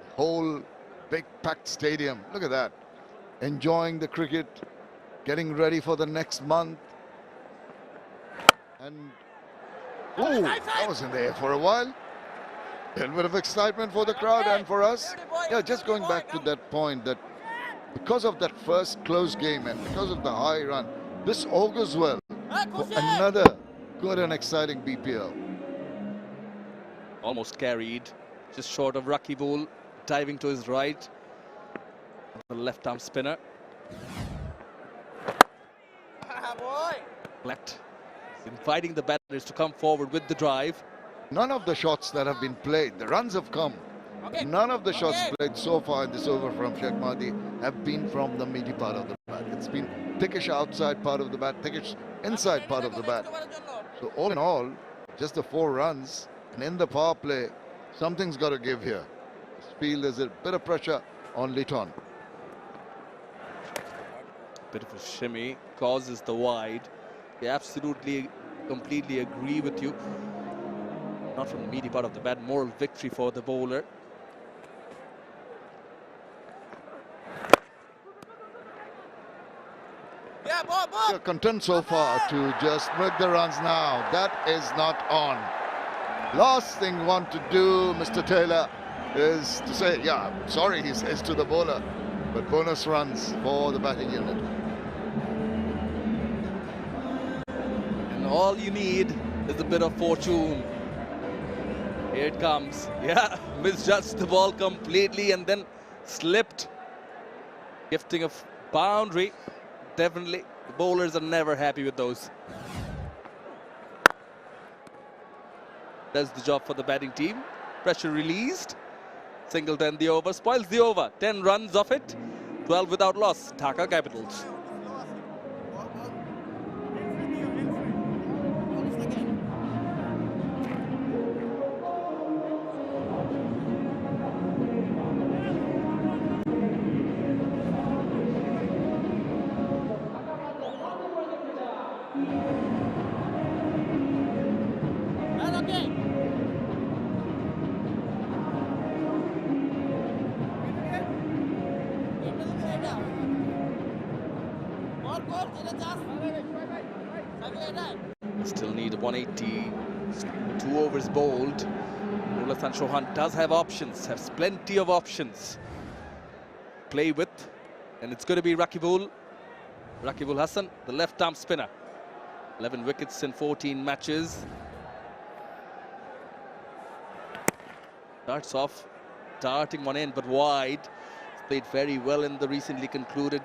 the whole big packed stadium. Look at that. Enjoying the cricket, getting ready for the next month. And ooh, that was in the air for a while. A little bit of excitement for the crowd and for us. Yeah, just going back to that point that because of that first close game and because of the high run, this augurs well for another good and exciting BPL. Almost carried, just short of Rangpur, diving to his right. The left arm spinner. Left. Inviting the batters to come forward with the drive. None of the shots that have been played, the runs have come. None of the shots played so far in this over from Sheikh Mahdi have been from the meaty part of the bat. It's been thickish outside part of the bat, thickish inside part of the bat. So all in all, just the 4 runs, and in the power play, something's got to give here. I feel there's a bit of pressure on Liton. Bit of a shimmy causes the wide. I absolutely, completely agree with you. Not from the meaty part of the bat. Moral victory for the bowler. You're content so far to just make the runs now. That is not on. Last thing you want to do, Mr. Taylor, is to say, yeah, sorry, he says to the bowler, but bonus runs for the batting unit. And all you need is a bit of fortune. Here it comes. Yeah, misjudged the ball completely and then slipped. Gifting a boundary. Definitely, the bowlers are never happy with those. Does the job for the batting team. Pressure released. Single 10 the over. Spoils the over. 10 runs off it. 12 without loss. Dhaka Capitals. Still need 180. 2 overs bowled. Nur Hasan Chauhan does have options, has plenty of options. Play with, and it's going to be Rangpur Hassan, the left arm spinner. 11 wickets in 14 matches. Starts off darting one in, but wide. Played very well in the recently concluded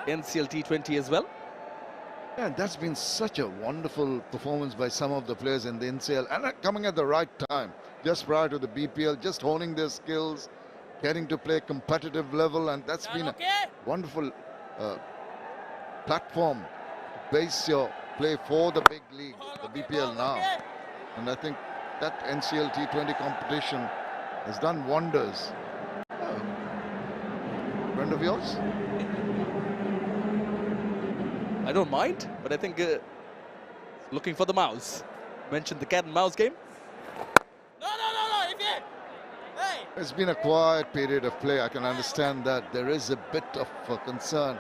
NCL T20 as well. Yeah, that's been such a wonderful performance by some of the players in the NCL and coming at the right time, just prior to the BPL, just honing their skills, getting to play competitive level, and that's been a wonderful platform to base your play for the big league, the BPL now. And I think that NCL T20 competition has done wonders. Friend of yours? I don't mind, but I think looking for the mouse. Mentioned the cat and mouse game. No. It's been a quiet period of play. I can understand that. There is a bit of concern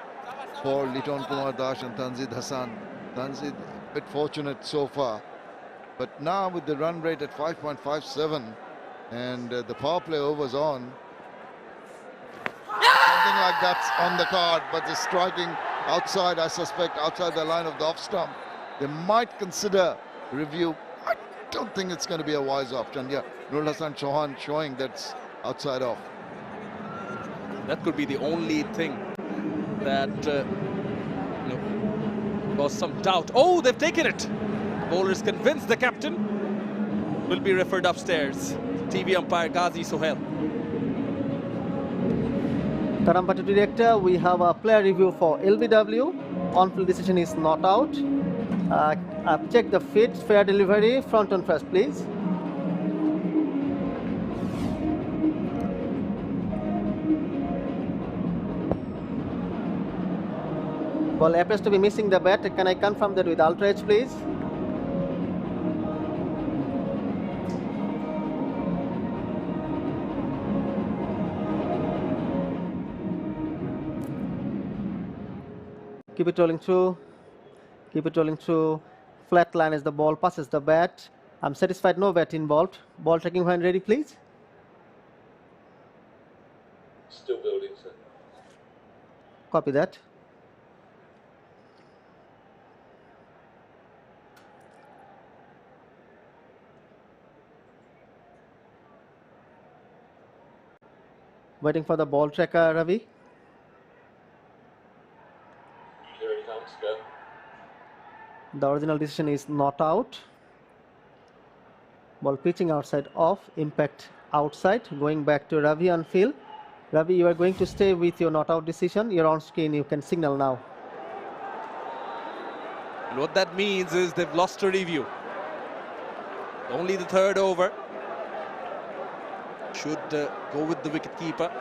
for Liton Kumar Das and Tanzid Hassan. Tanzid, a bit fortunate so far. But now with the run rate at 5.57 and the power play overs on, something like that's on the card, but the striking outside, I suspect, outside the line of the off stump. They might consider review. I don't think it's going to be a wise option. Yeah, Nur Hasan Chauhan showing that's outside off. That could be the only thing that caused some doubt. Oh, they've taken it. The bowler is convinced the captain will be referred upstairs. TV umpire 𝐘𝐲𝐮 Sohail. Karampati director, we have a player review for LBW. On-field decision is not out. I've checked the feet, fair delivery, front on first, please. Ball appears to be missing the bat. Can I confirm that with Ultra Edge, please? Keep it rolling through. Keep it rolling through. Flat line as the ball passes the bat. I'm satisfied, no bat involved. Ball tracking when ready, please. Still building, sir. Copy that. Waiting for the ball tracker, Ravi. Here it comes, go. The original decision is not out. Ball pitching outside off, impact outside. Going back to Ravi on field. Ravi, you are going to stay with your not out decision. You're on screen, you can signal now. And what that means is they've lost a review. Only the third over. Should go with the wicket-keeper.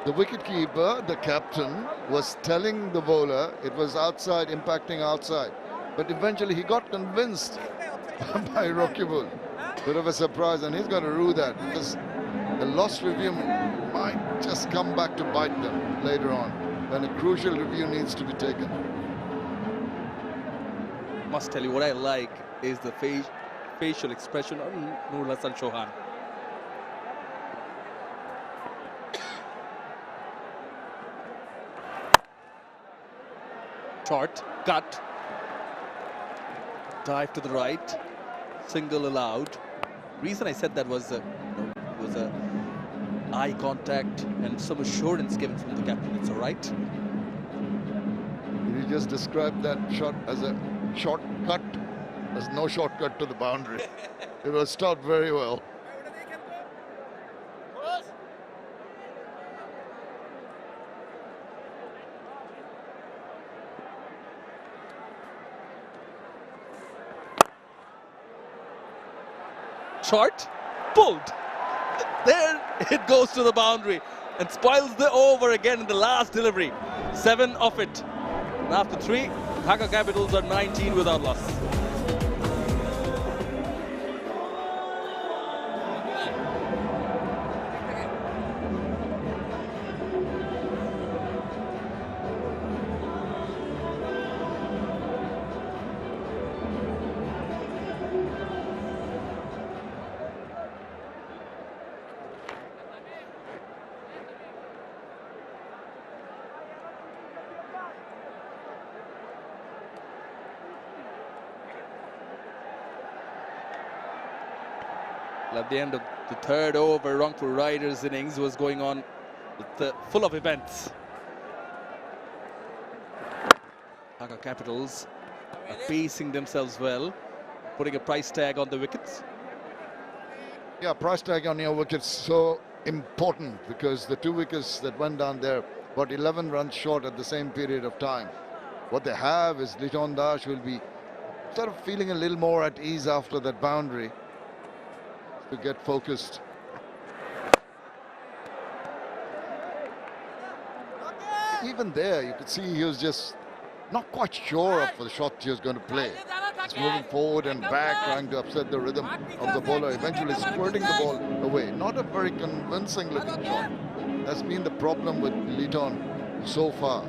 The wicket-keeper, the captain, was telling the bowler it was outside, impacting outside. But eventually he got convinced by Rakibul. Bit of a surprise, and he's going to rue that, because the lost review might just come back to bite them later on when a crucial review needs to be taken. Must tell you, what I like is the facial expression on Nurul Hasan Chauhan. Short, cut, dive to the right, single allowed. Reason I said that was was a eye contact and some assurance given from the captain. It's all right. You just described that shot as a shortcut. There's no shortcut to the boundary. It was stopped very well. Short, pulled. There it goes to the boundary and spoils the over again in the last delivery. 7 off it. And after 3, Dhaka Capitals are 19 without loss. At the end of the third over, Rangpur Riders' innings was going on with, full of events. Dhaka Capitals are pacing themselves well, putting a price tag on the wickets. Yeah, price tag on your wickets so important, because the 2 wickets that went down there got 11 runs short at the same period of time. What they have is Liton Das will be sort of feeling a little more at ease after that boundary to get focused. Even there, you could see he was just not quite sure of the shot he was going to play. He's moving forward and back, trying to upset the rhythm of the bowler, eventually squirting the ball away. Not a very convincing looking shot. That's been the problem with Liton so far.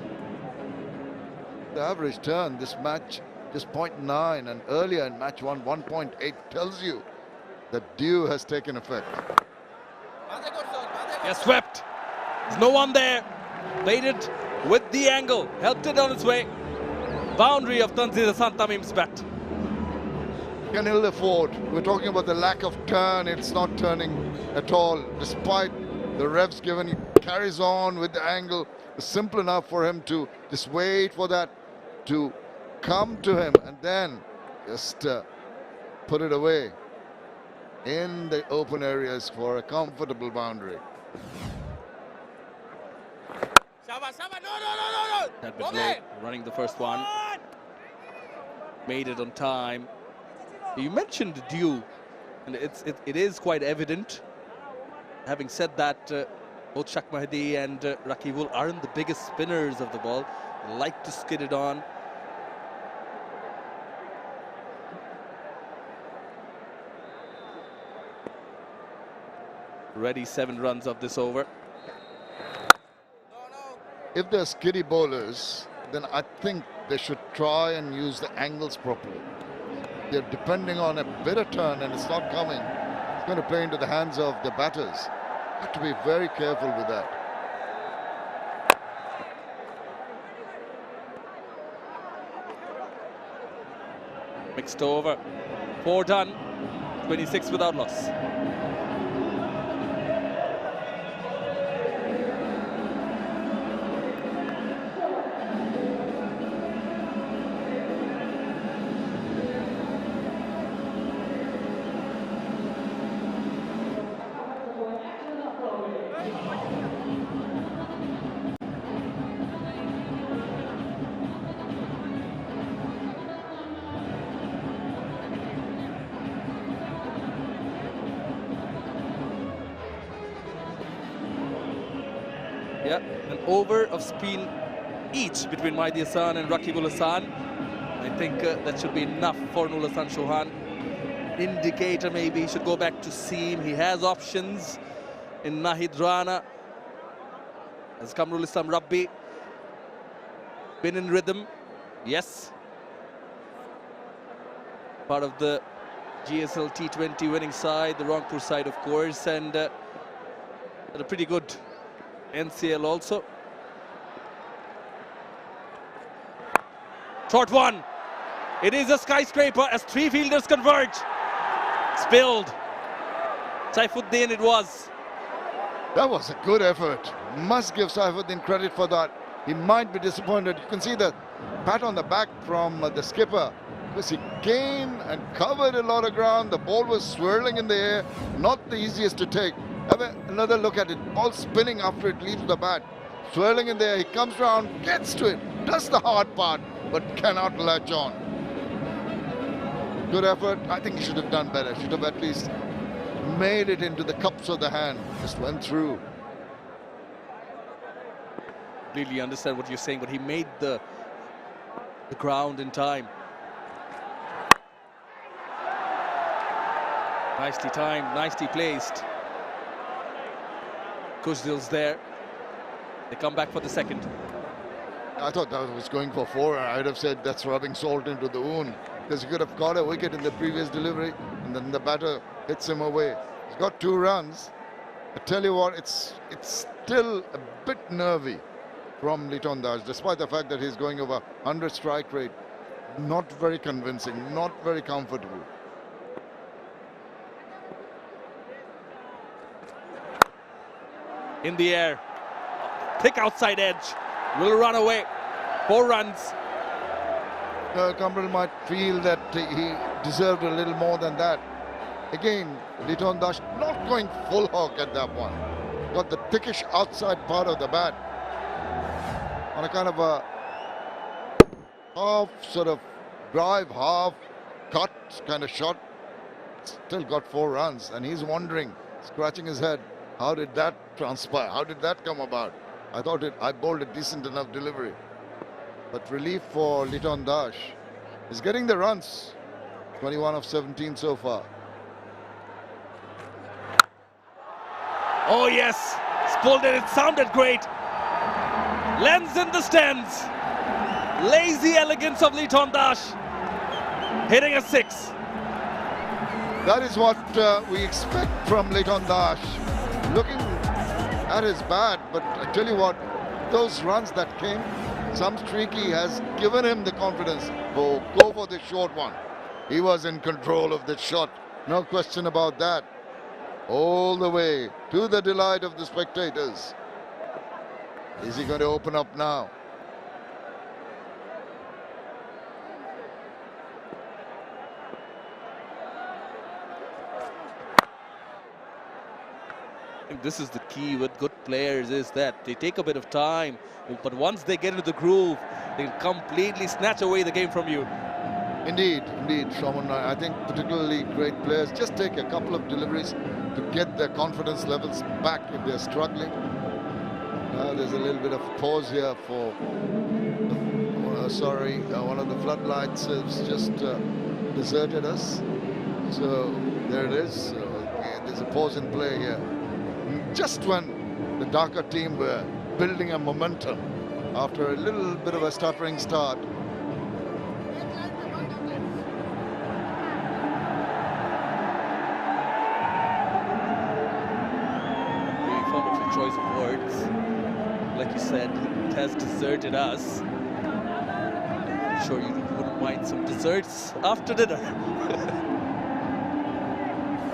The average turn this match just 0.9, and earlier in match 1, 1.8, tells you that dew has taken effect. Yes, swept. There's no one there. Played it with the angle, helped it on its way. Boundary of Tanzir Hassan Tamim's bat. Can ill afford. We're talking about the lack of turn. It's not turning at all. Despite the revs given, he carries on with the angle. It's simple enough for him to just wait for that to come to him and then just put it away in the open areas for a comfortable boundary. That bit late, running the first one. Made it on time. You mentioned dew, and it is quite evident. Having said that, both Shak Mahdi and Rakibul aren't the biggest spinners of the ball. They like to skid it on. Ready 7 runs of this over. if they're skiddy bowlers, then I think they should try and use the angles properly. They're depending on a bit of turn and it's not coming. It's going to play into the hands of the batters. Have to be very careful with that. Mixed over. 4 done. 26 without loss. Yeah, an over of spin each between Mahdi Hassan and Rakib ul Hassan. I think that should be enough for Nur Hassan Chauhan. Indicator maybe he should go back to seam. He has options in Nahid Rana. Has Kamrul Islam Rabbi been in rhythm? Yes. Part of the GSL T20 winning side, the Rangpur side of course, and a pretty good NCL also. Short one. It is a skyscraper as 3 fielders converge. Spilled. Saifuddin it was. That was a good effort. Must give Saifuddin credit for that. He might be disappointed. You can see the pat on the back from the skipper, because he came and covered a lot of ground. The ball was swirling in the air. Not the easiest to take. Have another look at it. Ball spinning after it leaves the bat. Swirling in there. He comes round, gets to it, does the hard part, but cannot latch on. Good effort. I think he should have done better. Should have at least made it into the cups of the hand. Just went through. Completely understand what you're saying, but he made the ground in time. Nicely timed, nicely placed. 𝐾𝐨𝐮 there. They come back for the second. I thought that was going for 4. I'd have said that's rubbing salt into the wound, because he could have caught a wicket in the previous delivery and then the batter hits him away. He's got 2 runs. I tell you what, it's still a bit nervy from Liton Das, despite the fact that he's going over 100 strike rate. Not very convincing, not very comfortable. In the air, thick outside edge, will run away. 4 runs. Kamrul might feel that he deserved a little more than that. Again, Liton Das not going full hog at that one. Got the thickish outside part of the bat on a kind of a half sort of drive, half cut kind of shot. Still got 4 runs, and he's wondering, scratching his head, how did that transpire? How did that come about? I thought I bowled a decent enough delivery. But relief for Liton Das. He's getting the runs. 21 of 17 so far. Oh yes, pulled it. It sounded great. Lens in the stands. Lazy elegance of Liton Das. Hitting a 6. That is what we expect from Liton Das. Looking at his bat, but I tell you what, those runs that came, some streaky has given him the confidence. Go for the short one. He was in control of the shot, no question about that. All the way to the delight of the spectators. Is he going to open up now? I think this is the key with good players, is that they take a bit of time, but once they get into the groove, they'll completely snatch away the game from you. Indeed, Shravan. I think particularly great players just take a couple of deliveries to get their confidence levels back if they're struggling. There's a little bit of pause here for, one of the floodlights has just deserted us. So there it is. There's a pause in play here. Just when the Dhaka team were building a momentum, after a little bit of a stuttering start. Very fond of your choice of words. Like you said, it has deserted us. I'm sure you wouldn't mind some desserts after dinner.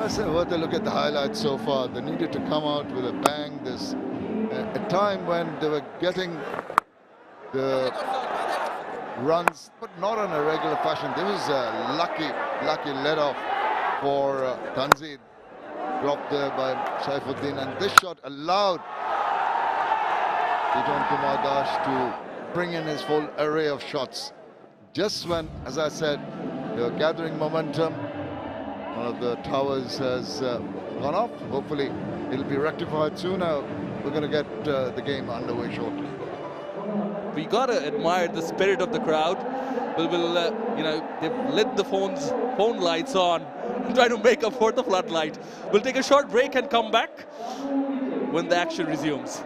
I said, what a look at the highlights so far. They needed to come out with a bang. This a time when they were getting the runs, but not on a regular fashion. There was a lucky let-off for Tanzeen, dropped there by Saifuddin, and this shot allowed 𝗃𝗠𝗃𝗃𝗃 to bring in his full array of shots. Just when, as I said, they were gathering momentum, one of the towers has gone off. Hopefully, it'll be rectified soon. Now, we're going to get the game underway shortly. We gotta admire the spirit of the crowd. You know, they've lit the phone lights on, trying to make up for the floodlight. We'll take a short break and come back when the action resumes.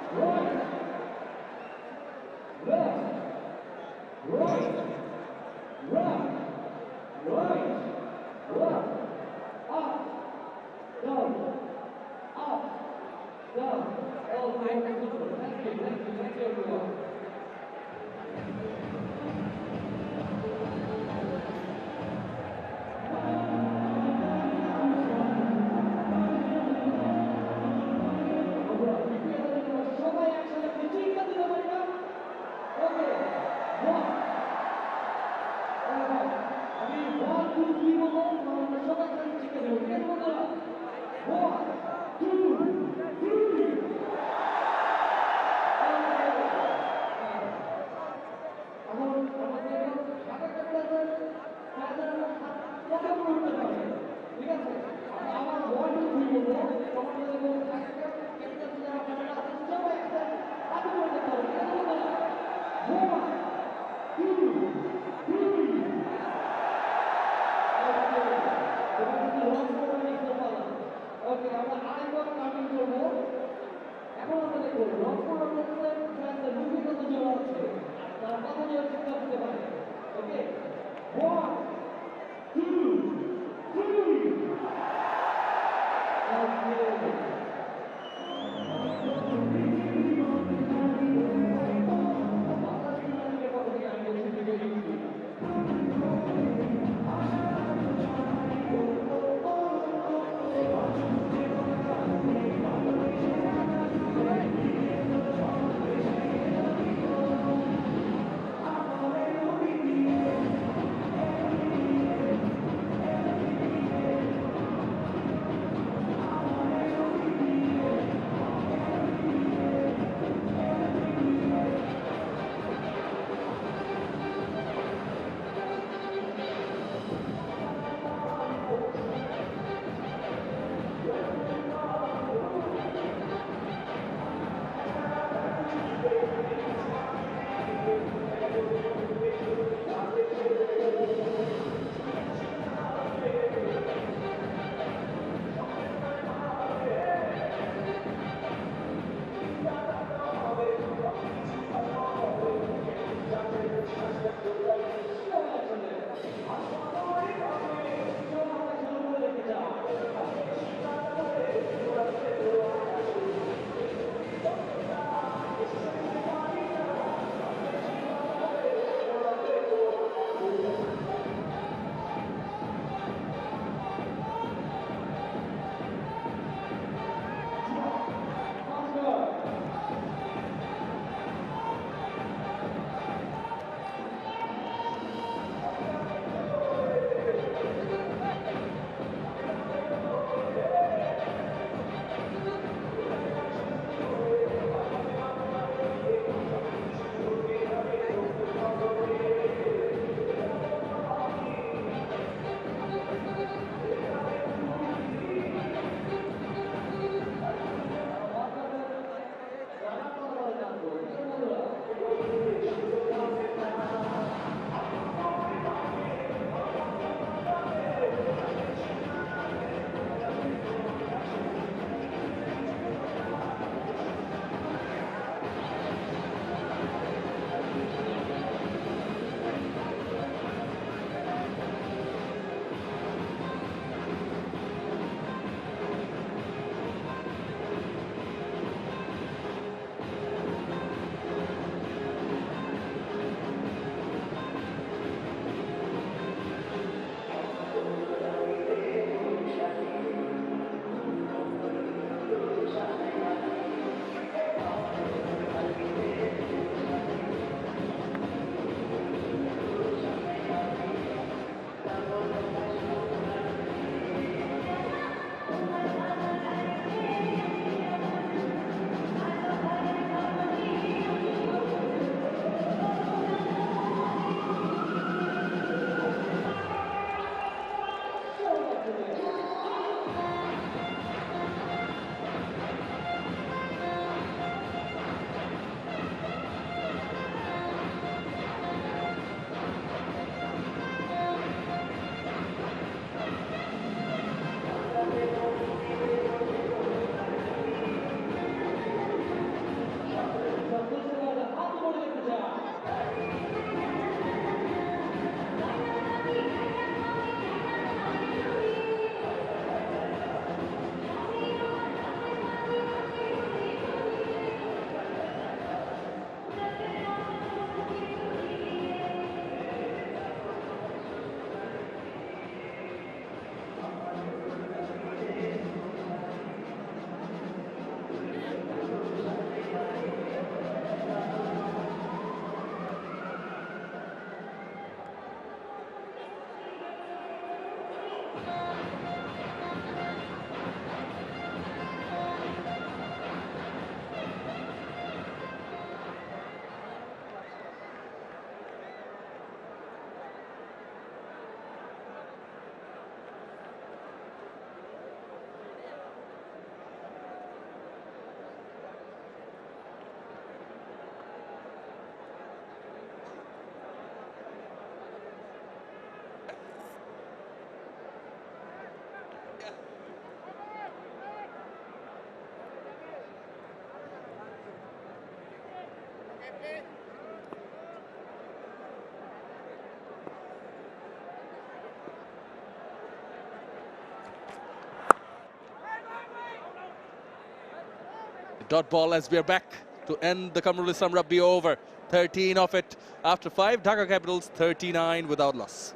Dot ball as we are back to end the 𝗂𝗺𝗃𝗃 Rugby over. 13 of it after 5. Dhaka Capitals 39 without loss.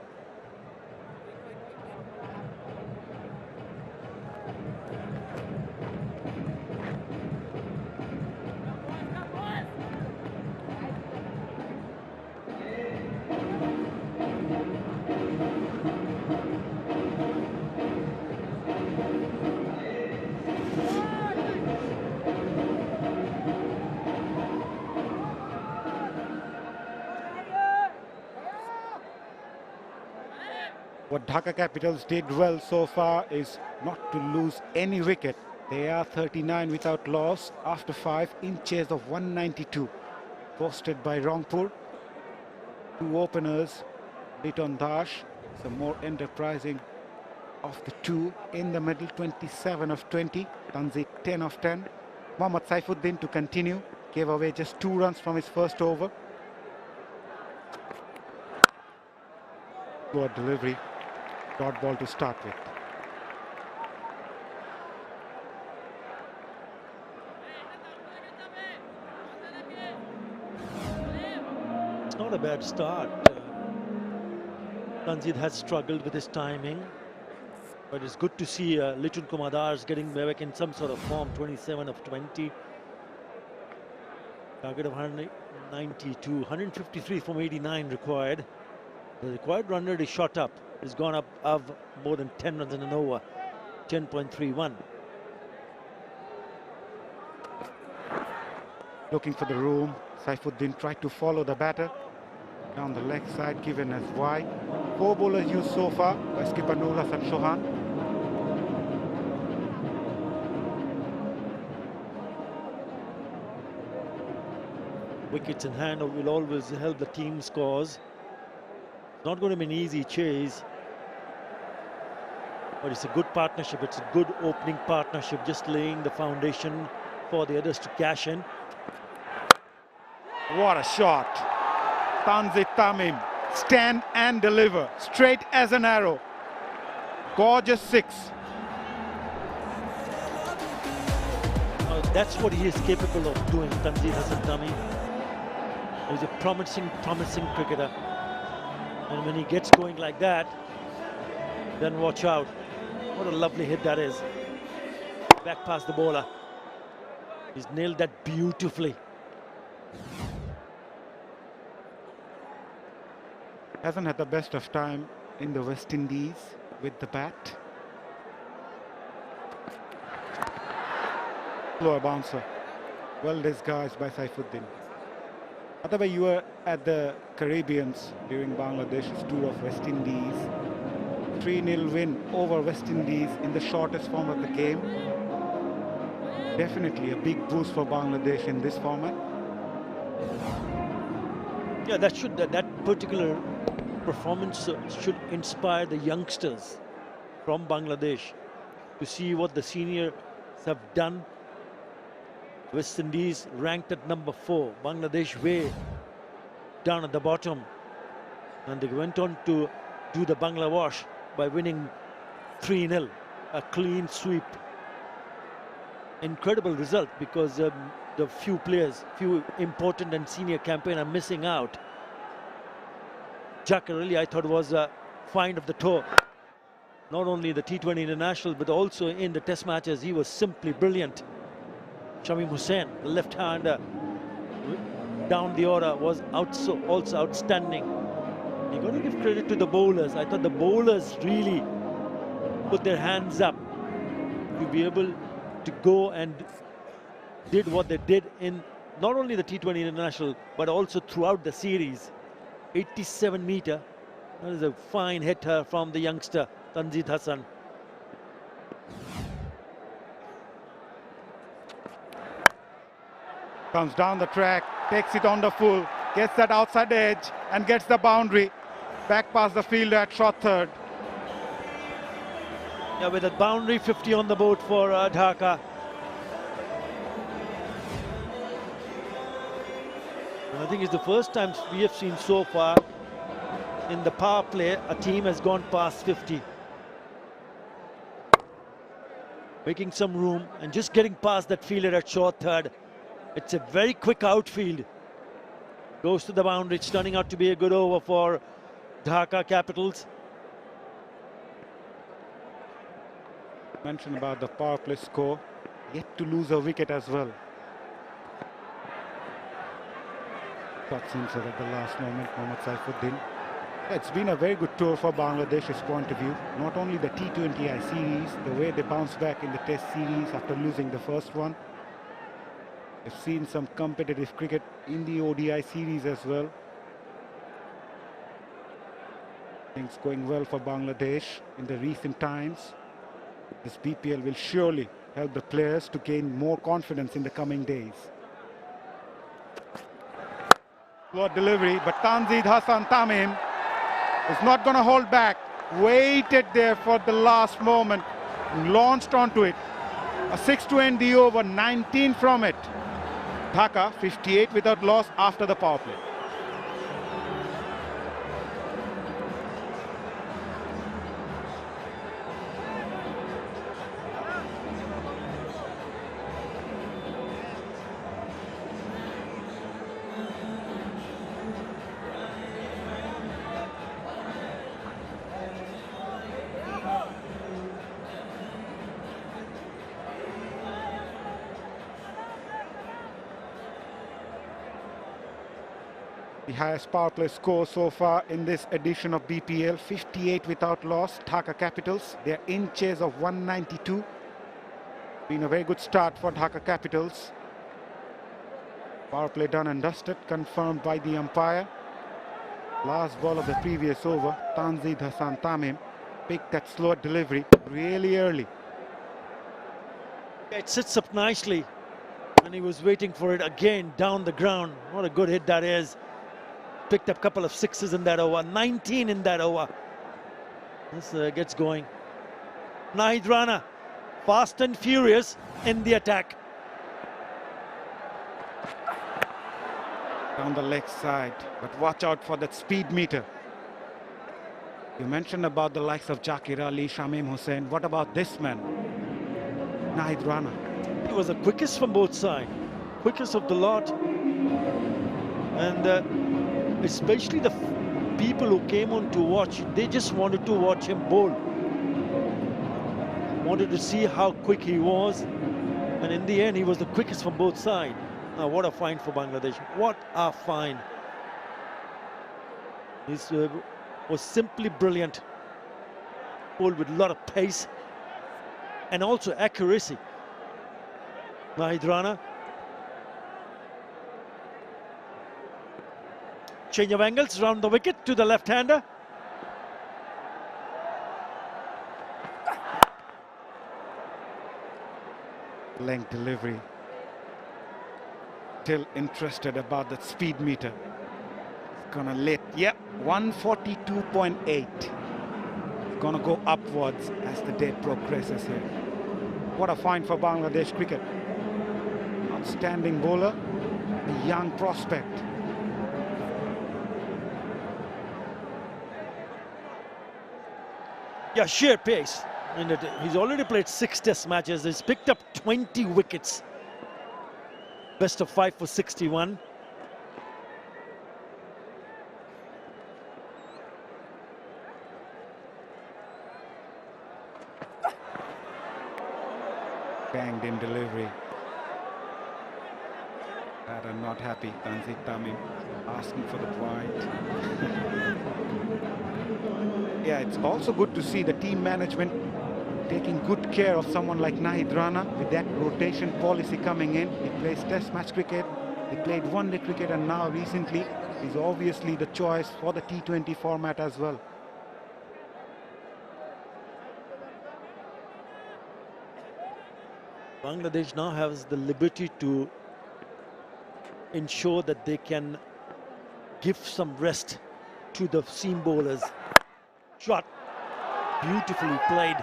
What Dhaka Capitals did well so far is not to lose any wicket. They are 39 without loss after 5 in chase of 192. Posted by Rangpur. Two openers, 𝗵𝗺𝗽𝐻, some more enterprising of the two. In the middle, 27 of 20. Tanzit 10 of 10. Mohammad Saifuddin to continue. Gave away just 2 runs from his first over. Good delivery. Dot ball to start with. It's not a bad start. Tanzit has struggled with his timing, but it's good to see Lichun Kumadars getting back in some sort of form. 27 of 20. Target of 192, 153 from 89 required. The required run rate is shot up. It's gone up of more than 10 runs in an over, 10.31. Looking for the room. Saifuddin tried to follow the batter. Down the leg side, given as wide. 4 bowlers used so far by skipper Nur Hassan Chauhan. Wickets in hand will always help the team scores. Not going to be an easy chase, but it's a good partnership. It's a good opening partnership, just laying the foundation for the others to cash in. What a shot. Tanzit Tamim, stand and deliver, straight as an arrow. Gorgeous 6. That's what he is capable of doing, Tanzit Hassan Tamim. He's a promising cricketer. And when he gets going like that, then watch out. What a lovely hit that is. Back past the bowler. He's nailed that beautifully. Hasn't had the best of time in the West Indies with the bat. Slower bouncer. Well disguised by Saifuddin. Otherwise, you were at the Caribbeans during Bangladesh's tour of West Indies. 3-0 win over West Indies in the shortest form of the game. Definitely a big boost for Bangladesh in this format. Yeah, that particular performance should inspire the youngsters from Bangladesh to see what the seniors have done. West Indies ranked at number 4, Bangladesh way down at the bottom, and they went on to do the Bangla wash by winning 3-0, a clean sweep. Incredible result, because the few important and senior campaign are missing out. 𝗃𝗃, I thought, was a find of the tour. Not only the T20 International, but also in the test matches, he was simply brilliant. Shamim Hussain, the left-hander, down the order, was also outstanding. You got to give credit to the bowlers. I thought the bowlers really put their hands up to be able to go and did what they did in not only the T20 International, but also throughout the series. 87-meter. That is a fine hitter from the youngster, Tanzid Hassan. Comes down the track, takes it on the full, gets that outside edge and gets the boundary. Back past the fielder at short third. Yeah, with a boundary, 50 on the board for Dhaka. I think it's the first time we have seen so far in the power play a team has gone past 50. Making some room and just getting past that fielder at short third. It's a very quick outfield. Goes to the boundary. It's turning out to be a good over for Dhaka Capitals. Mention about the power play score. Yet to lose a wicket as well. Shot seems at the last moment, Mohammad Saifuddin. It's been a very good tour for Bangladesh's point of view. Not only the T20I series, the way they bounced back in the test series after losing the first one. We've seen some competitive cricket in the ODI series as well. Things going well for Bangladesh in the recent times. This BPL will surely help the players to gain more confidence in the coming days. What delivery, but Tanzid Hassan Tamim is not going to hold back. Waited there for the last moment, launched onto it. A 6 to end the over, 19 from it. Dhaka 58 without loss after the power play. The highest power play score so far in this edition of BPL, 58 without loss. Dhaka Capitals, they're in chase of 192. Been a very good start for Dhaka Capitals. Power play done and dusted, confirmed by the umpire. Last ball of the previous over, Tanzid Hassan Tamim picked that slow delivery really early. It sits up nicely, and he was waiting for it again down the ground. What a good hit that is. Picked up a couple of sixes in that over, 19 in that over. This gets going. Nahid Rana, fast and furious in the attack. Down the leg side, but watch out for that speed meter. You mentioned about the likes of Zakir Ali, Shamim Hussain. What about this man, Nahid Rana? He was the quickest from both sides, quickest of the lot. And especially the people who came on to watch, they just wanted to watch him bowl. Wanted to see how quick he was. And in the end, he was the quickest from both sides. Now, what a find for Bangladesh. What a find. This was simply brilliant. Bowled with a lot of pace and also accuracy. Nahid Rana. Change of angles around the wicket to the left-hander. Length delivery. Still interested about that speed meter. It's gonna lit. Yep, 142.8. Gonna go upwards as the day progresses here. What a find for Bangladesh cricket. Outstanding bowler, a young prospect. Yeah, sheer pace. And he's already played 6 test matches. He's picked up 20 wickets. Best of 5 for 61. Banged in delivery. That are not happy. Tanzit Tamim asking for the point. Yeah, it's also good to see the team management taking good care of someone like Nahid Rana with that rotation policy coming in. He plays test match cricket, he played one-day cricket, and now recently he's obviously the choice for the T20 format as well. Bangladesh now has the liberty to ensure that they can give some rest to the seam bowlers. Shot, beautifully played.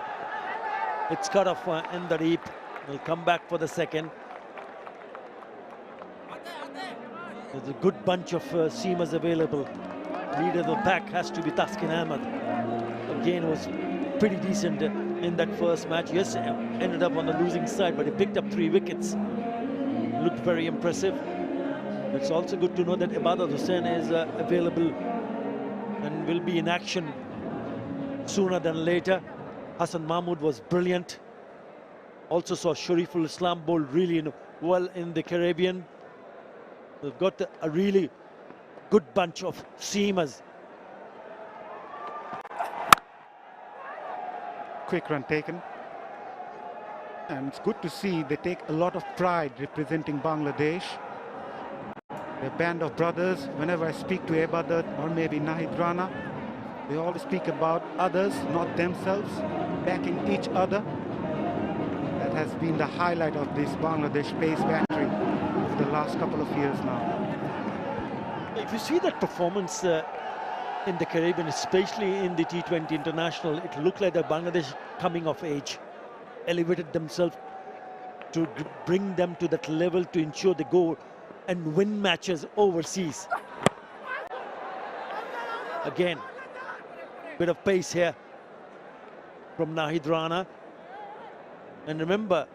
It's cut off in the deep. Will come back for the second. There's a good bunch of seamers available. Leader of the pack has to be Taskin Ahmed. Again, was pretty decent in that first match. Yes, ended up on the losing side, but he picked up 3 wickets. Looked very impressive. It's also good to know that 𝗵𝗲𝗂𝘂 is available and will be in action sooner than later. Hassan Mahmood was brilliant. Also saw Shariful Islam bowl really well in the Caribbean. We've got a really good bunch of seamers. Quick run taken. And it's good to see they take a lot of pride representing Bangladesh. A band of brothers. Whenever I speak to 𝗵𝗲𝗂𝗂 or maybe Nahid Rana, they always speak about others, not themselves, backing each other. That has been the highlight of this Bangladesh pace battery for the last couple of years now. If you see that performance in the Caribbean, especially in the T20 International, it looked like the Bangladesh coming of age, elevated themselves to bring them to that level to ensure they go and win matches overseas. Again, bit of pace here from Nahid Rana. And remember,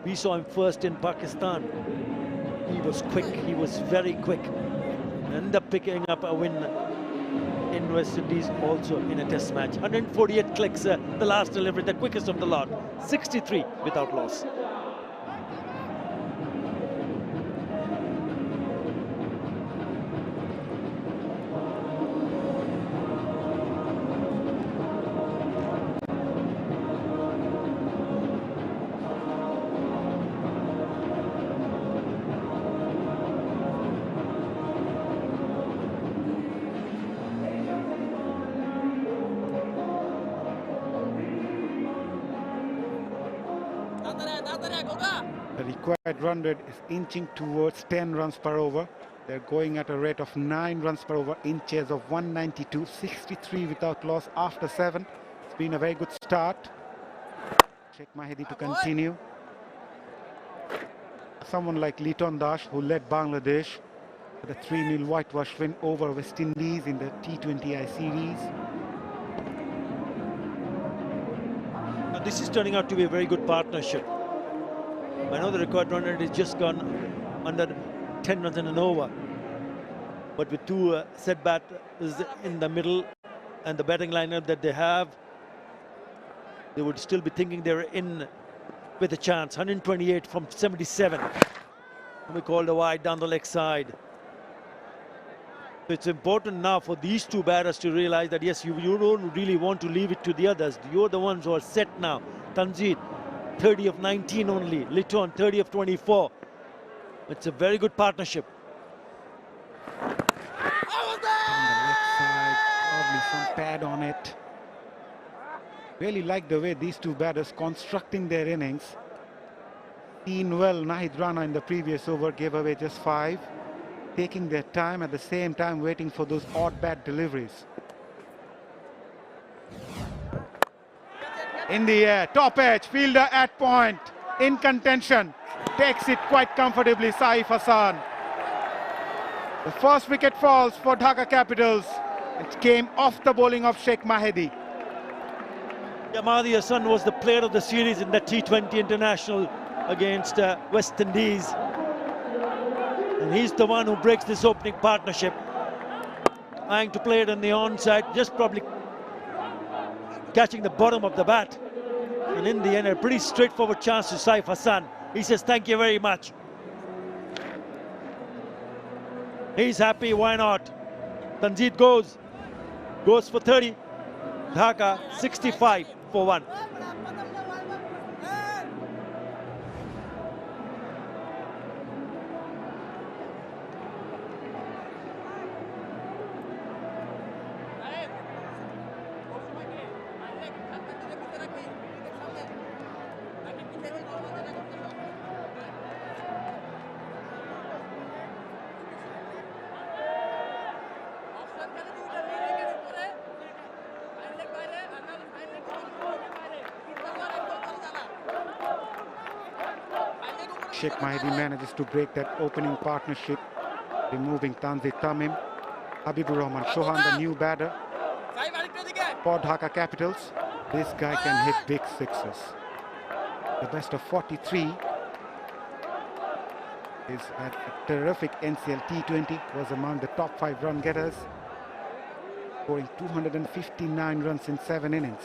we saw him first in Pakistan. He was quick, he was very quick. Ended up picking up a win in West Indies also in a test match. 148 clicks, the last delivery, the quickest of the lot. 63 without loss. The required run rate is inching towards 10 runs per over. They're going at a rate of 9 runs per over in chase of 192, 63 without loss after 7. It's been a very good start. Sheikh Mahdi to continue. Someone like Liton Dash, who led Bangladesh with a 3-0 whitewash win over West Indies in the T20I series. Now this is turning out to be a very good partnership. I know the record run rate is just gone under 10 runs in an over, but with 2 set batters in the middle and the batting lineup that they have, they would still be thinking they're in with a chance. 128 from 77. We called a wide down the leg side. So it's important now for these 2 batters to realize that yes, you don't really want to leave it to the others. You're the ones who are set now. Tanzit, 30 of 19 only. Liton, 30 of 24. It's a very good partnership. On the left side, probably some pad on it. Really like the way these 2 batters constructing their innings. Seen well Nahid Rana in the previous over, gave away just 5. Taking their time, at the same time waiting for those odd bat deliveries. In the air, top edge, fielder at point, in contention, takes it quite comfortably, Saif Hassan. The first wicket falls for Dhaka Capitals. It came off the bowling of Sheikh Mahdi. Yeah, Mahdi Hassan was the player of the series in the T20 International against West Indies. And he's the one who breaks this opening partnership. Eyeing to play it on the onside, just probably catching the bottom of the bat. And in the end, a pretty straightforward chance to Saif Hassan. He says, thank you very much. He's happy, why not? Tanjeet goes for 30. Dhaka 65 for 1. Sheikh Mahdi manages to break that opening partnership, removing Tanzil Tamim. Habibur Rahman Chauhan, the new batter for Dhaka Capitals. This guy can hit big sixes. The best of 43 is at a terrific NCL T20, was among the top 5 run getters, scoring 259 runs in 7 innings.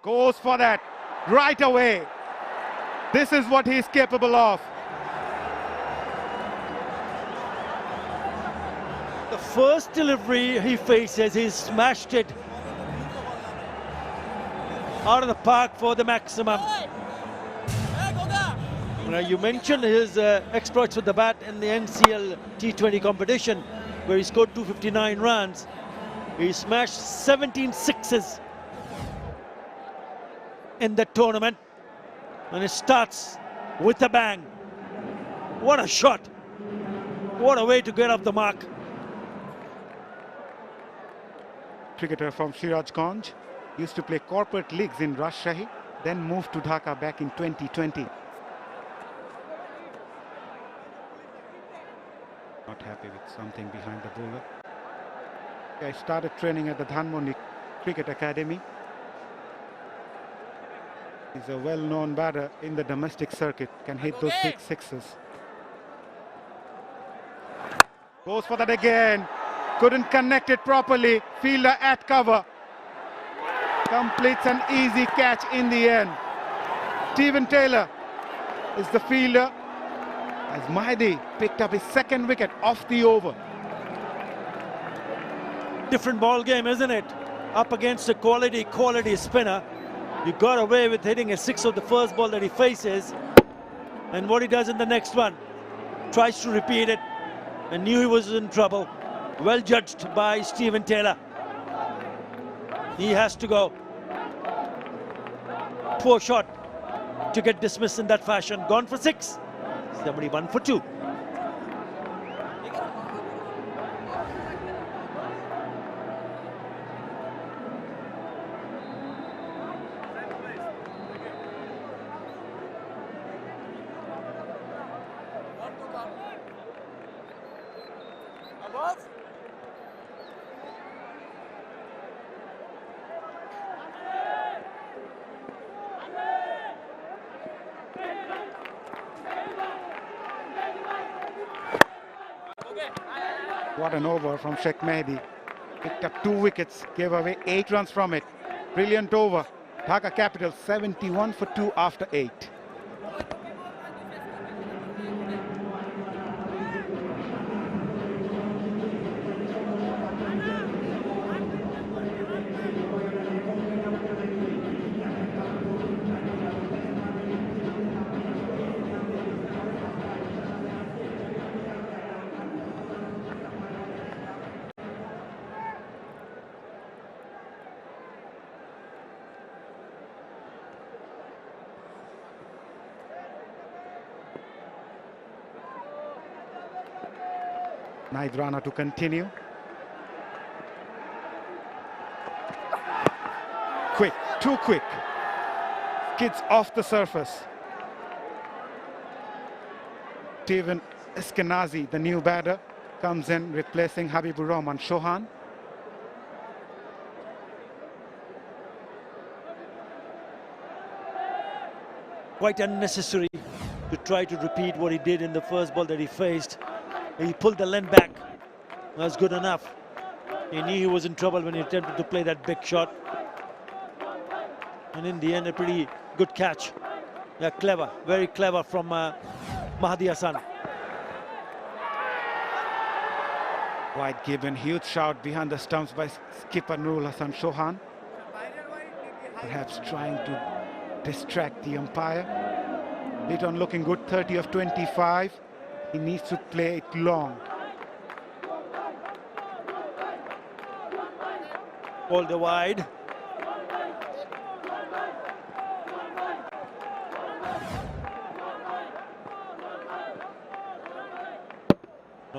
Goes for that right away. This is what he's capable of. The first delivery he faces, he smashed it out of the park for the maximum. You mentioned his exploits with the bat in the NCL T20 competition, where he scored 259 runs. He smashed 17 sixes in the tournament. And it starts with a bang. What a shot. What a way to get off the mark. Cricketer from Sirajganj, used to play corporate leagues in Rajshahi, then moved to Dhaka back in 2020. Not happy with something behind the bowler. I started training at the Dhanmondi Cricket Academy. He's a well-known batter in the domestic circuit, can hit those big sixes. Goes for that again, couldn't connect it properly, fielder at cover. Completes an easy catch in the end. Stephen Taylor is the fielder, as Mahdi picked up his second wicket off the over. Different ball game, isn't it? Up against a quality spinner. You got away with hitting a 6 of the first ball that he faces, and what he does in the next one, tries to repeat it, and knew he was in trouble. Well judged by Stephen Taylor. He has to go. Poor shot to get dismissed in that fashion. Gone for 6. 71 for 2. What an over from Sheikh Mahdi. Picked up 2 wickets, gave away 8 runs from it. Brilliant over. Dhaka Capitals 71 for 2 after 8. 𝗏𝗃 Rana to continue. Quick, too quick. Skids off the surface. Steven Eskenazi, the new batter, comes in replacing Habibur Rahman Chauhan. Quite unnecessary to try to repeat what he did in the first ball that he faced. He pulled the length back. That's good enough. He knew he was in trouble when he attempted to play that big shot. And in the end, a pretty good catch. Yeah, clever, very clever from Mahdi Hassan. Wide given, huge shout behind the stumps by skipper Nurul Hassan Chauhan. Perhaps trying to distract the umpire. Liton looking good, 30 of 25. He needs to play it long. All the wide.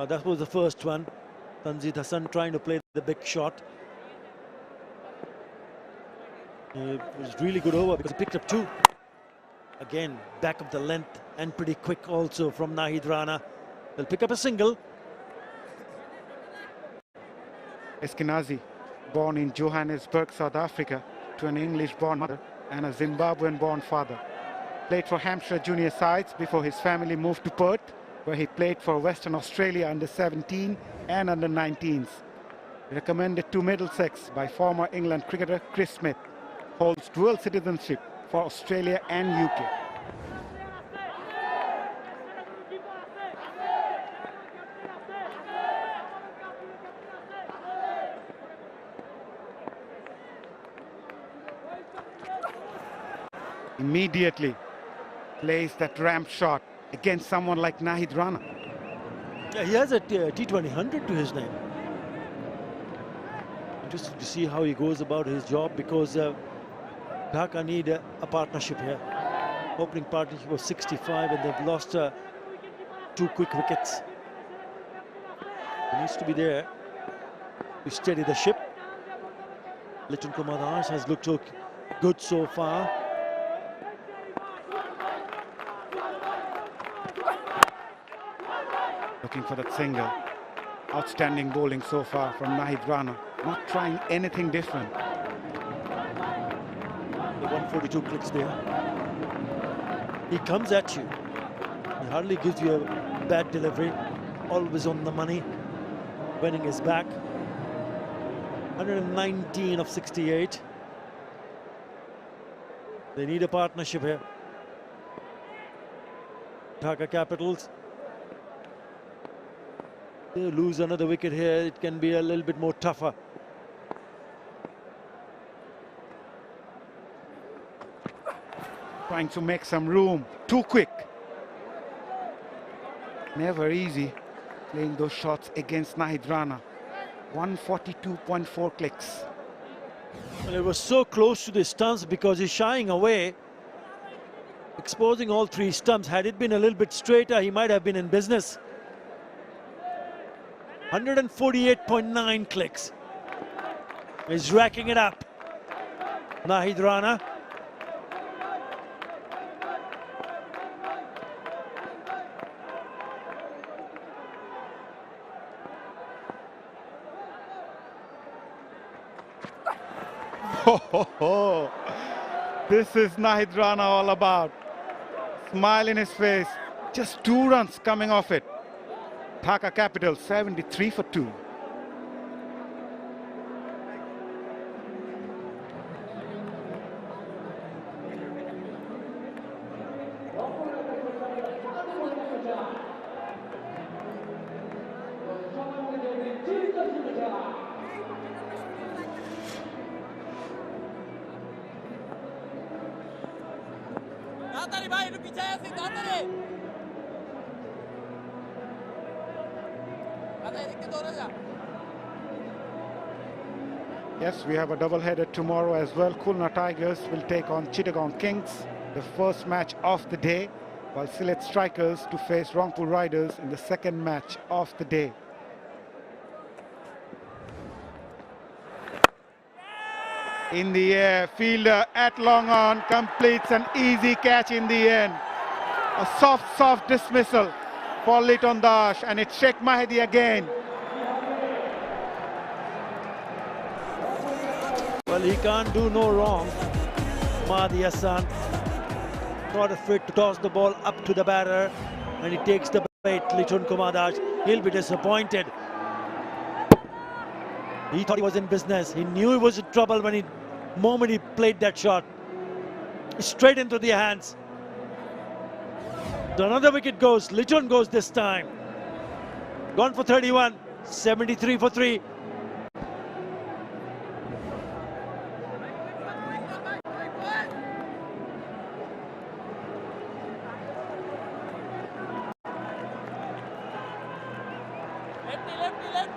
That was the first one. Tanzid Hassan trying to play the big shot. It was really good over because he picked up two. Again, back of the length and pretty quick also from 𝗏𝗃 Rana. They'll pick up a single. Eskenazi, born in Johannesburg, South Africa, to an English-born mother and a Zimbabwean-born father. Played for Hampshire junior sides before his family moved to Perth, where he played for Western Australia under 17 and under 19s. Recommended to Middlesex by former England cricketer Chris Smith. Holds dual citizenship for Australia and UK. Immediately plays that ramp shot against someone like 𝗏𝗃 Rana. Yeah, he has a T20 100 to his name. Interesting to see how he goes about his job because Dhaka need a partnership here. Opening partnership was 65 and they've lost 2 quick wickets. He needs to be there to steady the ship. Liton Kumar Das has looked good so far. Looking for that single. Outstanding bowling so far from 𝗏𝗃 Rana. Not trying anything different. The 142 clicks there. He comes at you. He hardly gives you a bad delivery. Always on the money. Winning his back. 119 of 68. They need a partnership here. Dhaka Capitals. They lose another wicket here, it can be a little bit more tougher. Trying to make some room, too quick. Never easy playing those shots against 𝗏𝗃 Rana. 142.4 clicks. Well, it was so close to the stumps because he's shying away, exposing all 3 stumps. Had it been a little bit straighter, he might have been in business. 148.9 clicks. He's racking it up. 𝗏𝗃 Rana. This is 𝗏𝗃 Rana all about. Smile in his face. Just 2 runs coming off it. Dhaka Capitals 73 for 2. Yes, we have a double-header tomorrow as well. Khulna Tigers will take on Chittagong Kings, the first match of the day, while Sylhet Strikers to face Rangpur Riders in the second match of the day. In the air, fielder at long on completes an easy catch in the end. A soft dismissal for 𝗏𝗏𝗀𝗃𝗃, and it's Sheikh Mahdi again. Well, he can't do no wrong. Mahdi Hassan got a fit to toss the ball up to the batter, and he takes the bait. Liton Kumadash, he'll be disappointed. He thought he was in business. He knew he was in trouble when moment he played that shot. Straight into the hands. Another wicket goes. Liton goes this time. Gone for 31. 73 for 3.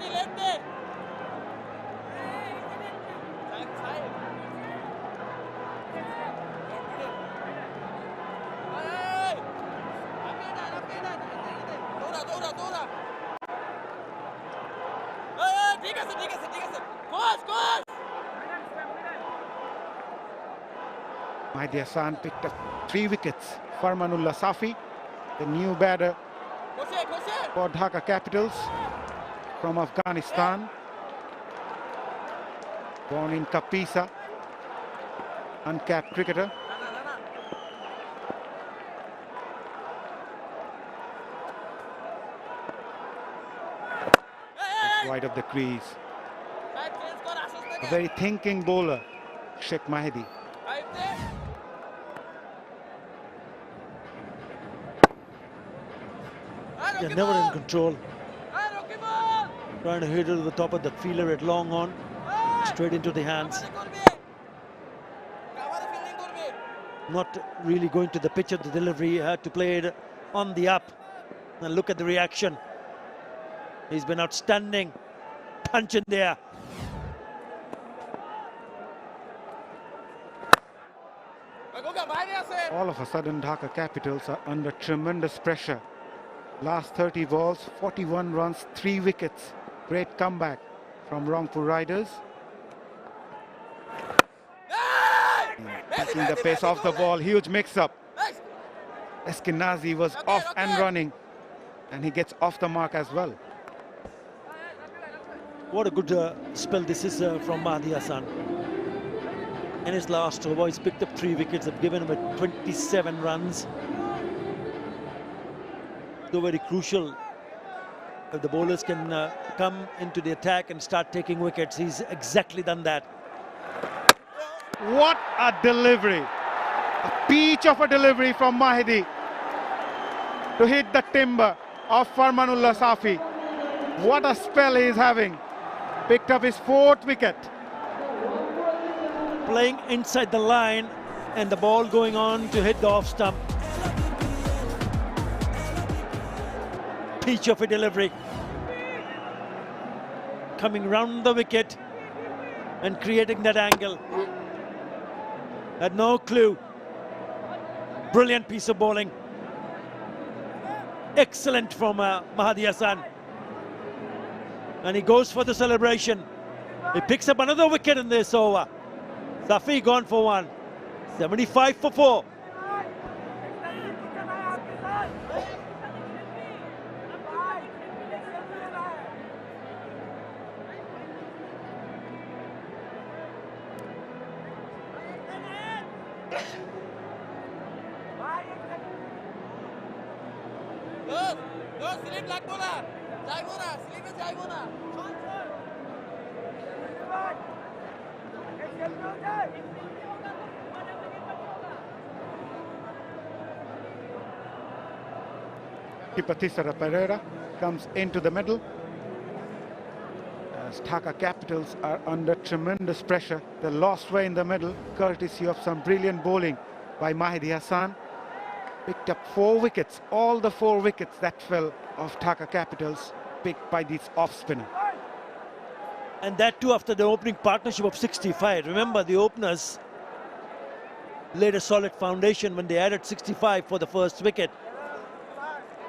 Lefty. Mahdi Hassan picked up 3 wickets. Farmanullah Safi, the new batter for Dhaka Capitals from Afghanistan. Born in 𝗃𝗵𝗄𝐻, uncapped cricketer. Wide of the crease. A very thinking bowler, Sheikh Mahdi. They're never in control. Trying to hit it to the top of the fielder at long on. Straight into the hands. Not really going to the pitch of the delivery. He had to play it on the up. And look at the reaction. He's been outstanding. Punch in there. All of a sudden, Dhaka Capitals are under tremendous pressure. Last 30 balls, 41 runs, 3 wickets. Great comeback from Rangpur Riders. Taking the pace off the ball, huge mix-up. Eskinazi was off and running, and he gets off the mark as well. What a good spell this is from Mahdi Hassan. In his last over, he's picked up 3 wickets, have given him 27 runs. So very crucial if the bowlers can come into the attack and start taking wickets. He's exactly done that. What a delivery! A peach of a delivery from Mahdi to hit the timber of Farmanullah Safi. What a spell he is having. Picked up his 4th wicket. Playing inside the line and the ball going on to hit the off stump. Peach of a delivery. Coming round the wicket and creating that angle. Had no clue. Brilliant piece of bowling. Excellent from Mahdi Hassan. And he goes for the celebration. He picks up another wicket in this over. Safi gone for 1. 75 for 4. Thissara Pereira comes into the middle. As Dhaka Capitals are under tremendous pressure. They lost way in the middle, courtesy of some brilliant bowling by Mahdi Hassan. Picked up 4 wickets, all the 4 wickets that fell of Dhaka Capitals, picked by this off-spinner. And that too after the opening partnership of 65. Remember, the openers laid a solid foundation when they added 65 for the first wicket.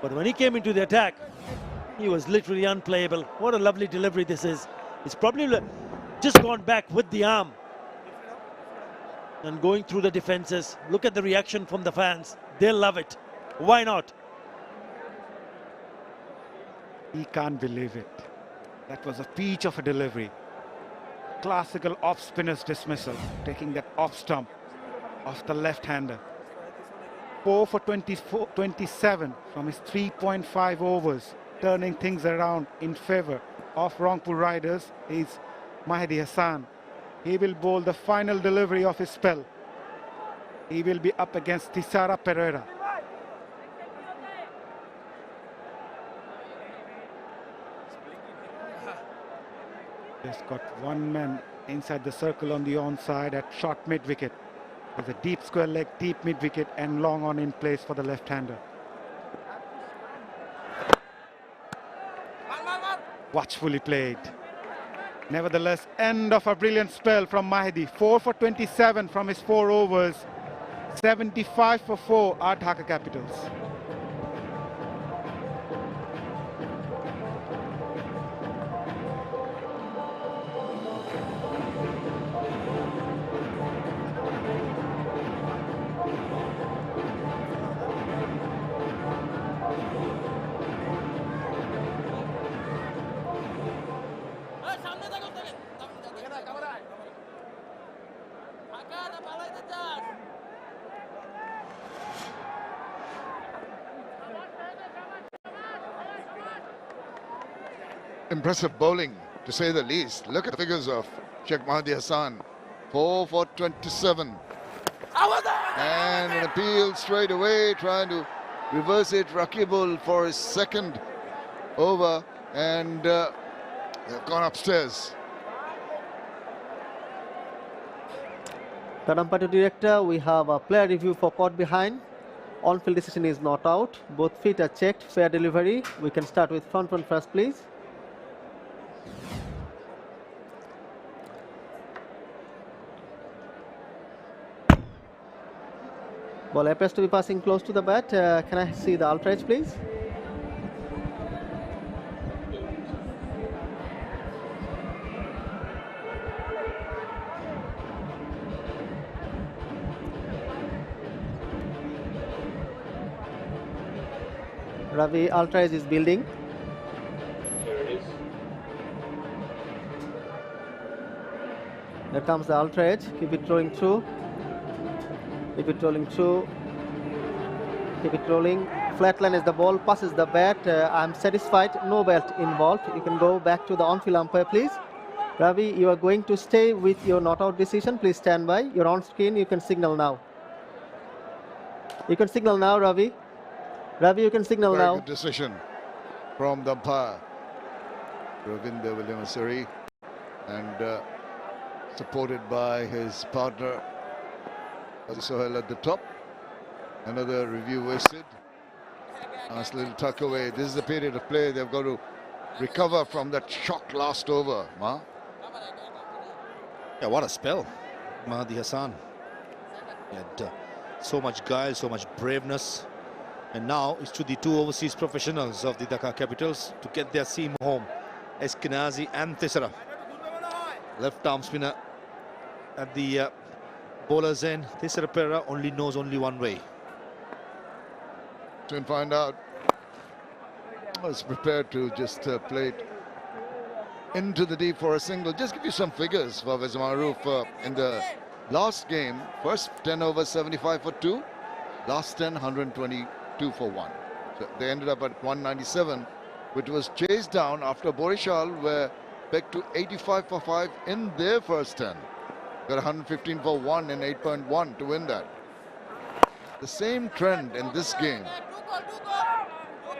But when he came into the attack, he was literally unplayable. What a lovely delivery this is. It's probably just gone back with the arm. And going through the defenses, look at the reaction from the fans. They love it. Why not? He can't believe it. That was a peach of a delivery. Classical off spinner's dismissal, taking that off stump off the left-hander. 4 for 27 from his 3.5 overs, turning things around in favor of Rangpur Riders is Mahdi Hassan. He will bowl the final delivery of his spell. He will be up against 𝗃𝗃𝗃𝗃. Just got one man inside the circle on the onside at short mid-wicket. There's a deep square leg, deep mid-wicket and long on in place for the left-hander. Watchfully played. Nevertheless, end of a brilliant spell from Mahdi. 4 for 27 from his 4 overs. 75 for 4 are Dhaka Capitals. Impressive bowling, to say the least. Look at the figures of Sheikh Mahdi Hassan. 4 for 27. And an appeal straight away, trying to reverse it. Rakibul for his second over, and they've gone upstairs. Kadam director, we have a player review for caught behind. On-field decision is not out. Both feet are checked. Fair delivery. We can start with front one first, please. Ball appears to be passing close to the bat. Can I see the outrage, please? Ravi, outrage is building. Here it is. There comes the outrage. Keep it rolling through. Keep it rolling through. Keep it rolling. Flatline is the ball, passes the bat. I'm satisfied, no bat involved. You can go back to the on-field umpire, please. Ravi, you are going to stay with your not out decision. Please stand by. You're on screen. You can signal now. You can signal now, Ravi. Ravi, you can signal Very now. good decision from the umpire, Ravinder Williamsari, and supported by his partner Sohail at the top. Another review wasted. Nice little tuck away. This is the period of play. They've got to recover from that shock last over. Ma? Yeah, what a spell, Mahdi Hassan. He had so much guile, so much braveness. And now it's to the two overseas professionals of the Dhaka Capitals to get their seam home. Eskenazi and 𝗃𝗃𝗃𝗃. Left arm spinner at the bowler's end. 𝗃𝗃𝗃𝗃 only knows only one way. Soon find out. Was prepared to just play it into the deep for a single. Just give you some figures for Faiz Maroof in the last game. First 10 overs, 75 for 2. Last 10, 122 for 1. So they ended up at 197, which was chased down after Borishal were pegged to 85 for 5 in their first 10. Got 115 for 1 and 8.1 to win that. The same trend in this game.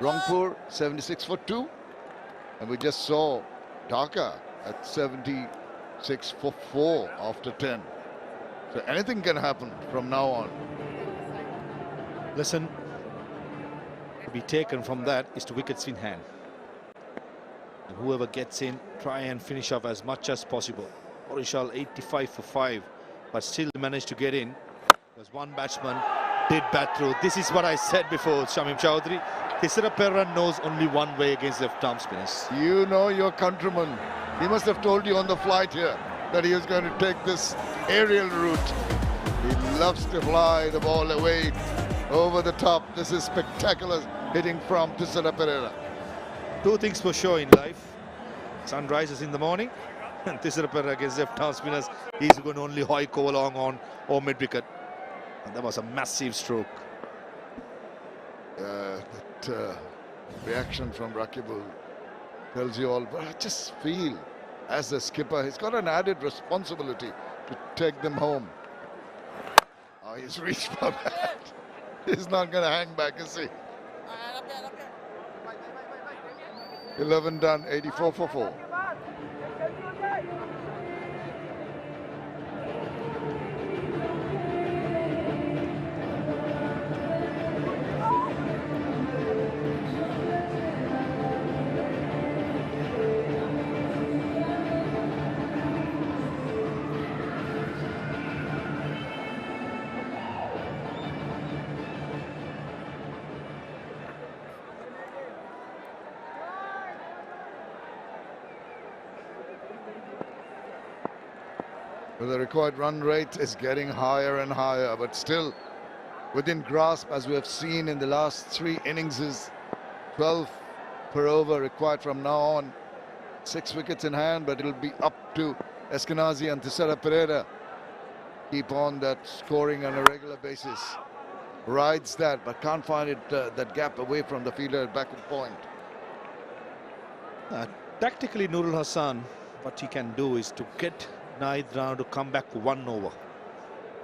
Rangpur 76 for 2, and we just saw Dhaka at 76 for 4 after 10. So anything can happen from now on. Lesson to be taken from that is to wickets in hand. And whoever gets in, try and finish off as much as possible. Borishal 85 for 5, but still managed to get in because one batsman did bat through. This is what I said before, Shamim Chowdhury. 𝗃𝗃𝗃𝗃 knows only one way against left-arm spinners. You know your countryman. He must have told you on the flight here that he was going to take this aerial route. He loves to fly the ball away over the top. This is spectacular hitting from 𝗬𝗏. Two things for sure in life. Sun rises in the morning, and 𝗬𝗏 against left-arm spinners. He's going to only 𝗿𝐭𝐽 along on or mid-wicket. And that was a massive stroke. That reaction from Rakibul tells you all, but I just feel as a skipper, he's got an added responsibility to take them home. Oh, he's reached for that. He's not going to hang back, is he? 11 done, 84 for 4. The required run rate is getting higher and higher, but still within grasp, as we have seen in the last 3 innings. 12 per over required from now on. 6 wickets in hand, but it'll be up to Eskinazi and 𝗬𝗏. Keep on that scoring on a regular basis. Rides that, but can't find it that gap away from the fielder at backward point. Tactically, Nurul Hassan, what he can do is to get 𝗏𝗏 to come back 1 over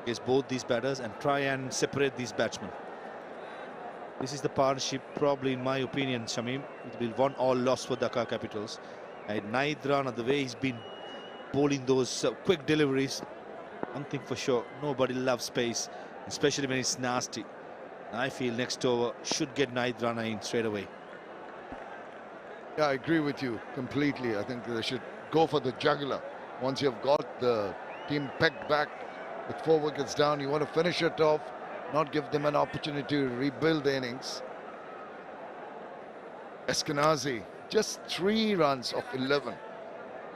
against both these batters and try and separate these batsmen. This is the partnership, probably in my opinion, Shamim, it will 1-all loss for Dhaka Capitals. And 𝗏𝗏, the way he's been bowling those quick deliveries, one thing for sure, nobody loves pace, especially when it's nasty. And I feel next over should get 𝗏𝗏 in straight away. Yeah, I agree with you completely. I think they should go for the jugular. Once you've got the team pegged back with 4 wickets down, you want to finish it off, not give them an opportunity to rebuild the innings. Eskinazi, just 3 runs of 11.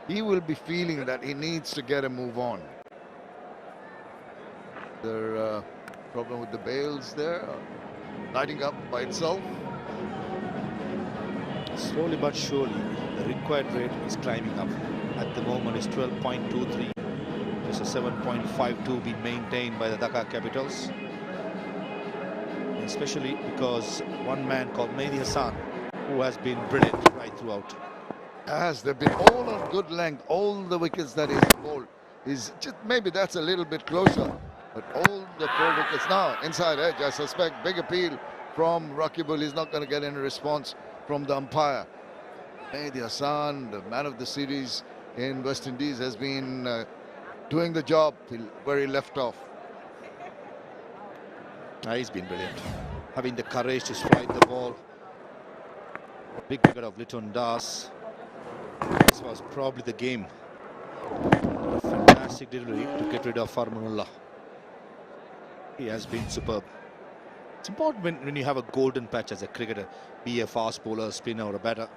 He will be feeling that he needs to get a move on. The problem with the bails there, lighting up by itself. Slowly but surely, the required rate is climbing up. At the moment, it's 12.23. Just a 7.52 being maintained by the Dhaka Capitals. Especially because one man called Mehdi Hassan, who has been brilliant right throughout. As they've been all on good length, all the wickets that he's bowled is just, maybe that's a little bit closer, but all the 4 wickets now inside edge. I suspect big appeal from Rakibul. He's not going to get any response from the umpire. Mehdi Hassan, the man of the series in West Indies, has been doing the job where he left off. He's been brilliant, having the courage to strike the ball. Big wicket of Litton Das. This was probably the game. A fantastic delivery to get rid of Farmanullah. He has been superb. It's important when you have a golden patch as a cricketer, be a fast bowler, spinner or a batter.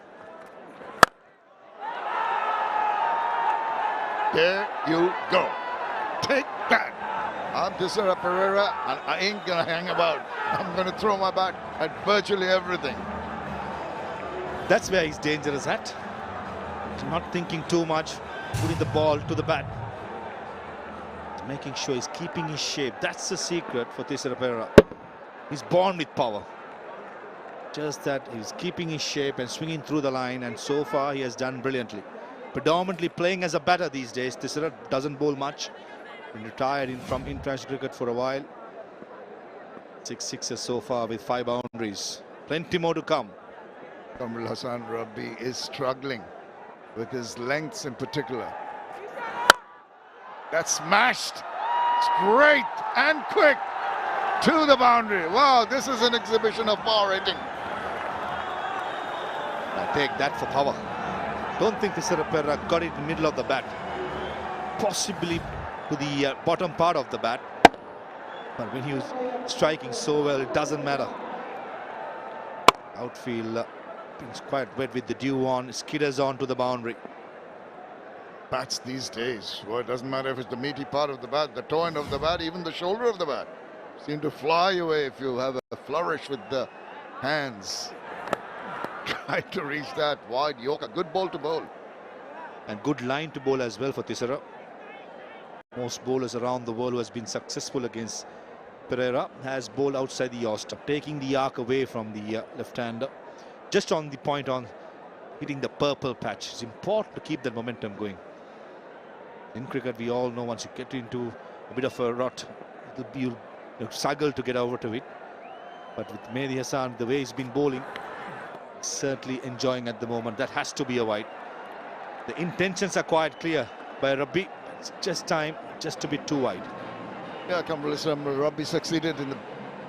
There you go. Take that. I'm 𝗬𝗏 and I ain't gonna hang about. I'm gonna throw my bat at virtually everything. That's where he's dangerous at. Not thinking too much, putting the ball to the bat. Making sure he's keeping his shape. That's the secret for 𝗬𝗏. He's born with power. Just that he's keeping his shape and swinging through the line, and so far he has done brilliantly. Predominantly playing as a batter these days. 𝗬𝗏 doesn't bowl much. Been retired from international cricket for a while. 6 sixes so far with 5 boundaries. Plenty more to come. Kamrul Hassan Rabbi is struggling with his lengths in particular. That's smashed. Straight and quick to the boundary. Wow, this is an exhibition of power hitting. I take that for power. Don't think 𝗬𝗏 got it in the middle of the bat. Possibly to the bottom part of the bat. But when he was striking so well, it doesn't matter. Outfield is quite wet with the dew on. Skidders on to the boundary. bats these days. Well, it doesn't matter if it's the meaty part of the bat, the toe end of the bat, even the shoulder of the bat. Seem to fly away if you have a flourish with the hands. Trying to reach that wide Yorker. Good ball to bowl. And good line to bowl as well for 𝗃𝗃. Most bowlers around the world who has been successful against Pereira has bowled outside the yaw stump, taking the arc away from the left-hander. Just on the point on hitting the purple patch. It's important to keep that momentum going. In cricket, we all know once you get into a bit of a rut, you'll struggle to get over to it. But with Mehdi Hassan, the way he's been bowling, certainly enjoying at the moment. That has to be a wide. The intentions are quite clear by Rabbi. It's just time, just a bit too wide. Yeah, Rabbi succeeded in the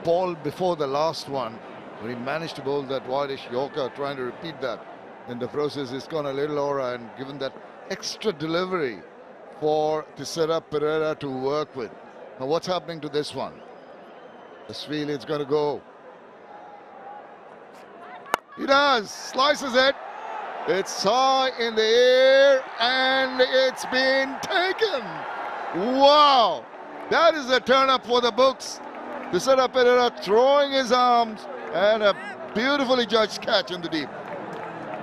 ball before the last one, but he managed to bowl that wideish Yorker, trying to repeat that. In the process, he's gone a little aura and given that extra delivery for 𝗃𝗃 Pereira to work with. Now, what's happening to this one? This feel it's going to go. He does, slices it. It's high in the air and it's been taken. Wow, that is a turn up for the books. 𝗃𝗃 Pereira throwing his arms and a beautifully judged catch in the deep.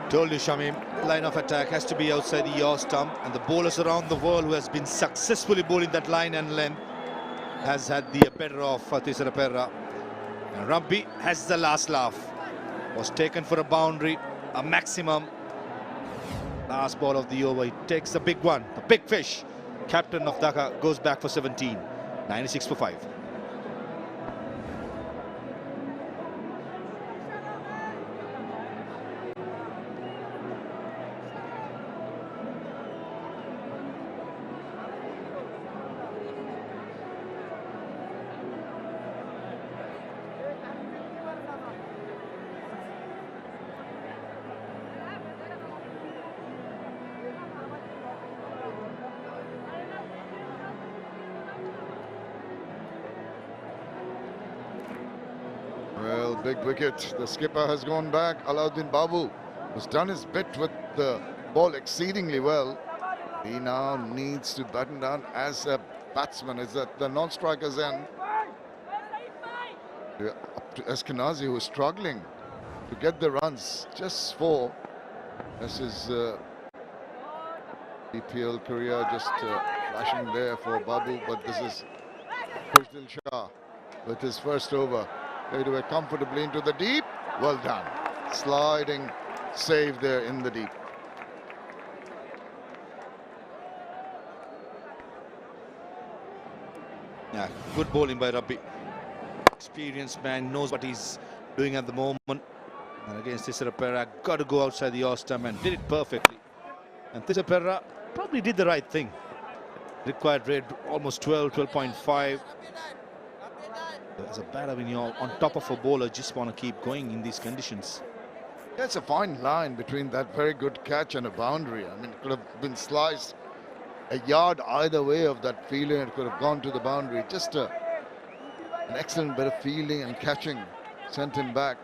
Told you, Shamim, line of attack has to be outside the yaw stump, and the bowlers around the world who has been successfully bowling that line and length has had the better of 𝗃𝗃 Pereira. And Rabbi has the last laugh. Was taken for a boundary, a maximum. Last ball of the over, he takes the big one, the big fish. Captain of Dhaka goes back for 17, 96 for 5. Well, big wicket. The skipper has gone back. Alauddin Babu has done his bit with the ball exceedingly well. He now needs to batten down as a batsman. It's at the non-striker's end. Up to Eskinazi, who is struggling to get the runs. Just 4. This is BPL career just flashing there for Babu. But this is Khushdil Shah with his first over. Played away comfortably into the deep. Well done. Sliding save there in the deep. Yeah, good bowling by Rabbi. Experienced man, knows what he's doing at the moment. And against 𝗃𝗃 Pereira, got to go outside the yaw stump and did it perfectly. And 𝗃𝗃 Pereira probably did the right thing. Required rate almost 12.5. As a batter, when you're on top of a bowler, just want to keep going in these conditions. Yeah, it's a fine line between that very good catch and a boundary. I mean, it could have been sliced a yard either way of that feeling. It could have gone to the boundary. Just an excellent bit of fielding and catching sent him back.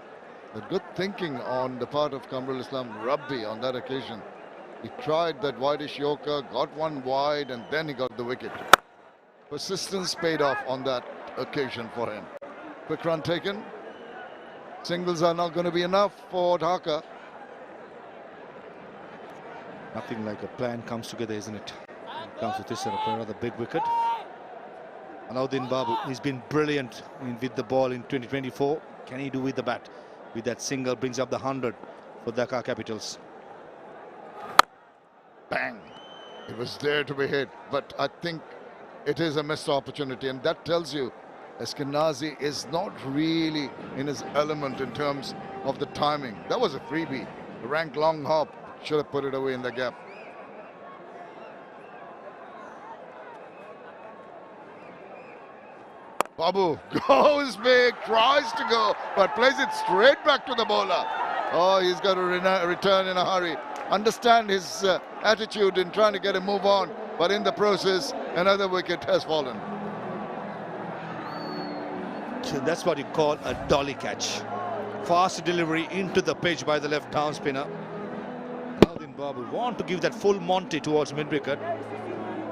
But good thinking on the part of Kamrul Islam Rabbi on that occasion. He tried that wideish Yorker, got one wide, and then he got the wicket. Persistence paid off on that occasion for him. Quick run taken. Singles are not going to be enough for Dhaka. Nothing like a plan comes together, isn't it? Comes with 𝗃𝗃 Pereira, the big wicket. Alauddin Babu, he's been brilliant with the ball in 2024. Can he do with the bat? With that single, brings up the 100 for Dhaka Capitals. Bang! It was there to be hit, but I think it is a missed opportunity, and that tells you Eskinazi is not really in his element in terms of the timing. That was a freebie. The rank long hop should have put it away in the gap. Babu goes big, tries to go, but plays it straight back to the bowler. Oh, he's got to return in a hurry. Understand his attitude in trying to get a move on, but in the process, another wicket has fallen. So that's what you call a dolly catch. Fast delivery into the pitch by the left arm spinner. Alauddin Babu want to give that full Monty towards mid-wicket.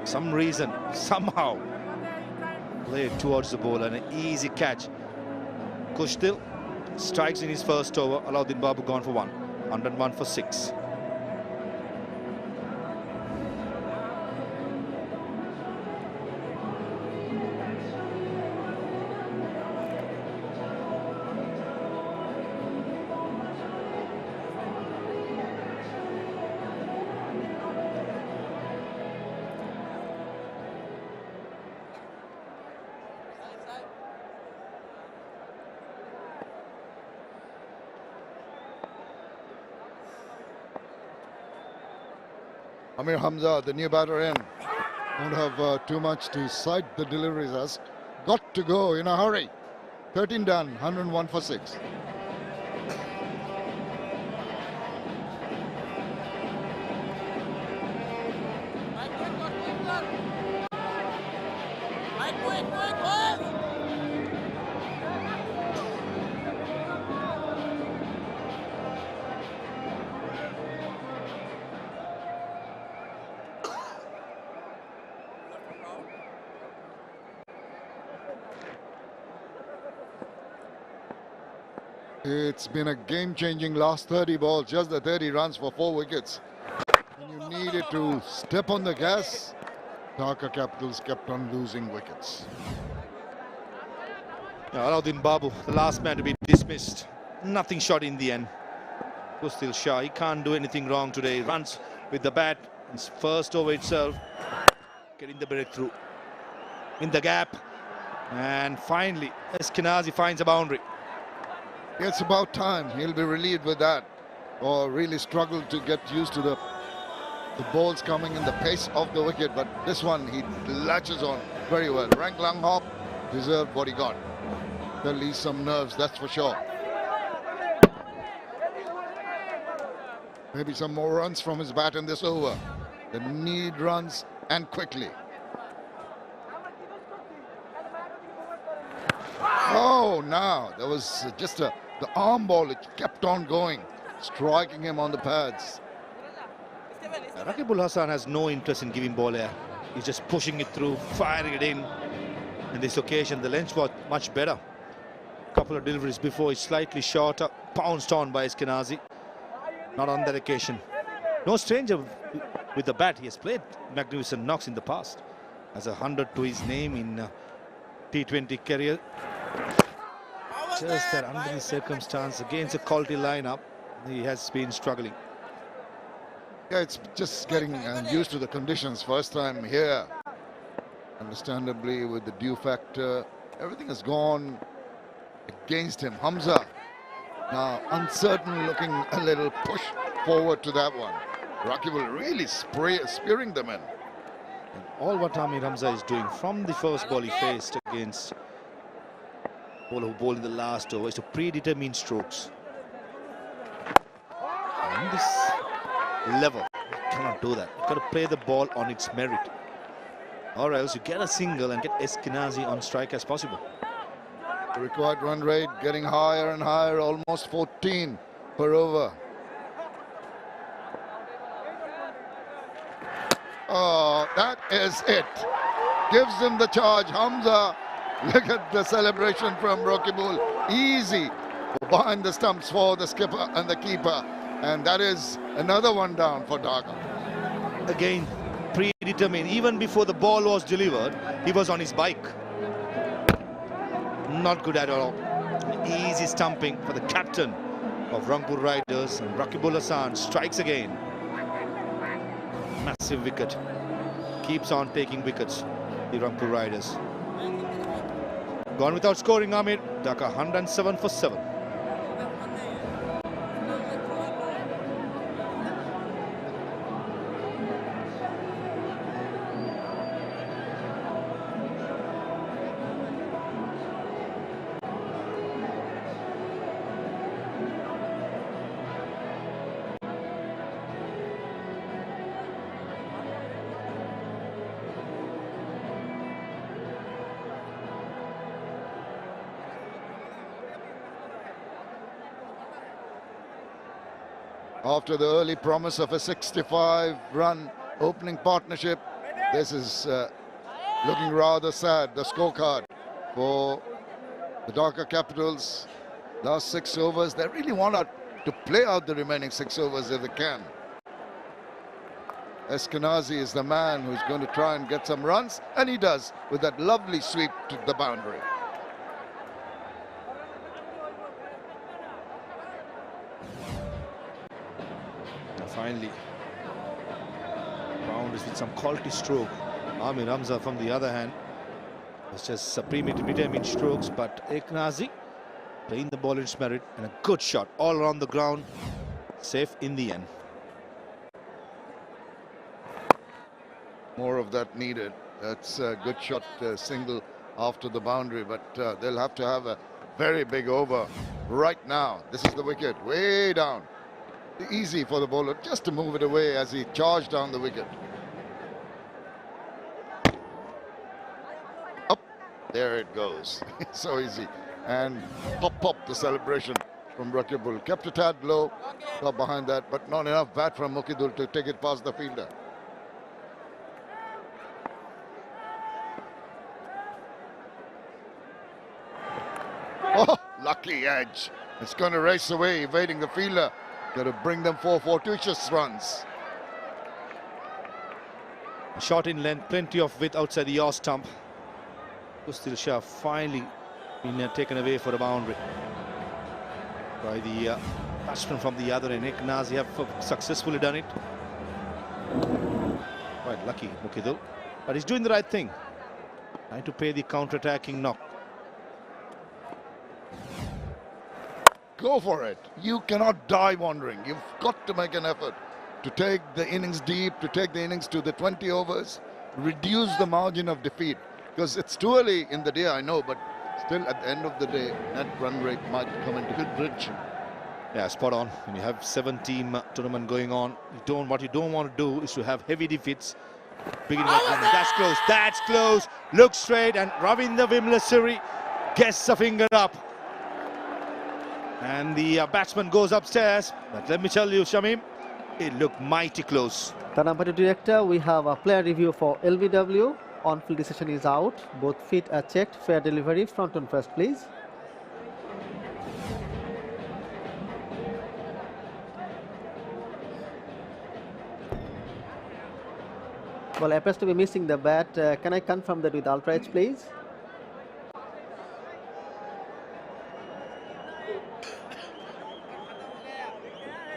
Some reason, somehow, played towards the ball and an easy catch. Kushtil strikes in his first over. Alauddin Babu gone for 1. 101 for 6. Amir Hamza, the new batter in, won't have too much to cite the deliveries as. Got to go in a hurry. 13 done, 101 for 6. It's been a game-changing last 30 balls, just the 30 runs for 4 wickets. And you needed to step on the gas. Dhaka Capitals kept on losing wickets. Alauddin Babu, the last man to be dismissed. Nothing shot in the end. Kustil Shah, he can't do anything wrong today. Runs with the bat. His first over itself. Getting the breakthrough. In the gap. And finally, Eshkenazi finds a boundary. It's about time. He'll be relieved with that. Or really struggled to get used to the balls coming in the pace of the wicket. But this one, he latches on very well. Rank Lang Hop deserved what he got. There'll leave some nerves, that's for sure. Maybe some more runs from his bat in this over. They need runs and quickly. Oh, now there was just the arm ball. It kept on going, striking him on the pads. Raqibul Hasan has no interest in giving ball air. He's just pushing it through, firing it in. In this occasion, the length was much better. Couple of deliveries before, it's slightly shorter, pounced on by Eshkenazi. Not on that occasion. No stranger with the bat. He has played magnificent knocks in the past. Has 100 to his name in T20 career. Just that under the circumstance, against a quality lineup, he has been struggling. Yeah, it's just getting used to the conditions. First time here. Understandably, with the dew factor, everything has gone against him. Hamza now uncertain, looking a little push forward to that one. Raqibul really spearing them in. And all what Amir Hamza is doing from the first ball he faced against bowler who bowled in the last over is to predetermine strokes. And this level, you cannot do that. You've got to play the ball on its merit, or else you get a single and get Eshkenazi on strike as possible. The required run rate getting higher and higher, almost 14 per over. Oh, that is it. Gives him the charge. Hamza, look at the celebration from Raqibul. Easy behind the stumps for the skipper and the keeper. And that is another one down for Dhaka. Again, predetermined. Even before the ball was delivered, he was on his bike. Not good at all. An easy stumping for the captain of Rangpur Riders, and Raqibul Hasan strikes again. Massive wicket. Keeps on taking wickets, the Rangpur Riders. Gone without scoring, Amir. Dhaka 107 for 7. After the early promise of a 65-run opening partnership, this is looking rather sad, the scorecard for the Dhaka Capitals. Last 6 overs, they really want to play out the remaining 6 overs if they can. Eshkenazi is the man who's going to try and get some runs, and he does with that lovely sweep to the boundary. Finally, boundaries with some quality stroke. Amir Hamza, from the other hand, was just predetermined strokes, but 𝗂𝗚𝗎𝒄 playing the ball in its merit, and a good shot all around the ground, safe in the end. More of that needed. That's a good shot, single after the boundary, but they'll have to have a very big over right now. This is the wicket, way down. Easy for the bowler just to move it away as he charged down the wicket. Up, there it goes. So easy. And pop, the celebration from Rakibul. Kept a tad low, got behind that, but not enough bat from Mukidul to take it past the fielder. Oh, lucky edge. It's going to race away, evading the fielder. Got to bring them 4 fortuitous runs. Shot in length, plenty of width outside the off stump. Kustil Shah finally been taken away for a boundary by the batsman from the other end. 𝗂𝗚𝗎𝗃 have successfully done it. Quite lucky, Mukidul, but he's doing the right thing, trying to pay the counter-attacking knock. Go for it. You cannot die wandering. You've got to make an effort to take the innings deep, to take the innings to the 20 overs, reduce the margin of defeat. Because it's too early in the day, I know, but still at the end of the day, that run rate might come into good bridge. Yeah, spot on. When you have 7-team tournament going on, what you don't want to do is to have heavy defeats. Beginning of the that's close, that's close. Look straight, and 𝗏𝗏𝗏 gets a finger up. And the batsman goes upstairs. But let me tell you, Shamim, it looked mighty close. Tanapati director, we have a player review for LBW. On-field decision is out. Both feet are checked. Fair delivery. Front on first, please. Well, appears to be missing the bat. Can I confirm that with Ultra Edge, please?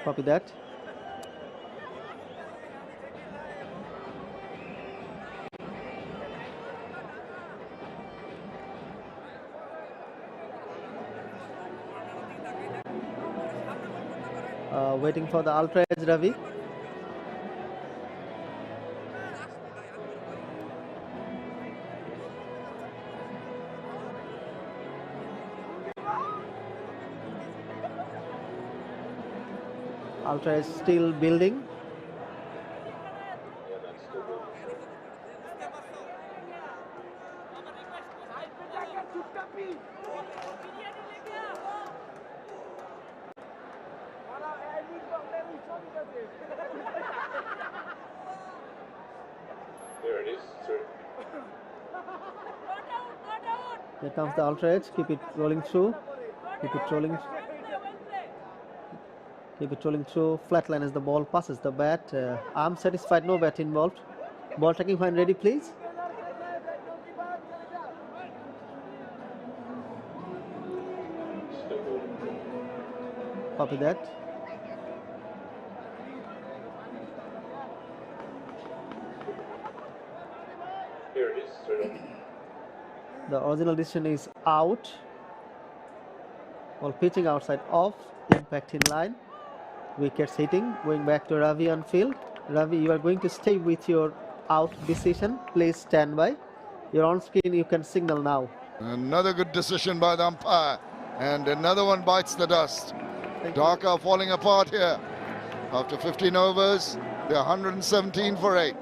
Copy that. Waiting for the Ultra Edge, Ravi. Ultra is still building. There it is, sir. Here comes the Ultra Edge. Keep it rolling through. Keep it rolling. Keep it rolling through. Flat line as the ball passes the bat. I'm satisfied, no bat involved. Ball tracking when ready, please. Copy that. Here it is, sir. The original decision is out. Ball pitching outside off. Impact in line. Wickets hitting. Going back to Ravi on field. Ravi, you are going to stay with your out decision. Please stand by. You're on screen. You can signal now. Another good decision by the umpire. And another one bites the dust. Dhaka falling apart here. After 15 overs, they're 117 for 8.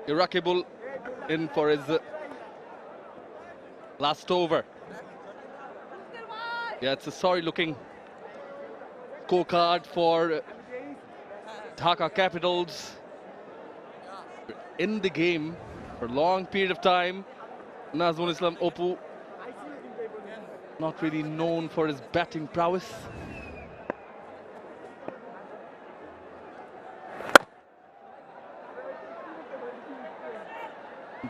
Rakibul in for his last over. Yeah, it's a sorry-looking scorecard for Dhaka Capitals. In the game for a long period of time. Nazmul Islam Opu, not really known for his batting prowess.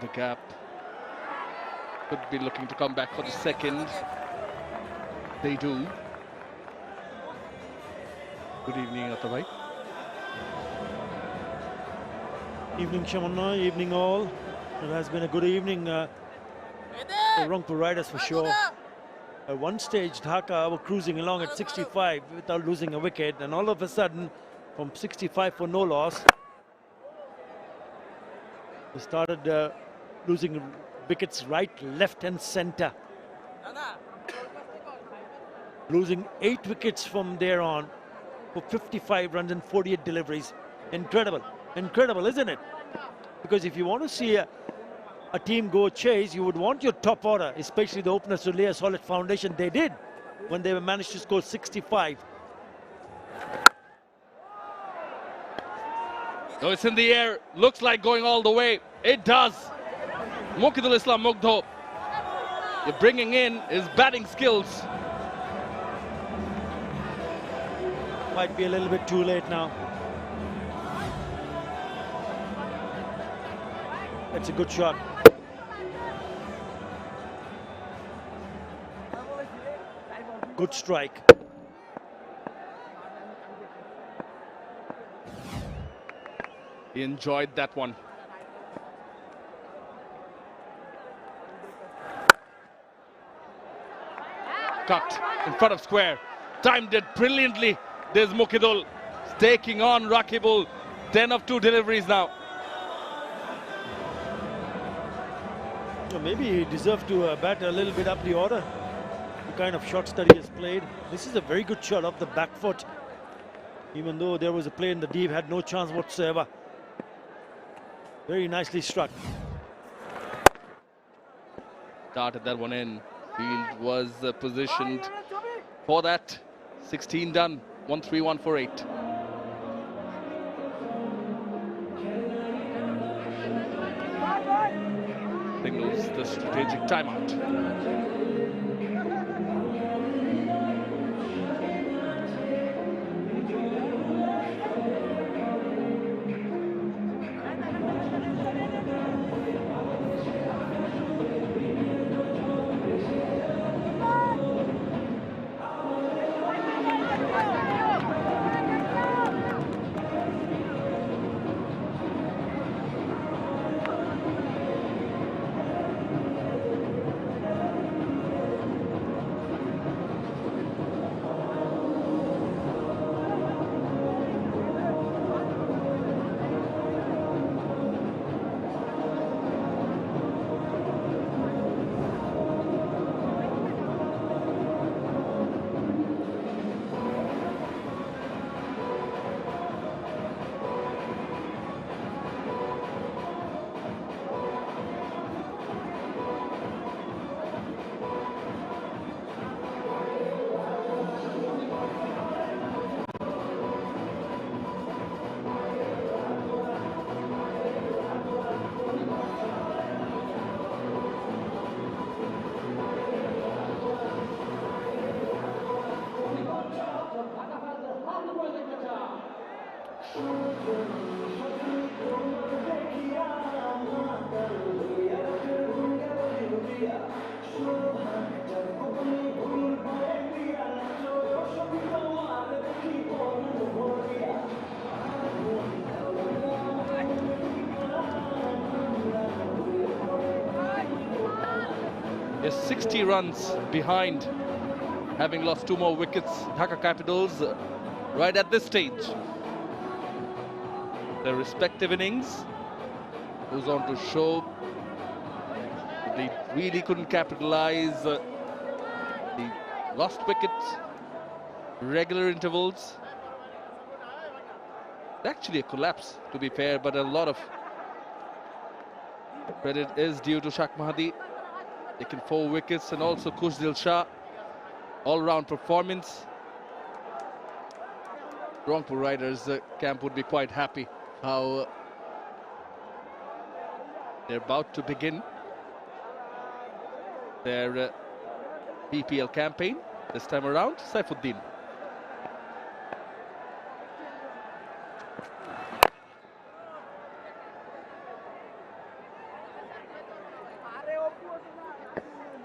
The gap could be looking to come back for the second. They do. Good evening, Atabhai. Evening, Shamanna. Evening, all. It has been a good evening for Rangpur Riders for sure. At one stage, Dhaka were cruising along at 65 without losing a wicket, and all of a sudden, from 65 for no loss, they started losing wickets right, left and centre. Losing 8 wickets from there on for 55 runs and 48 deliveries. Incredible. Incredible, isn't it? Because if you want to see a team go chase, you would want your top order, especially the openers, to lay a solid foundation. They did when they managed to score 65. No, it's in the air. Looks like going all the way. It does. Muqidul Islam Mugdho, you're bringing in his batting skills. Might be a little bit too late now. It's a good shot. Good strike. He enjoyed that one. Cut in front of square. Timed it brilliantly. There's Muqidul taking on Rakibul. 10 of 2 deliveries now. Maybe he deserved to bat a little bit up the order. The kind of shots that he has played. This is a very good shot off the back foot. Even though there was a play in the deep, had no chance whatsoever. Very nicely struck. Darted that one in. Field was positioned for that. 16 done. 1-3-1-4-8. Signals the strategic timeout. is 60 runs behind, having lost 2 more wickets. Dhaka Capitals right at this stage. Their respective innings goes on to show they really couldn't capitalize. The lost wickets, regular intervals. Actually a collapse, to be fair, but a lot of credit is due to Shak Mahdi, taking 4 wickets, and also Khushdil Shah, all-round performance. Rangpur Riders camp would be quite happy how they're about to begin their BPL campaign this time around. Saifuddin.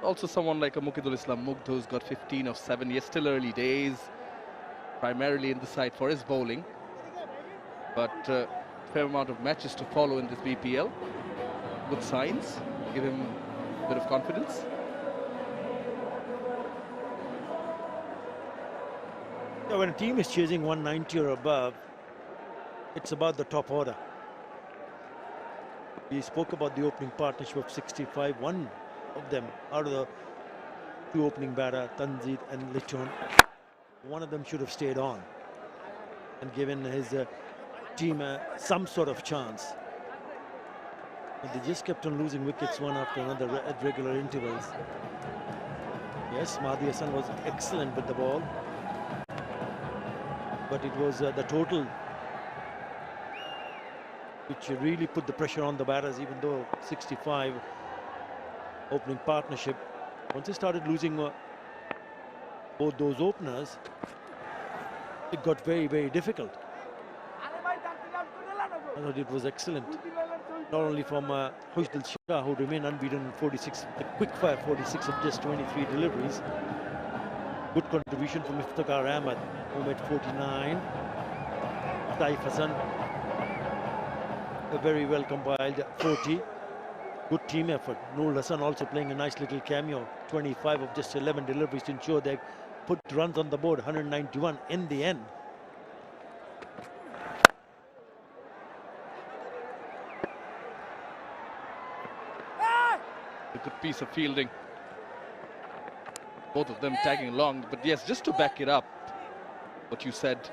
Also someone like a Muqidul Islam Mugdh, who's got 15 of 7. Yes, still early days, primarily in the side for his bowling, but fair amount of matches to follow in this BPL. Good signs, give him a bit of confidence. Yeah, when a team is chasing 190 or above, it's about the top order. We spoke about the opening partnership of 65. One of them, out of the 2 opening batter, Tanzit and Lichon, one of them should have stayed on and given his team some sort of chance. But they just kept on losing wickets one after another at regular intervals. Yes, Mahdi Hassan was excellent with the ball, but it was the total which really put the pressure on the batters, even though 65 opening partnership. Once they started losing both those openers, it got very, very difficult. I thought it was excellent, not only from Khushdil Shah, who remained unbeaten in 46, the quick fire 46 of just 23 deliveries. Good contribution from Iftikhar Ahmed, who made 49. Taif Hassan, a very well compiled 40. Good team effort. Noor Hassan also playing a nice little cameo, 25 of just 11 deliveries to ensure they put runs on the board, 191 in the end. A good piece of fielding. Both of them tagging along, but yes, just to back it up, what you said,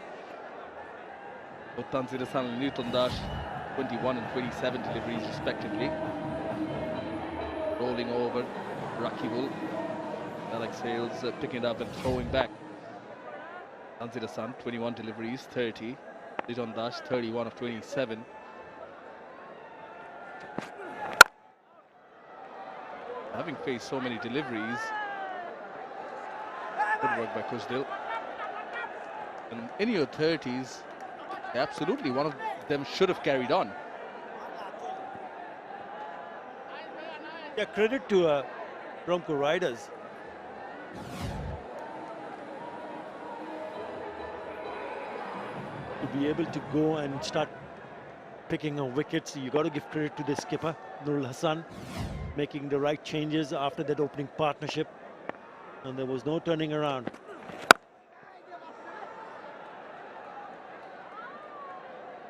both Tanzir Hassan and Newton Dash, 21 and 27 deliveries respectively. Rolling over, Rakibul, Alex Hales picking it up and throwing back. Tanzir Hassan, 21 deliveries, 30. Newton Dash, 31 of 27. Having faced so many deliveries, good work by Khushdil. And in your 30s, absolutely, one of them should have carried on. Yeah, credit to Rangpur Riders. To be able to go and start picking up wickets, you got to give credit to the skipper, Nurul Hassan, making the right changes after that opening partnership. And there was no turning around.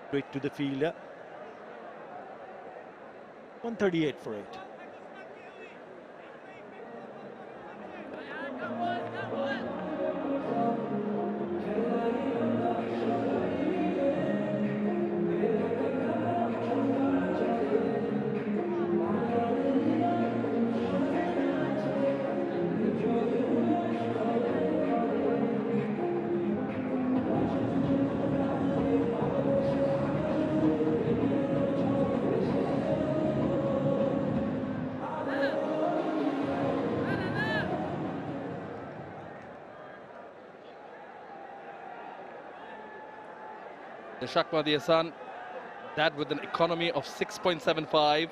Straight to the fielder. 138 for 8. Shak Mahdi Hassan, that with an economy of 6.75.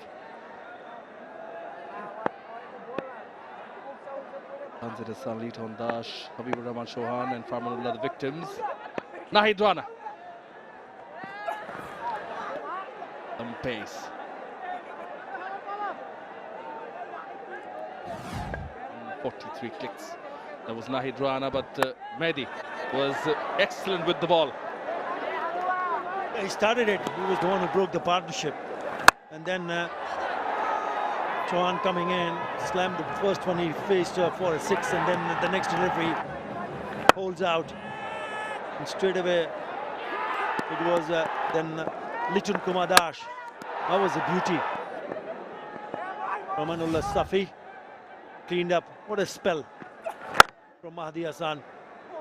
Tanzir Hassan, Liton Dash, Habibur Rahman Chauhan and Farmanullah the victims. Nahid Rana. Some pace. 43 clicks. That was Nahid Rana, but Mehdi was excellent with the ball. He started it. He was the one who broke the partnership. And then Chauhan coming in, slammed the first one he faced for a 6, and then the next delivery holds out. And straight away, it was then Lichun Kumar Dash. That was a beauty. Ramanullah Safi cleaned up. What a spell from Mahdi Hassan.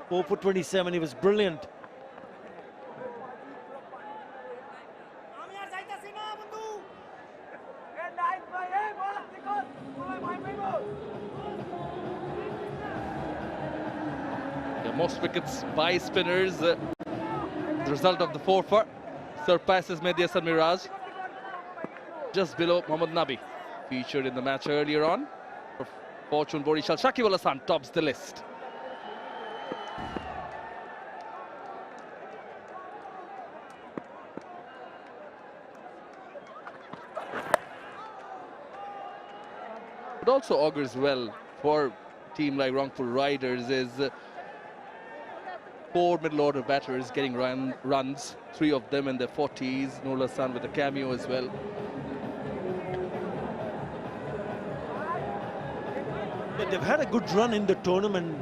4 for 27. He was brilliant. Most wickets by spinners. The result of the 4-for surpasses Mehdi Hasan Miraj. Just below Mohammad Nabi, featured in the match earlier on. Fortune Borishal Shakib Al Hasan tops the list. It also augurs well for a team like Rangpur Riders is 4 middle order batters getting runs, 3 of them in their 40s. Nur Hassan with a cameo as well. Yeah, they've had a good run in the tournament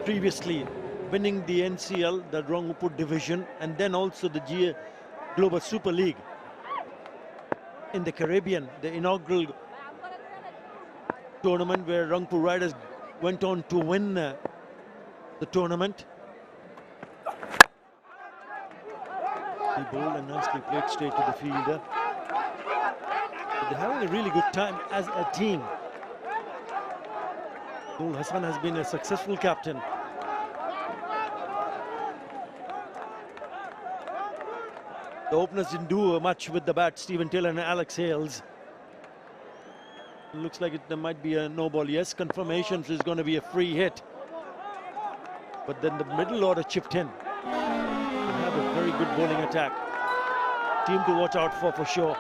previously, winning the NCL, the Rangpur division, and then also the Global Super League in the Caribbean, the inaugural tournament where Rangpur Riders went on to win the tournament. He bowled and nicely played straight to the fielder. But they're having a really good time as a team. Nur Hassan has been a successful captain. The openers didn't do much with the bat, Steven Taylor and Alex Hales. It looks like there might be a no ball. Yes, confirmation is going to be a free hit. But then the middle order chipped in. Very good bowling attack. Team to watch out for sure.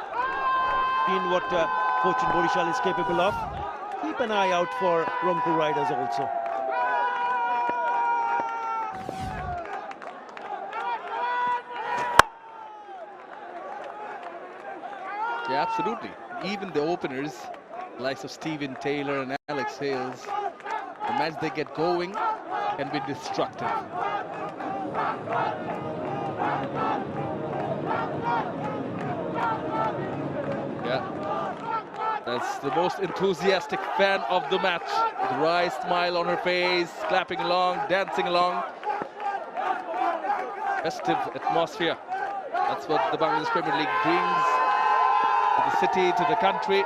Seen what Fortune Borishal is capable of. Keep an eye out for Rangpur Riders also. Yeah, absolutely. Even the openers, likes of Steven Taylor and Alex Hales, the match they get going can be destructive. Yeah, that's the most enthusiastic fan of the match. The wry smile on her face, clapping along, dancing along. Festive atmosphere. That's what the Bangladesh Premier League brings to the city, to the country.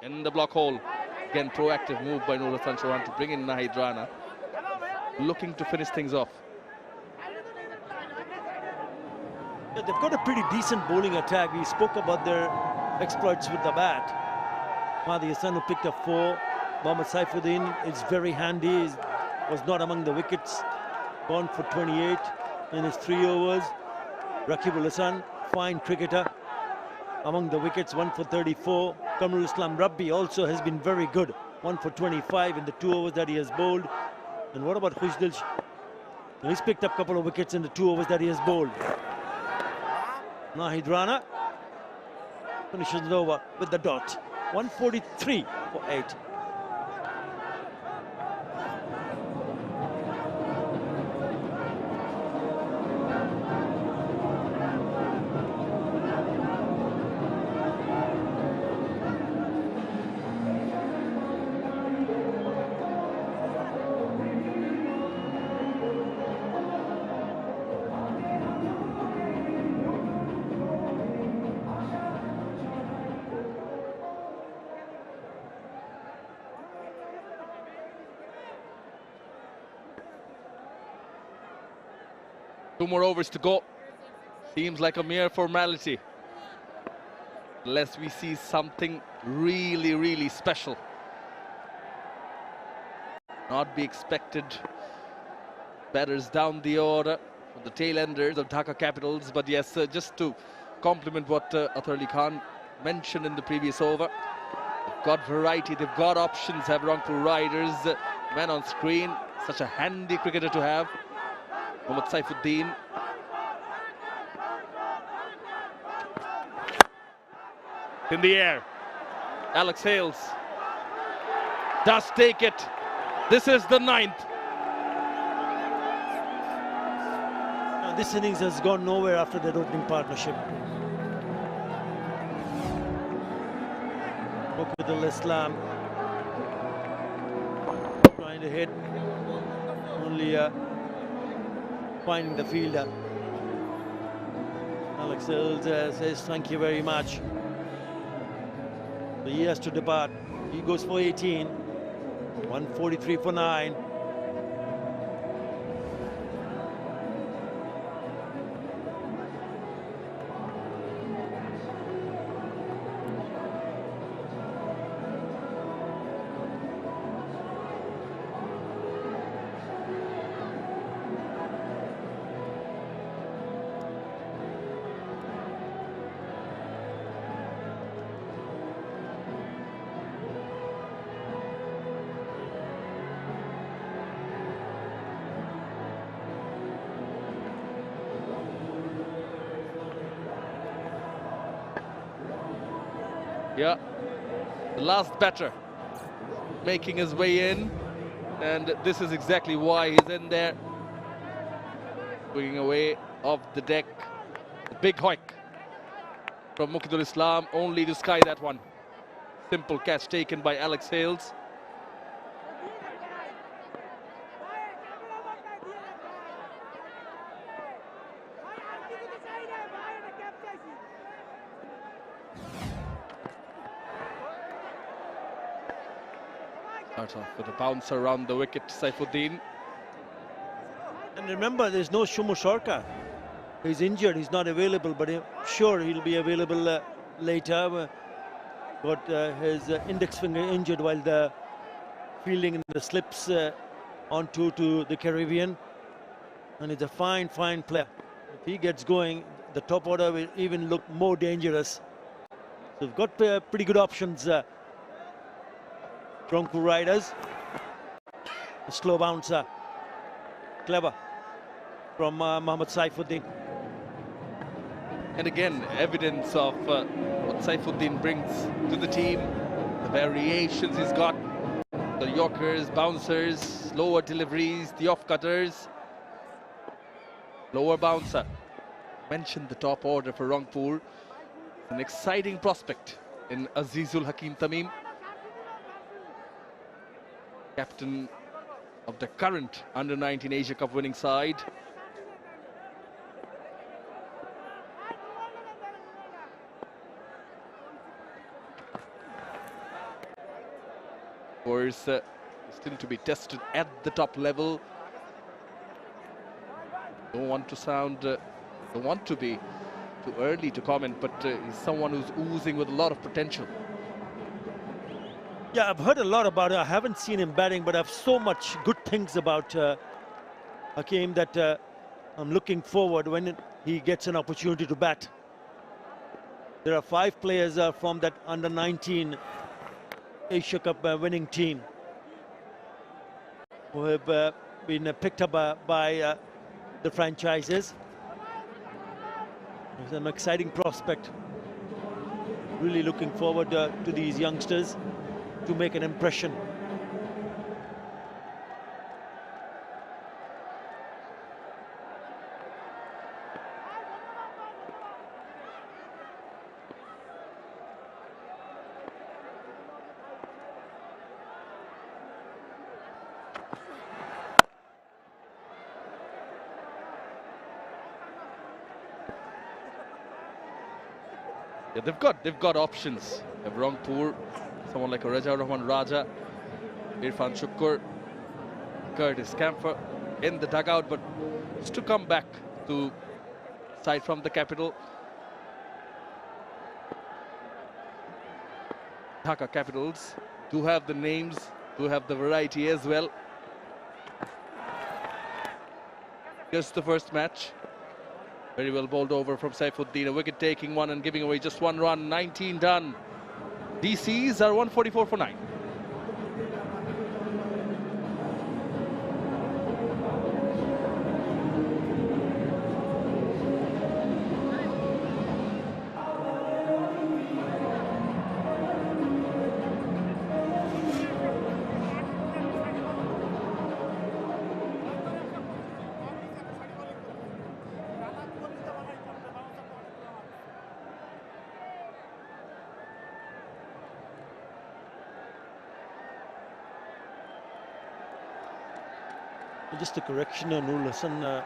In the block hole. Again, proactive move by Nur Hassan Chauhan to bring in Nahid Rana, looking to finish things off. Yeah, they've got a pretty decent bowling attack. We spoke about their exploits with the bat. Mahdi Hassan, who picked up 4. Mohammad Saifuddin is very handy. He was not among the wickets. Gone for 28 in his 3 overs. Rakib Ul Hasan, fine cricketer. Among the wickets, 1 for 34. Kamrul Islam Rabbi also has been very good. 1 for 25 in the 2 overs that he has bowled. And what about Khushdil? He's picked up a couple of wickets in the 2 overs that he has bowled. Nahid Rana finishes it over with the dot. 143 for 8. Two more overs to go. Seems like a mere formality. Unless we see something really, really special. Not be expected. Batters down the order for the tail enders of Dhaka Capitals. But yes, just to compliment what 𝗿𝗂𝗧 Khan mentioned in the previous over. They've got variety, they've got options, have Rangpur Riders. Man on screen, such a handy cricketer to have. Mohammad Saifuddin. In the air, Alex Hales does take it. This is the 9th. This innings has gone nowhere after that opening partnership. 𝗂𝗫𝗪 trying to hit, only finding the fielder. Alex Hales says thank you very much. So he has to depart. He goes for 18, 143 for 9. Yeah, the last batter making his way in, and this is exactly why he's in there. Swinging away off the deck, the big hoik from Mukhidul Islam, only to sky that one. Simple catch taken by Alex Hales. Starts off with a bounce around the wicket, Saifuddin. And remember, there's no Shumu Sarkar. He's injured, he's not available, but sure he'll be available later. Got his index finger injured while the fielding in the slips onto to the Caribbean. And he's a fine player. If he gets going, the top order will even look more dangerous. So we've got pretty good options. Rangpur Riders. A slow bouncer. Clever from Mohammad Saifuddin. And again, evidence of what Saifuddin brings to the team. The variations he's got. The yorkers, bouncers, lower deliveries, the off-cutters. Lower bouncer. Mentioned the top order for Rangpur. An exciting prospect in Azizul Hakim Tamim. Captain of the current Under-19 Asia Cup winning side. Of course, still to be tested at the top level. Don't want to be too early to comment, but he's someone who's oozing with a lot of potential. Yeah, I've heard a lot about it. I haven't seen him batting, but I've so much good things about Hakim that I'm looking forward when he gets an opportunity to bat. There are 5 players from that Under-19 Asia Cup winning team who have been picked up by the franchises. It's an exciting prospect. Really looking forward to these youngsters to make an impression. Yeah, they've got options. They have Rangpur, someone like Raja Rahman Raja, Irfan Shukr, Curtis Camphor in the dugout, but just to come back to side from the capital. Dhaka Capitals do have the names, do have the variety as well. Here's the first match. Very well bowled over from Saifuddin. A wicket-taking one and giving away just 1 run. 19 done. DCs are 144 for 9. Just a correction, Nurul Hassan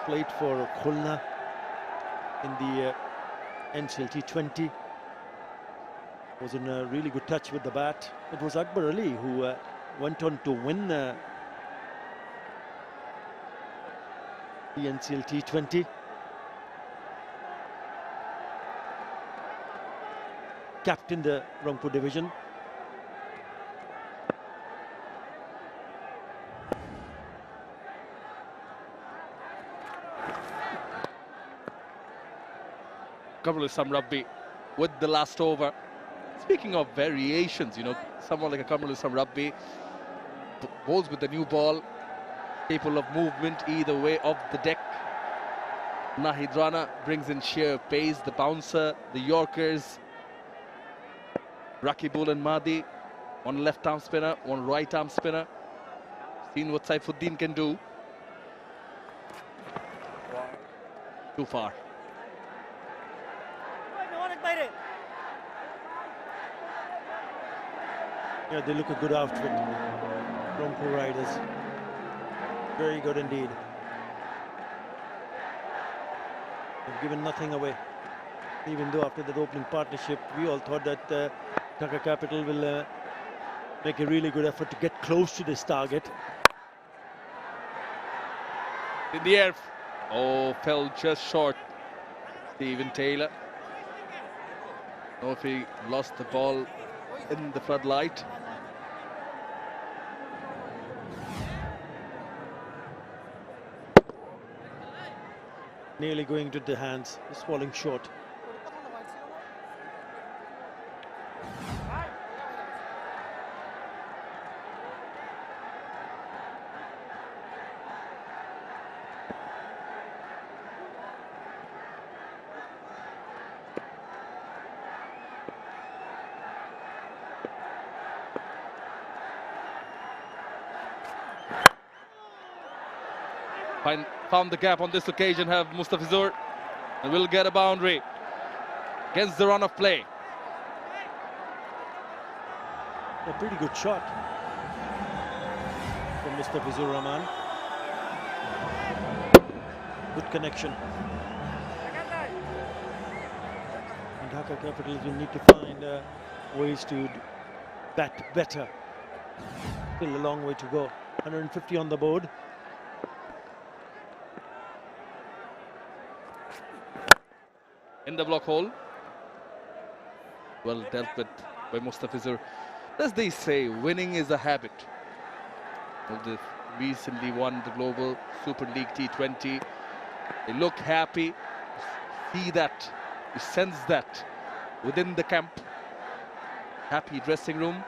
played for Khulna in the NCL T20. Was in a really good touch with the bat. It was 𝗵𝗺𝗃𝗍 who went on to win the NCL T20. Captained the Rangpur division. 𝗵𝗺𝗃𝗍𝗃 with the last over. Speaking of variations, you know, someone like a 𝗵𝗺𝗃𝗍𝗃 bowls with the new ball, capable of movement either way of the deck. Nahid Rana brings in Sher-e-Bangla, the bouncer, the Yorkers. Rakibul and Mahdi, one left-arm spinner, one right-arm spinner. Seen what Saifuddin can do. Too far. Yeah, they look a good outfit. Rangpur Riders. Very good indeed. They've given nothing away. Even though after that opening partnership, we all thought that Dhaka Capital will make a really good effort to get close to this target. In the air. Oh, fell just short. Stephen Taylor. I don't know if he lost the ball in the floodlight. Nearly going to the hands, just falling short. Found the gap on this occasion, have Mustafizur, and will get a boundary against the run of play. A pretty good shot from Mustafizur Rahman. Good connection. And Dhaka Capitals will need to find ways to bat better. Still a long way to go. 150 on the board. In the block hole. Well dealt with by Mustafizur. As they say, winning is a habit. Well, they recently won the Global Super League T20. They look happy. You see that. You sense that within the camp. Happy dressing room.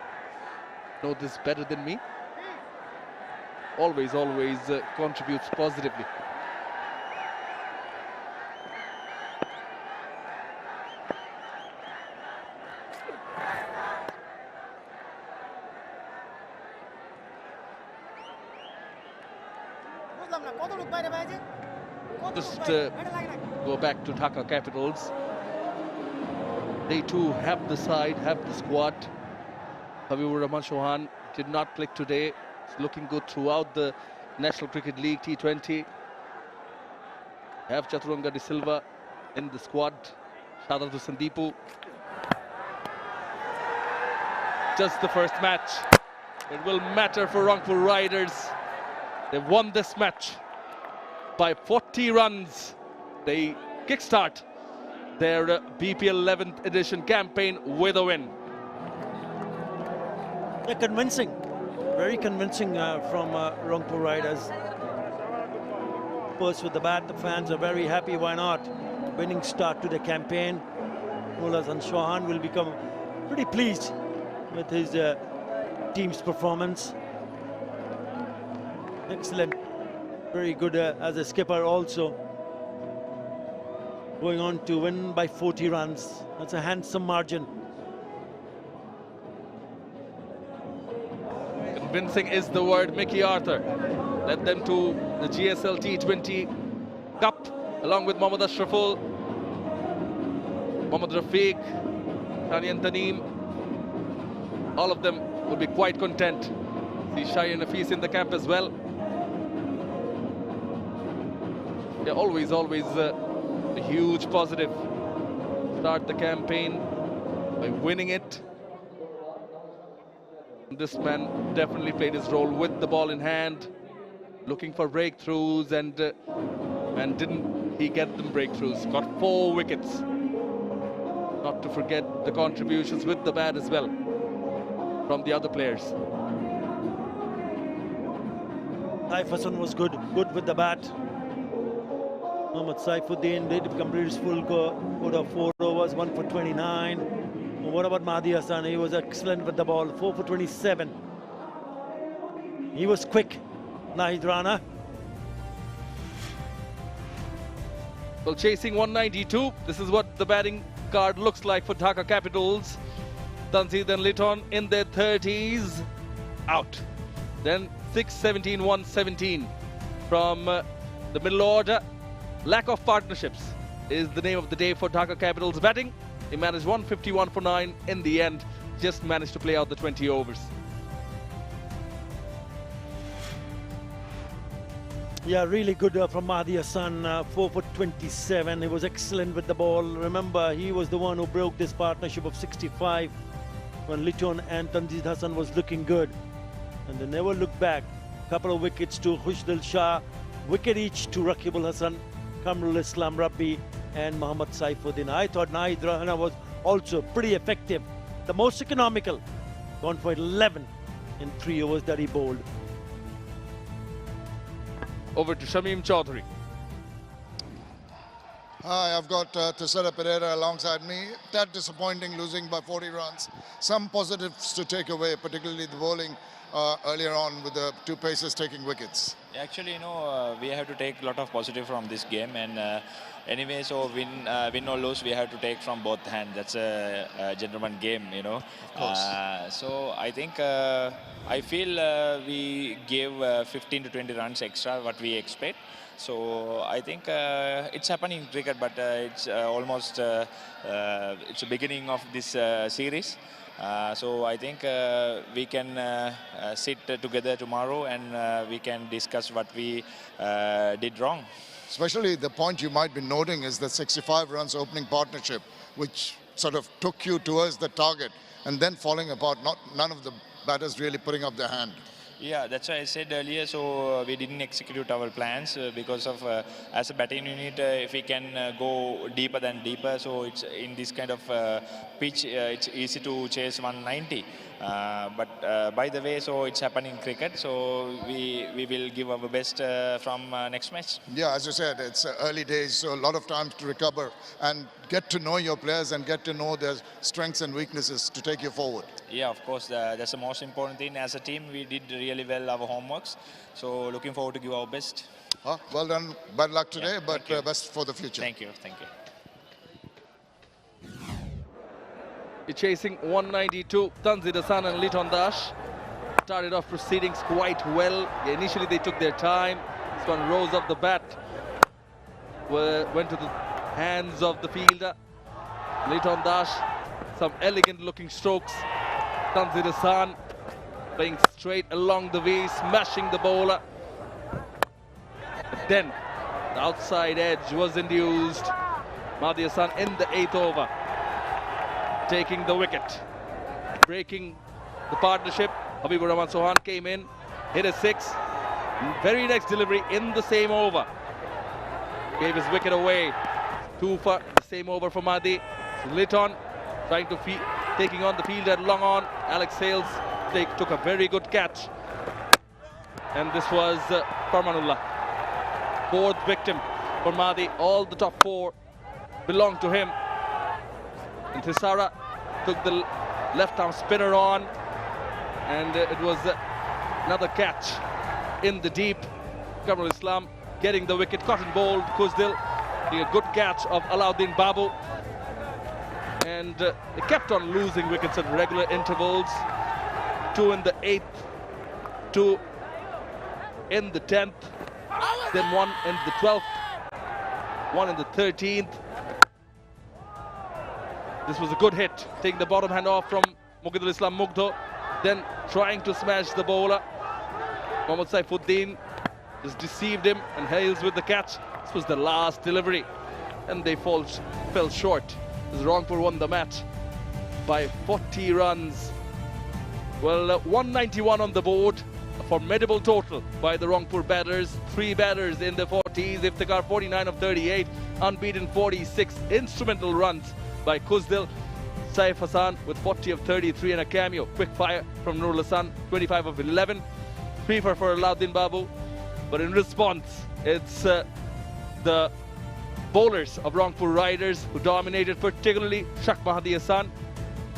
Know this better than me. Always contributes positively. Just go back to Dhaka Capitals. They too have the side, have the squad. Habibur Rahman Chauhan did not click today. It's looking good throughout the National Cricket League T20. Have Chaturanga de Silva in the squad. Shout out to Sandeepu. Just the first match. It will matter for Rangpur Riders. They've won this match by 40 runs. They kickstart their BPL 11th edition campaign with a win. Yeah, convincing. Very convincing from Rangpur Riders. burst with the bat. The fans are very happy. Why not? Winning start to the campaign. Nurul Hasan Chauhan will become pretty pleased with his team's performance. Excellent. Very good as a skipper also. Going on to win by 40 runs. That's a handsome margin. Convincing is the word. Mickey Arthur led them to the GSL T20 Cup along with Mohammad Ashraful, Mohammad Rafiq, Tanian Taneem. All of them will be quite content. See Shaheen Hafiz in the camp as well. Yeah, always a huge positive. Start the campaign by winning it. This man definitely played his role with the ball in hand, looking for breakthroughs, and didn't he get them breakthroughs? Got 4 wickets. Not to forget the contributions with the bat as well from the other players. Saif Hassan was good with the bat. Mohammad Saifuddin did complete his full quota of 4 overs, 1 for 29. What about Mahdi Hassan? He was excellent with the ball, 4 for 27. He was quick, Nahid Rana. Well, chasing 192. This is what the batting card looks like for Dhaka Capitals. Tanzid and Litton in their 30s, out. Then 6, 17, 117 from the middle order. Lack of partnerships is the name of the day for Dhaka Capitals batting. They managed 151 for 9 in the end, just managed to play out the 20 overs. Yeah, really good from Mahdi Hassan, 4 for 27. He was excellent with the ball. Remember, he was the one who broke this partnership of 65 when Litton and Tanzid Hassan was looking good. And they never looked back. Couple of wickets to Khushdil Shah, wicket each to Rakib Ul Hasan, Kamrul Islam Rabbi and Mohammad Saifuddin. I thought Nahid Rana was also pretty effective. The most economical, gone for 11 in 3 overs that he bowled. Over to Shamim Chaudhary. Hi, I've got 𝗃𝗃 alongside me. That disappointing, losing by 40 runs. Some positives to take away, particularly the bowling earlier on with the 2 pacers taking wickets. Actually, you know, we have to take a lot of positive from this game, and anyway, so win or lose, we have to take from both hands. That's a gentleman game, you know. Of course. So I think I feel we gave 15 to 20 runs extra what we expect. So I think it's happening in cricket, but it's almost it's the beginning of this series. So I think we can sit together tomorrow and we can discuss what we did wrong. Especially the point you might be noting is the 65 runs opening partnership, which sort of took you towards the target and then falling apart. None of the batters really putting up their hand. Yeah, that's why I said earlier, so we didn't execute our plans because of, as a batting unit, if we can go deeper than deeper, so it's in this kind of pitch, it's easy to chase 190. But by the way, so it's happening in cricket, so we will give our best from next match. Yeah, as you said, it's early days, so a lot of time to recover and get to know your players and get to know their strengths and weaknesses to take you forward. Yeah, of course, that's the most important thing. As a team, we did really well our homeworks, so looking forward to give our best. Well done, bad luck today, Yeah, but best for the future. Thank you, thank you. Chasing 192, Tanzid Hassan and Litton Dash started off proceedings quite well. Initially they took their time. This one rose up the bat, went to the hands of the fielder. Litton Dash, some elegant looking strokes. Tanzid Hassan playing straight along the way, smashing the bowler. But then the outside edge was induced. Mahdi Hassan in the 8th over, taking the wicket, breaking the partnership. Habibur Rahman Sohan came in, hit a 6. Very next delivery in the same over, gave his wicket away. 2 for the same over for Mahdi. Litton trying to taking on the fielder long on. Alex Hales took a very good catch, and this was Farmanullah fourth victim for Mahdi. All the top four belong to him. And Thisara took the left-arm spinner on, and it was another catch in the deep. Kamrul Islam getting the wicket, caught and bowled. Kusdil, a good catch of Alauddin Babu. And they kept on losing wickets at regular intervals. 2 in the 8th, 2 in the 10th, then 1 in the 12th, 1 in the 13th. This was a good hit, taking the bottom hand off from Mughidul Islam Mugdho, then trying to smash the bowler. Mohammad Saifuddin just deceived him and hails with the catch. This was the last delivery, and they fell short. As Rangpur won the match by 40 runs. Well, 191 on the board, a formidable total by the Rangpur batters. 3 batters in the 40s. Iftikhar 49 of 38, unbeaten 46. Instrumental runs by Kusdil. Saif Hassan with 40 of 33 and a cameo. Quick fire from Nurul Hassan, 25 of 11. Prefer for Alauddin Babu. But in response, it's the bowlers of Rangpur Riders who dominated, particularly Shak Mahdi Hassan.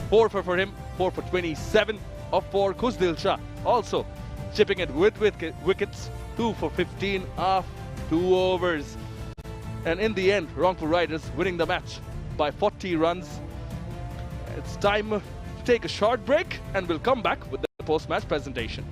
4 for him, 4 for 27 of 4. Kusdil Shah also chipping it with wickets, 2 for 15 off 2 overs. And in the end, Rangpur Riders winning the match by 40 runs. It's time to take a short break, and we'll come back with the post-match presentation.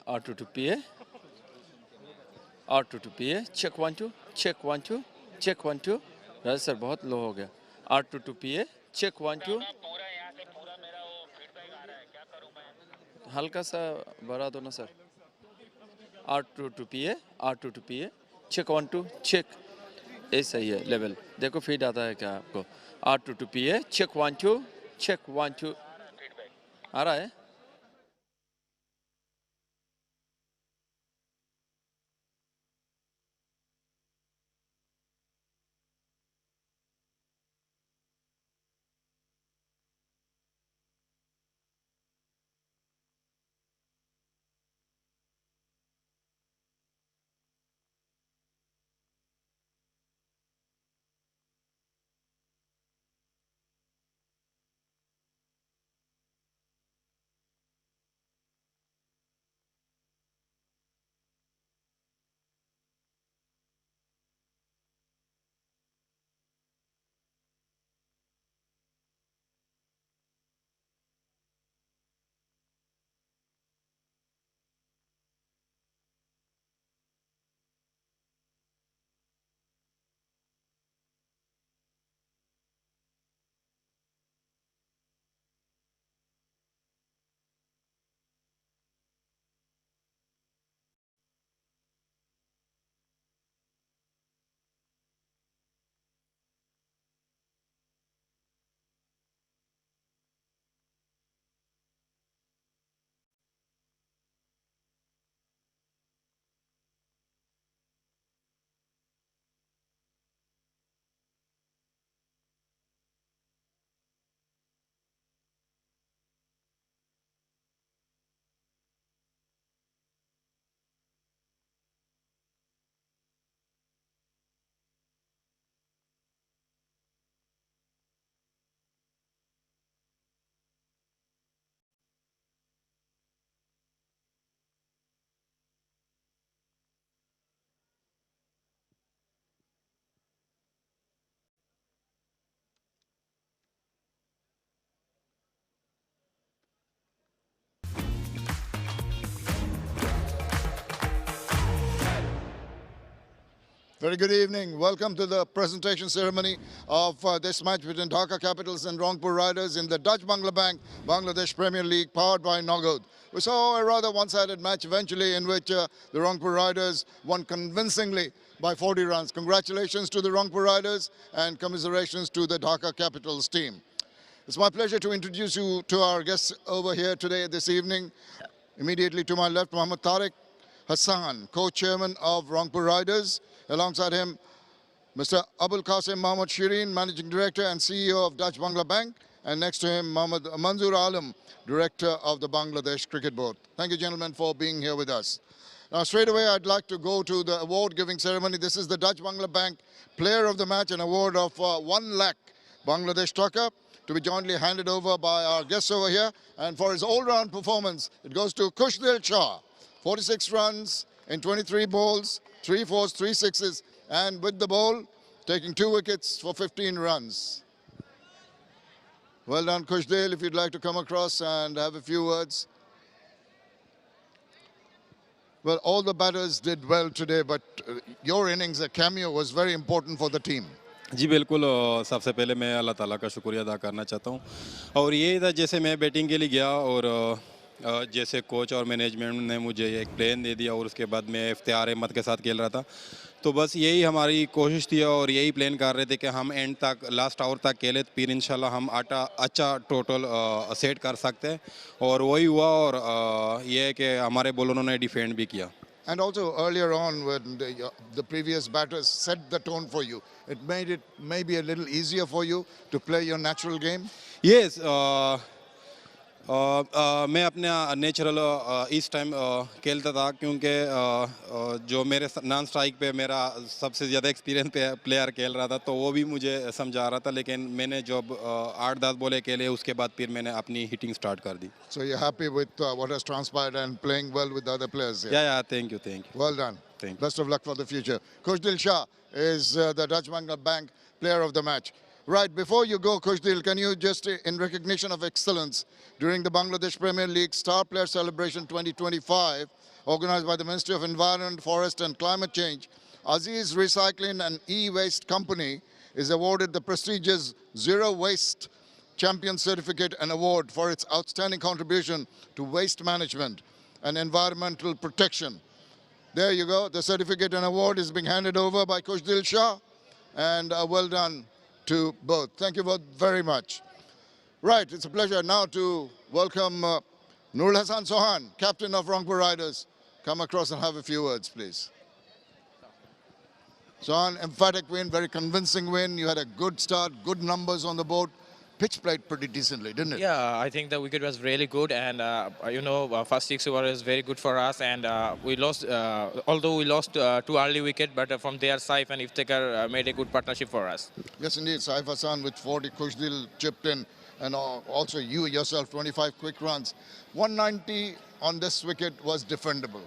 R2 to PA, R2 to PA, check 1 2, check 1 2, check 1 2. Raja sir बहुत लो हो गया. R2 to PA, check 1 2. हल्का सा बढ़ा दो ना sir. R2 to PA, R2 to PA, check 1 2, check. ये सही है लेवल. देखो फीड आता है क्या आपको. R2 to PA, check 1 2, check 1 2. आ रहा है. Very good evening. Welcome to the presentation ceremony of this match between Dhaka Capitals and Rangpur Riders in the Dutch-Bangla Bank Bangladesh Premier League powered by 𝗏𝗏𝗏. We saw a rather one-sided match eventually in which the Rangpur Riders won convincingly by 40 runs. Congratulations to the Rangpur Riders and commiserations to the Dhaka Capitals team. It's my pleasure to introduce you to our guests over here today, this evening. Immediately to my left, Th Hassan, co-chairman of Rangpur Riders. Alongside him, Mr. Abul Qasim Mohammed Shireen, Managing Director and CEO of Dutch-Bangla Bank. And next to him, Mohammed Manzoor Alam, Director of the Bangladesh Cricket Board. Thank you, gentlemen, for being here with us. Now, straight away, I'd like to go to the award-giving ceremony. This is the Dutch-Bangla Bank Player of the Match, an award of 1 lakh Bangladesh taka, to be jointly handed over by our guests over here. And for his all-round performance, it goes to 𝗂𝗃𝗃𝗃. 46 runs in 23 balls, 3 fours, 3 sixes, and with the ball, taking 2 wickets for 15 runs. Well done, 𝗂𝗃𝗃𝗃, if you'd like to come across and have a few words. Well, all the batters did well today, but your innings, a cameo, was very important for the team. जी बिल्कुल सबसे पहले मैं अल्लाह ताला का शुक्रिया अदा करना चाहता हूँ और ये था जैसे मैं बैटिंग के लिए गया और जैसे कोच और मैनेजमेंट ने मुझे एक प्लान दे दिया और उसके बाद मैं 𝗃𝗃𝗃𝗃 के साथ खेल रहा था तो बस यही हमारी कोशिश थी और यही प्लान कर रहे थे कि हम एंड तक लास्ट आवर तक खेले फिर इंशाल्लाह हम अच्छा टोटल सेट कर सकते हैं और वही हुआ और ये है कि हमारे बॉलरों ने डिफेंड भी किया. And also earlier on when the previous batters set the tone for you, it made it maybe a little easier for you to play your natural game? Yes. मैं अपने नेचुरल इस टाइम खेलता था क्योंकि जो मेरे नॉन स्ट्राइक पे मेरा सबसे ज़्यादा एक्सपीरियंस प्लेयर खेल रहा था तो वो भी मुझे समझा रहा था लेकिन मैंने जब 8-10 बॉलें खेले उसके बाद फिर मैंने अपनी हिटिंग स्टार्ट कर दी. So you're happy with what has transpired and playing well with the other players here? Yeah, thank you. Well done. Thank you. Best of luck for the future. 𝗂𝗃𝗃𝗃 is the Dutch-Bangla Bank Player of the Match. Right, before you go, 𝗂𝗃𝗃𝗃, can you just, in recognition of excellence, during the Bangladesh Premier League Star Player Celebration 2025, organized by the Ministry of Environment, Forest and Climate Change, Aziz Recycling and E-Waste Company is awarded the prestigious Zero Waste Champion Certificate and Award for its outstanding contribution to waste management and environmental protection. There you go, the certificate and award is being handed over by 𝗂𝗃𝗃𝗃, and well done to both. Thank you both very much. Right, it's a pleasure now to welcome Nurul Hassan Sohan, captain of Rangpur Riders. Come across and have a few words, please. Sohan, emphatic win, very convincing win. You had a good start, good numbers on the board. Pitch played pretty decently, didn't it? Yeah, I think the wicket was really good and, first 6 overs was very good for us and we lost, although we lost 2 early wickets, but from there Saif and Iftikhar made a good partnership for us. Yes, indeed. Saif Hassan with 40, 𝗂𝗃𝗃𝗃 chipped in and also you yourself, 25 quick runs. 190 on this wicket was defendable.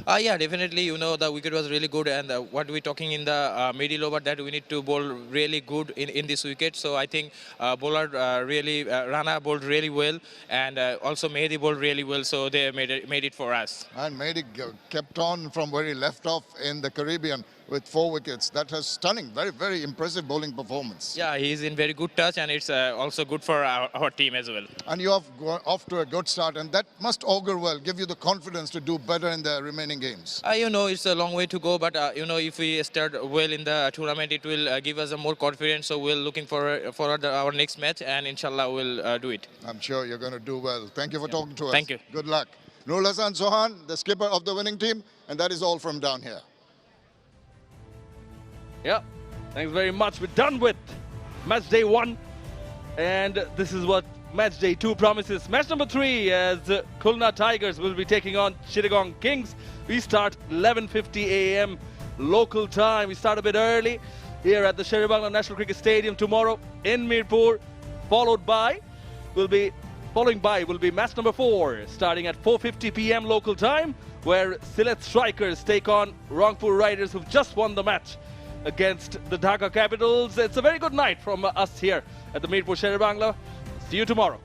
Yeah, definitely, the wicket was really good and what we're talking in the middle over that we need to bowl really good in this wicket. So I think Rana bowled really well and also Mehdi bowled really well, so they made it for us. And Mehdi kept on from where he left off in the Caribbean with 4 wickets. That was stunning, very, very impressive bowling performance. Yeah, he's in very good touch and it's also good for our team as well. And you're off to a good start and that must augur well, give you the confidence to do better in the remaining games. It's a long way to go, but if we start well in the tournament, it will give us a more confidence. So we're looking for our next match and inshallah we'll do it. I'm sure you're going to do well. Thank you for talking to us. Thank you. Good luck. Nurul Hassan Sohan, the skipper of the winning team, and that is all from down here. Yeah, thanks very much. We're done with match day 1. And this is what match day 2 promises. Match number 3 as Khulna Tigers will be taking on Chittagong Kings. We start 11:50 a.m. local time. We start a bit early here at the Sher-e-Bangla National Cricket Stadium tomorrow in Mirpur. Following by will be match number 4 starting at 4:50 p.m. local time, where Sylhet Strikers take on Rangpur Riders, who've just won the match against the Dhaka Capitals. It's a very good night from us here at the Mirpur Sher-e-Bangla. See you tomorrow.